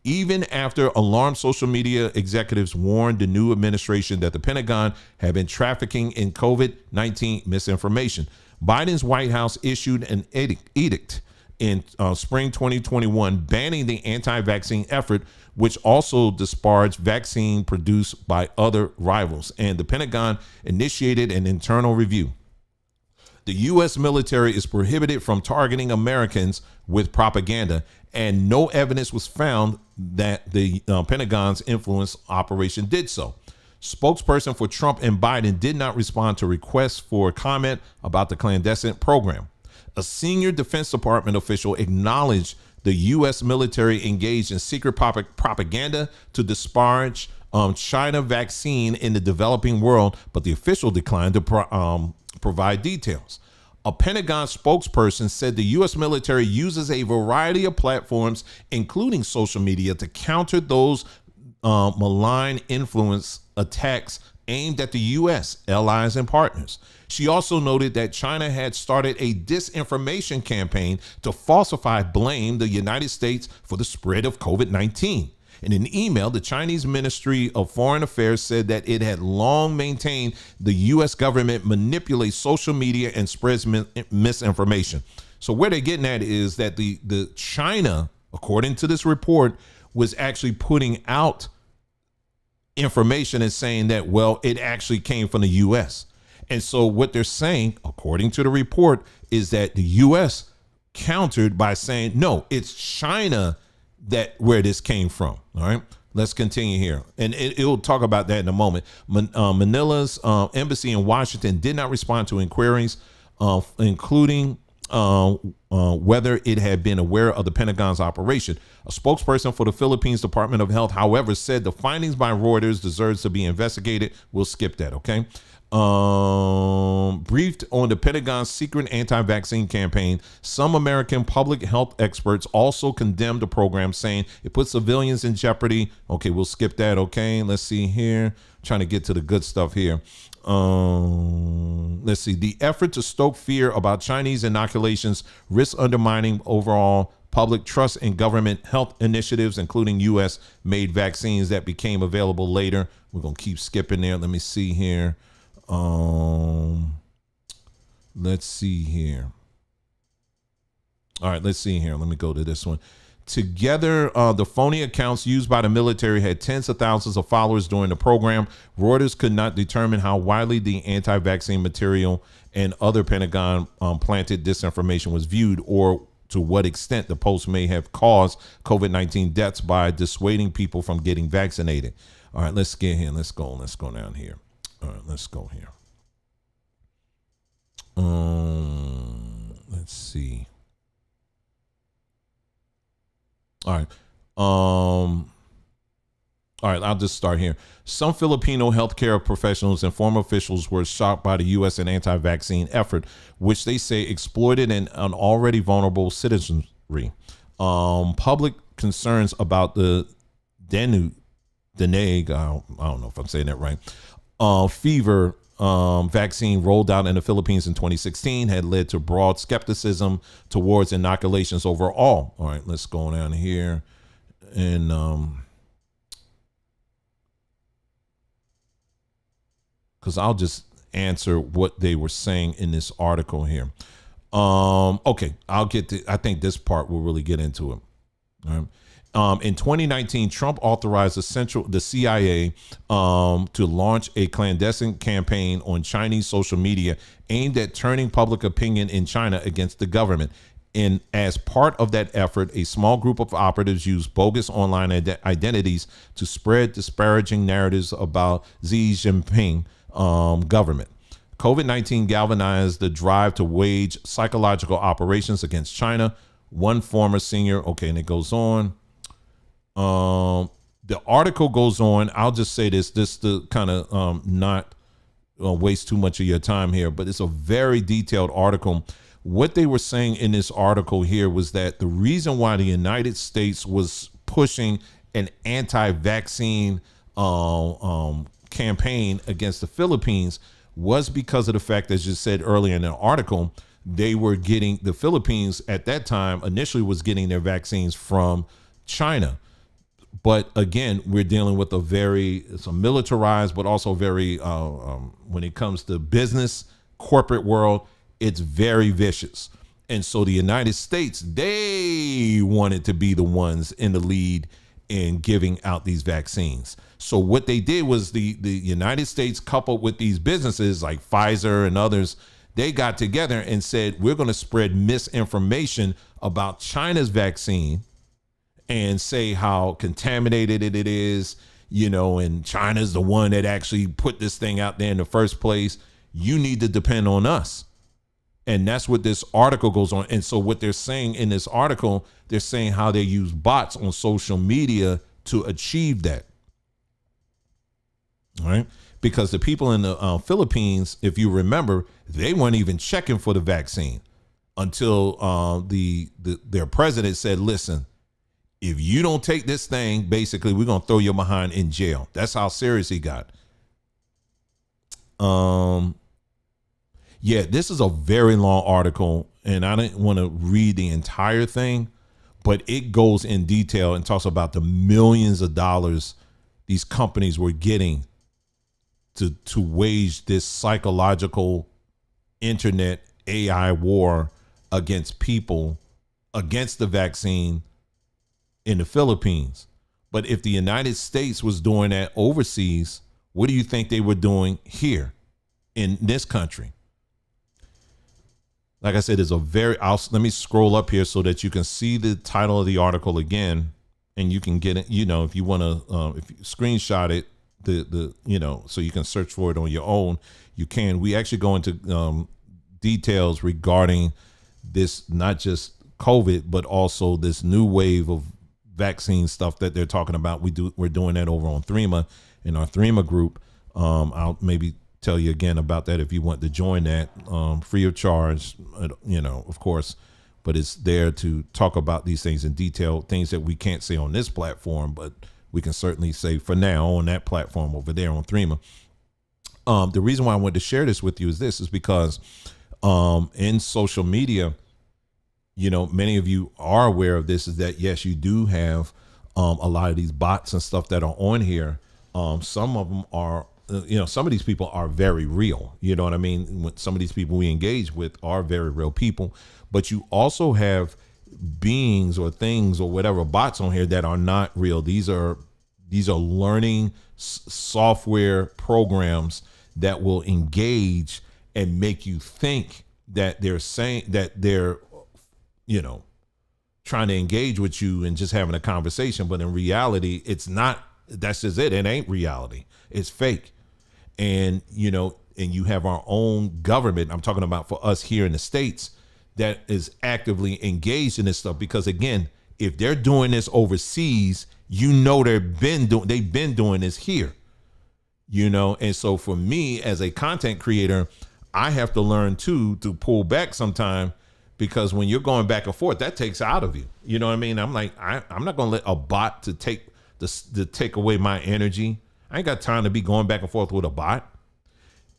even after alarmed social media executives warned the new administration that the Pentagon had been trafficking in COVID-19 misinformation. Biden's White House issued an edict in spring 2021 banning the anti-vaccine effort, which also disparaged vaccine produced by other rivals, and the Pentagon initiated an internal review. The U.S. military is prohibited from targeting Americans with propaganda, and no evidence was found that the Pentagon's influence operation did so. Spokesperson for Trump and Biden did not respond to requests for comment about the clandestine program. A senior Defense Department official acknowledged the U.S. military engaged in secret propaganda to disparage China vaccine in the developing world, but the official declined to provide details. A Pentagon spokesperson said the U.S. military uses a variety of platforms, including social media, to counter those malign influence attacks aimed at the U.S., allies, and partners. She also noted that China had started a disinformation campaign to falsify blame the United States for the spread of COVID-19. In an email, the Chinese Ministry of Foreign Affairs said that it had long maintained the U.S. government manipulates social media and spreads misinformation. So where they're getting at is that the China, according to this report, was actually putting out information and saying that, well, it actually came from the U.S. And so what they're saying, according to the report, is that the U.S. countered by saying, no, it's China that where this came from. All right, let's continue here. And it'll talk about that in a moment. Manila's embassy in Washington did not respond to inquiries, including whether it had been aware of the Pentagon's operation. A spokesperson for the Philippines Department of Health, however, said the findings by Reuters deserves to be investigated. We'll skip that, okay? Briefed on the Pentagon's secret anti-vaccine campaign, some American public health experts also condemned the program, saying it puts civilians in jeopardy. Okay, we'll skip that, okay? Let's see here. Trying to get to the good stuff here. Let's see. The effort to stoke fear about Chinese inoculations risks undermining overall public trust in government health initiatives, including U.S. made vaccines that became available later. We're going to keep skipping there. Let me see here. Let's see here. All right, let's see here. Let me go to this one. Together, the phony accounts used by the military had tens of thousands of followers during the program. Reuters could not determine how widely the anti-vaccine material and other Pentagon planted disinformation was viewed, or to what extent the post may have caused COVID-19 deaths by dissuading people from getting vaccinated. All right, let's get here. Let's go down here. All right, let's go here. Let's see. All right. All All right, I'll just start here. Some Filipino healthcare professionals and former officials were shocked by the U.S. and anti-vaccine effort, which they say exploited an already vulnerable citizenry. Public concerns about the Dengue, I don't know if I'm saying that right, fever vaccine rolled out in the Philippines in 2016 had led to broad skepticism towards inoculations overall. All right, let's go down here and because I'll just answer what they were saying in this article here. Okay, I'll get to, I think this part will really get into it. All right. In 2019, Trump authorized the CIA to launch a clandestine campaign on Chinese social media aimed at turning public opinion in China against the government. And as part of that effort, a small group of operatives used bogus online identities to spread disparaging narratives about Xi Jinping government. COVID-19 galvanized the drive to wage psychological operations against China. One former senior, okay, and it goes on. The article goes on. I'll just say this to kind of not waste too much of your time here, but it's a very detailed article. What they were saying in this article here was that the reason why the United States was pushing an anti-vaccine campaign against the Philippines was because of the fact, as you said earlier in the article, they were getting, the Philippines at that time initially was getting their vaccines from China. But again, we're dealing with it's a militarized, but also very, when it comes to business, corporate world, it's very vicious. And so the United States, they wanted to be the ones in the lead in giving out these vaccines. So what they did was the United States, coupled with these businesses like Pfizer and others, they got together and said, we're going to spread misinformation about China's vaccine and say how contaminated it is, and China's the one that actually put this thing out there in the first place. You need to depend on us. And that's what this article goes on. And so what they're saying in this article, they're saying how they use bots on social media to achieve that. All right. Because the people in the Philippines, if you remember, they weren't even checking for the vaccine until their president said, listen, if you don't take this thing, basically, we're going to throw you behind in jail. That's how serious he got. Yeah, this is a very long article, and I didn't want to read the entire thing, but it goes in detail and talks about the millions of dollars these companies were getting to wage this psychological internet AI war against people, against the vaccine in the Philippines. But if the United States was doing that overseas, what do you think they were doing here in this country? Like I said, it's a let me scroll up here so that you can see the title of the article again, and you can get it, if you want to, if you screenshot it, so you can search for it on your own, you can. We actually go into details regarding this, not just COVID, but also this new wave of vaccine stuff that they're talking about. We're doing that over on Threema, in our Threema group. I'll maybe tell you again about that if you want to join that, free of charge, of course, but it's there to talk about these things in detail, things that we can't say on this platform, but we can certainly say for now on that platform over there on Threema. The reason why I wanted to share this with you is because in social media, many of you are aware of this, is that yes, you do have a lot of these bots and stuff that are on here. Some of them are, some of these people are very real. You know what I mean? Some of these people we engage with are very real people, but you also have beings or things or whatever bots on here that are not real. These are learning software programs that will engage and make you think that they're saying that they're, trying to engage with you and just having a conversation. But in reality, it's not. That's just it. It ain't reality. It's fake. And, and you have our own government. I'm talking about for us here in the States that is actively engaged in this stuff, because again, if they're doing this overseas, you know, they've been doing this here, you know? And so for me as a content creator, I have to learn too, to pull back sometime, because when you're going back and forth, that takes out of you. You know what I mean? I'm like, I'm not going to let a bot to take away my energy. I ain't got time to be going back and forth with a bot.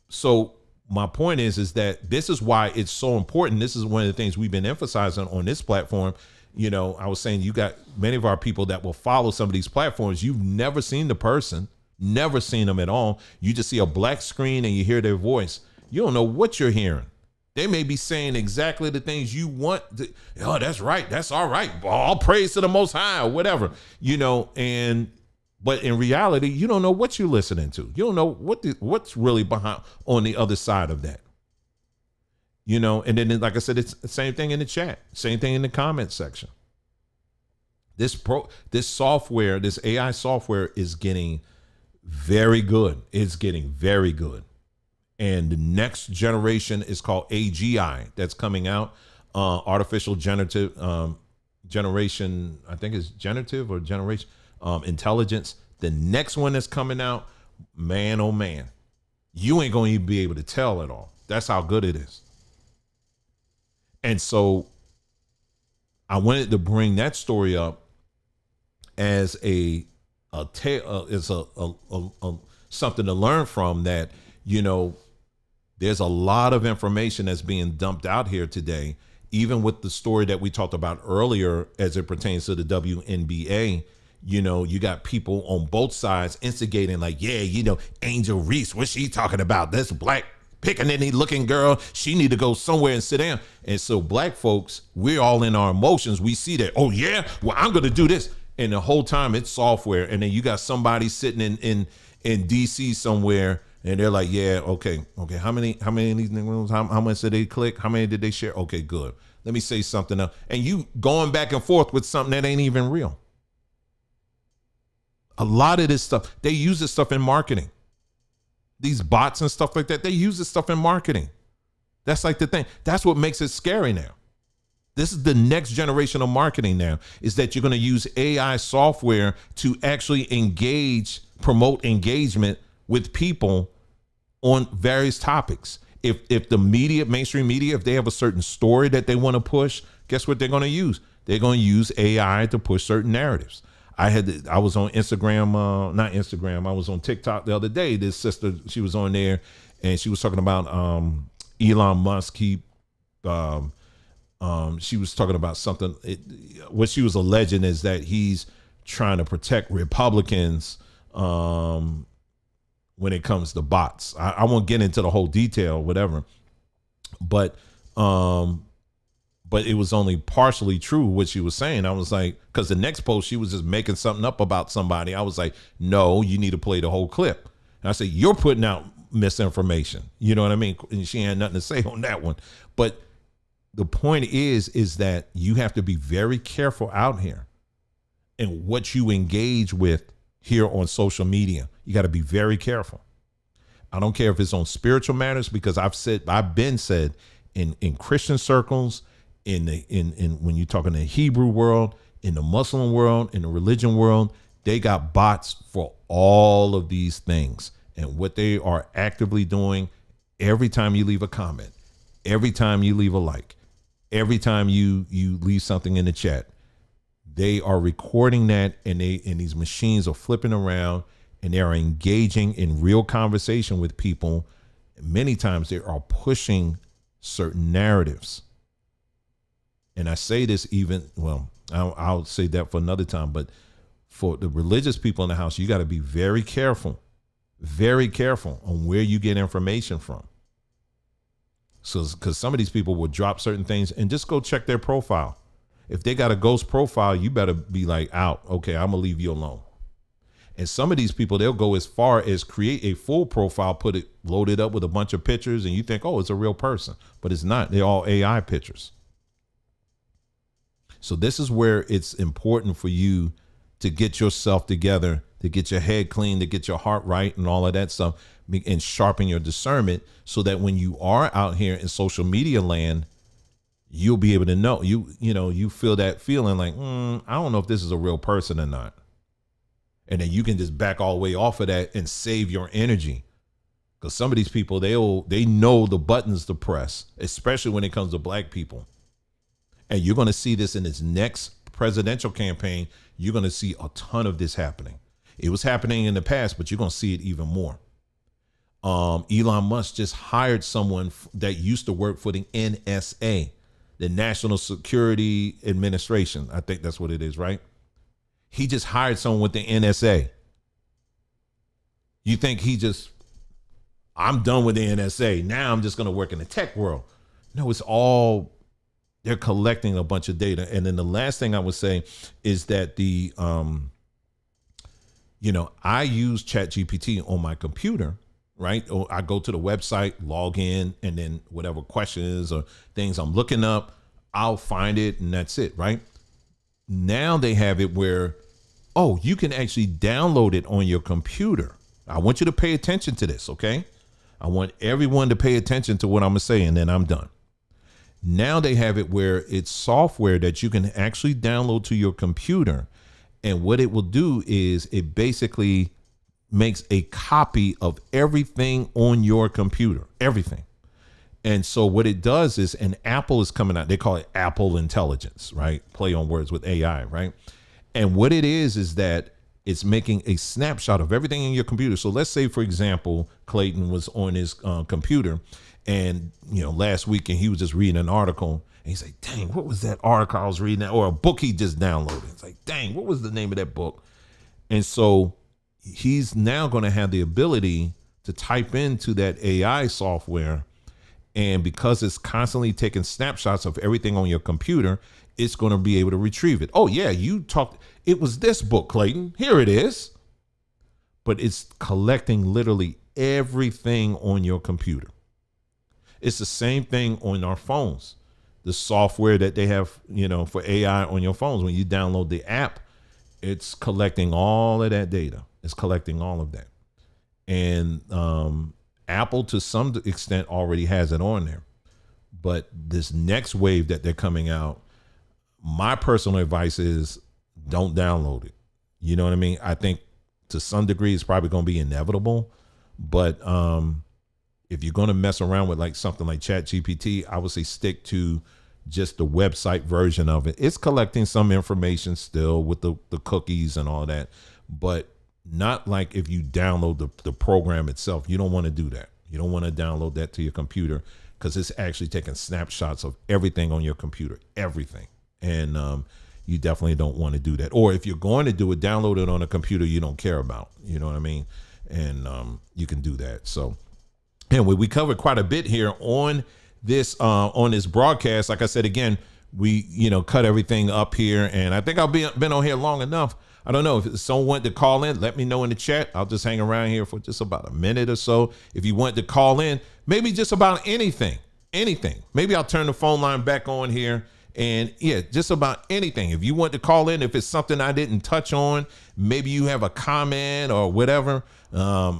So my point is that this is why it's so important. This is one of the things we've been emphasizing on this platform. You know, I was saying, you got many of our people that will follow some of these platforms. You've never seen the person, never seen them at all. You just see a black screen and you hear their voice. You don't know what you're hearing. They may be saying exactly the things you want. Oh, that's right. That's all right. All praise to the Most High, or whatever, you know. But in reality, you don't know what you're listening to. You don't know what's really behind on the other side of that, you know. And then, like I said, it's the same thing in the chat, same thing in the comment section. This software, this AI software, is getting very good. It's getting very good. And the next generation is called AGI, that's coming out. Artificial generative generation, I think it's generative or generation intelligence. The next one that's coming out, man, oh man, you ain't going to be able to tell at all. That's how good it is. And so I wanted to bring that story up as a something to learn from, that, you know, there's a lot of information that's being dumped out here today, even with the story that we talked about earlier as it pertains to the WNBA. You know, you got people on both sides instigating, like, yeah, you know, Angel Reese, what's she talking about? This black pickaninny looking girl, she need to go somewhere and sit down. And so black folks, we're all in our emotions. We see that, oh yeah, well, I'm going to do this. And the whole time it's software. And then you got somebody sitting in DC somewhere, and they're like, yeah, okay. How many of these niggas, how much did they click? How many did they share? Okay, good. Let me say something else. And you going back and forth with something that ain't even real. A lot of this stuff, they use this stuff in marketing. These bots and stuff like that, they use this stuff in marketing. That's like the thing. That's what makes it scary now. This is the next generation of marketing now, is that you're going to use AI software to actually promote engagement with people on various topics. If the media, mainstream media, if they have a certain story that they want to push, guess what they're going to use? They're going to use AI to push certain narratives. I was on Instagram, not Instagram. I was on TikTok the other day. This sister, she was on there, and she was talking about Elon Musk. She was talking about something. What she was alleging is that he's trying to protect Republicans when it comes to bots. I won't get into the whole detail, whatever, but it was only partially true what she was saying. I was like, because the next post, she was just making something up about somebody. I was like, no, you need to play the whole clip. And I said, you're putting out misinformation. You know what I mean? And she had nothing to say on that one. But the point is that you have to be very careful out here in what you engage with here on social media. You got to be very careful. I don't care if it's on spiritual matters, because I've been said in Christian circles, in when you're talking the Hebrew world, in the Muslim world, in the religion world, they got bots for all of these things. And what they are actively doing, every time you leave a comment, every time you leave a like, every time you leave something in the chat, they are recording that, and these machines are flipping around, and they are engaging in real conversation with people. Many times they are pushing certain narratives. And I say this I'll say that for another time, but for the religious people in the house, you got to be very careful on where you get information from. So, because some of these people will drop certain things, and just go check their profile. If they got a ghost profile, you better be like, out. Okay, I'm gonna leave you alone. And some of these people, they'll go as far as create a full profile, load it up with a bunch of pictures, and you think, oh, it's a real person, but it's not. They're all AI pictures. So this is where it's important for you to get yourself together, to get your head clean, to get your heart right, and all of that stuff, and sharpen your discernment, so that when you are out here in social media land, you'll be able to know. You feel that feeling like, I don't know if this is a real person or not. And then you can just back all the way off of that and save your energy. Because some of these people, they know the buttons to press, especially when it comes to black people. And you're going to see this in this next presidential campaign. You're going to see a ton of this happening. It was happening in the past, but you're going to see it even more. Elon Musk just hired someone that used to work for the NSA, the National Security Administration. I think that's what it is, right? He just hired someone with the NSA. You think I'm done with the NSA. Now I'm just going to work in the tech world. No, it's all, they're collecting a bunch of data. And then the last thing I would say is that I use ChatGPT on my computer, right? Or I go to the website, log in, and then whatever questions or things I'm looking up, I'll find it, and that's it, right? Now they have it where, you can actually download it on your computer. I want you to pay attention to this, okay? I want everyone to pay attention to what I'm going to say, and then I'm done. Now they have it where it's software that you can actually download to your computer. And what it will do is it basically makes a copy of everything on your computer, everything. And so what it does is, and Apple is coming out, they call it Apple Intelligence, right? Play on words with AI, right? And what it is that it's making a snapshot of everything in your computer. So let's say, for example, Clayton was on his computer and, last week, and he was just reading an article, and he's like, dang, what was that article I was reading? Or a book he just downloaded. It's like, dang, what was the name of that book? And so he's now going to have the ability to type into that AI software. And because it's constantly taking snapshots of everything on your computer, it's going to be able to retrieve it. Oh, yeah, it was this book, Clayton. Here it is. But it's collecting literally everything on your computer. It's the same thing on our phones. The software that they have, for AI on your phones, when you download the app, it's collecting all of that data. It's collecting all of that. And Apple, to some extent, already has it on there. But this next wave that they're coming out, my personal advice is don't download it. You know what I mean? I think to some degree it's probably going to be inevitable. But if you're going to mess around with like something like ChatGPT, I would say stick to just the website version of it. It's collecting some information still with the cookies and all that, but not like if you download the program itself. You don't want to do that. You don't want to download that to your computer because it's actually taking snapshots of everything on your computer, everything. And you definitely don't want to do that. Or if you're going to do it, download it on a computer you don't care about. You know what I mean? And you can do that. So anyway, we covered quite a bit here on this broadcast. Like I said, again, we cut everything up here, and I think I've been on here long enough. I don't know if someone wanted to call in, let me know in the chat. I'll just hang around here for just about a minute or so. If you want to call in, maybe just about anything. Maybe I'll turn the phone line back on here. And yeah, just about anything. If you want to call in, if it's something I didn't touch on, maybe you have a comment or whatever, or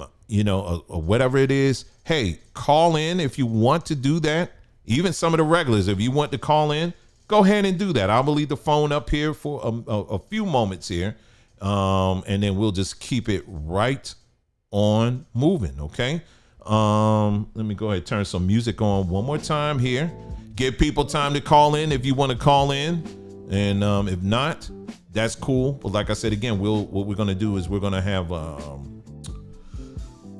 whatever it is. Hey, call in if you want to do that. Even some of the regulars, if you want to call in, go ahead and do that. I'll leave the phone up here for a few moments here. And then we'll just keep it right on moving. Okay. Let me go ahead and turn some music on one more time here. Give people time to call in if you want to call in. And if not, that's cool. But like I said, again, what we're going to do is we're going to have, I'm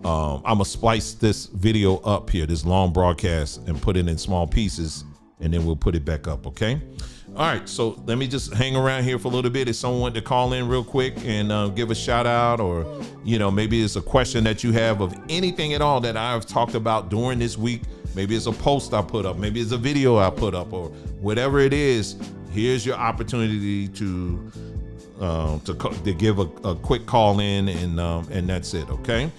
going to splice this video up here, this long broadcast, and put it in small pieces, and then we'll put it back up. Okay. All right. So let me just hang around here for a little bit. If someone wanted to call in real quick and give a shout out, or, maybe it's a question that you have of anything at all that I've talked about during this week. Maybe it's a post I put up. Maybe it's a video I put up, or whatever it is. Here's your opportunity to give a quick call in, and that's it. Okay.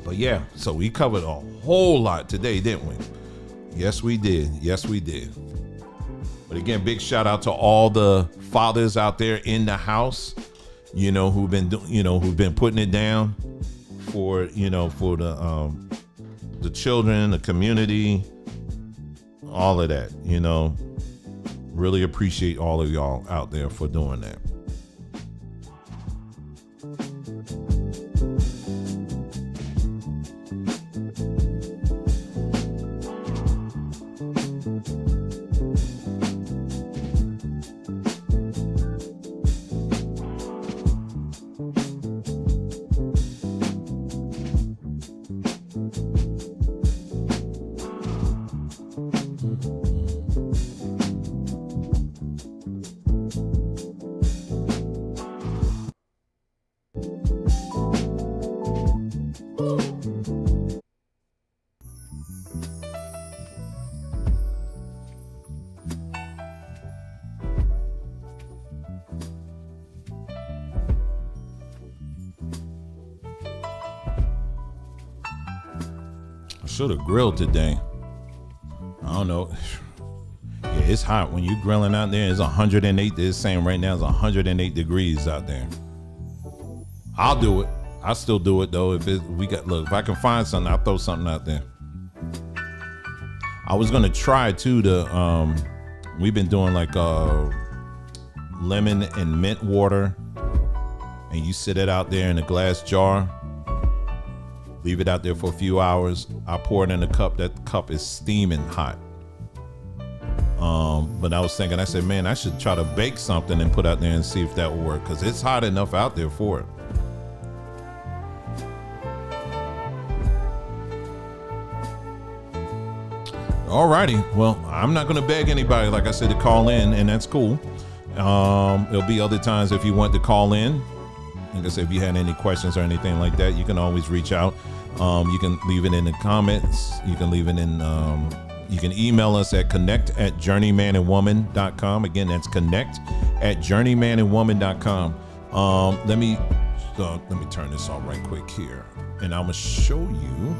But yeah, so we covered a whole lot today, didn't we? Yes, we did. Yes, we did. But again, big shout out to all the fathers out there in the house, who've been putting it down for the children, the community, all of that. Really appreciate all of y'all out there for doing that. Should have grilled today. I don't know. Yeah, it's hot when you grilling out there. It's 108. It's saying right now it's 108 degrees out there. I'll do it. I still do it though. If if I can find something, I'll throw something out there. I was gonna try too we've been doing like lemon and mint water, and you sit it out there in a glass jar. Leave it out there for a few hours. I pour it in a cup. That cup is steaming hot. But I was thinking, I said, man, I should try to bake something and put out there and see if that will work, because it's hot enough out there for it. Alrighty, well, I'm not going to beg anybody, like I said, to call in, and that's cool. There'll be other times if you want to call in. Like I said, if you had any questions or anything like that, you can always reach out. You can leave it in the comments. You can leave it in, you can email us at connect@journeymanandwoman.com. Again, that's connect@journeymanandwoman.com. Let me turn this on right quick here, and I'm gonna show you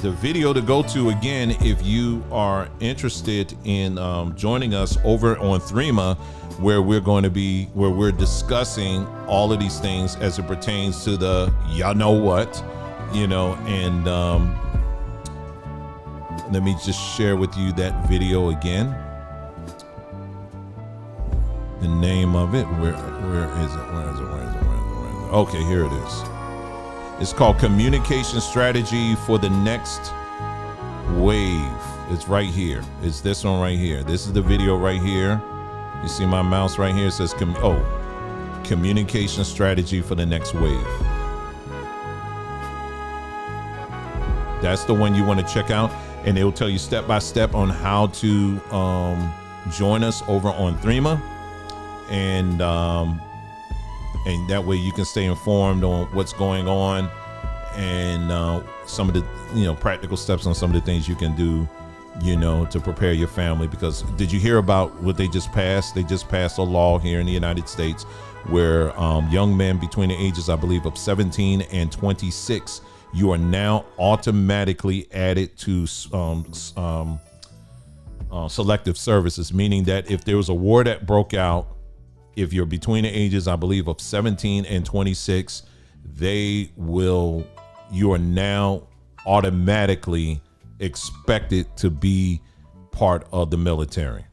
the video to go to again if you are interested in joining us over on Threema, where we're discussing all of these things as it pertains to the y'all know what, and let me just share with you that video again. The name of it, where is it? Okay, here it is. It's called Communication Strategy for the Next Wave. It's right here. It's this one right here. This is the video right here. You see my mouse right here? It says, Communication Strategy for the Next Wave. That's the one you want to check out. And it will tell you step by step on how to join us over on Threema. And that way you can stay informed on what's going on and some of the practical steps on some of the things you can do to prepare your family. Because did you hear about what they just passed? They just passed a law here in the United States where young men between the ages, I believe, of 17 and 26, you are now automatically added to selective services, meaning that if there was a war that broke out, if you're between the ages, I believe, of 17 and 26, you are now automatically expected to be part of the military.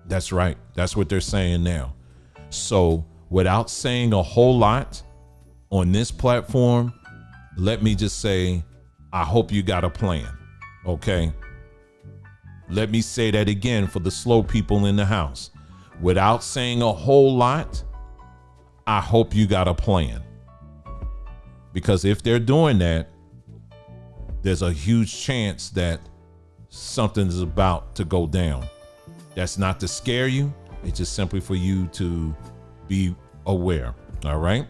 That's right. That's what they're saying now. So without saying a whole lot on this platform, let me just say, I hope you got a plan. Okay. Let me say that again for the slow people in the house. Without saying a whole lot, I hope you got a plan. Because if they're doing that, there's a huge chance that something's about to go down. That's not to scare you. It's just simply for you to be aware. All right.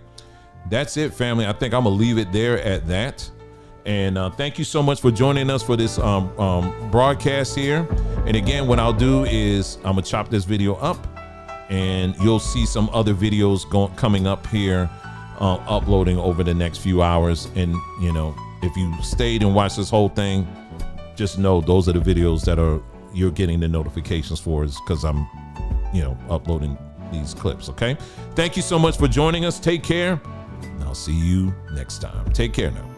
That's it, family. I think I'm going to leave it there at that. And thank you so much for joining us for this broadcast here. And again, what I'll do is I'm going to chop this video up, and you'll see some other videos coming up here, uploading over the next few hours. And, if you stayed and watched this whole thing, just know those are the videos that you're getting the notifications for, is because I'm, uploading these clips. Okay. Thank you so much for joining us. Take care. And I'll see you next time. Take care now.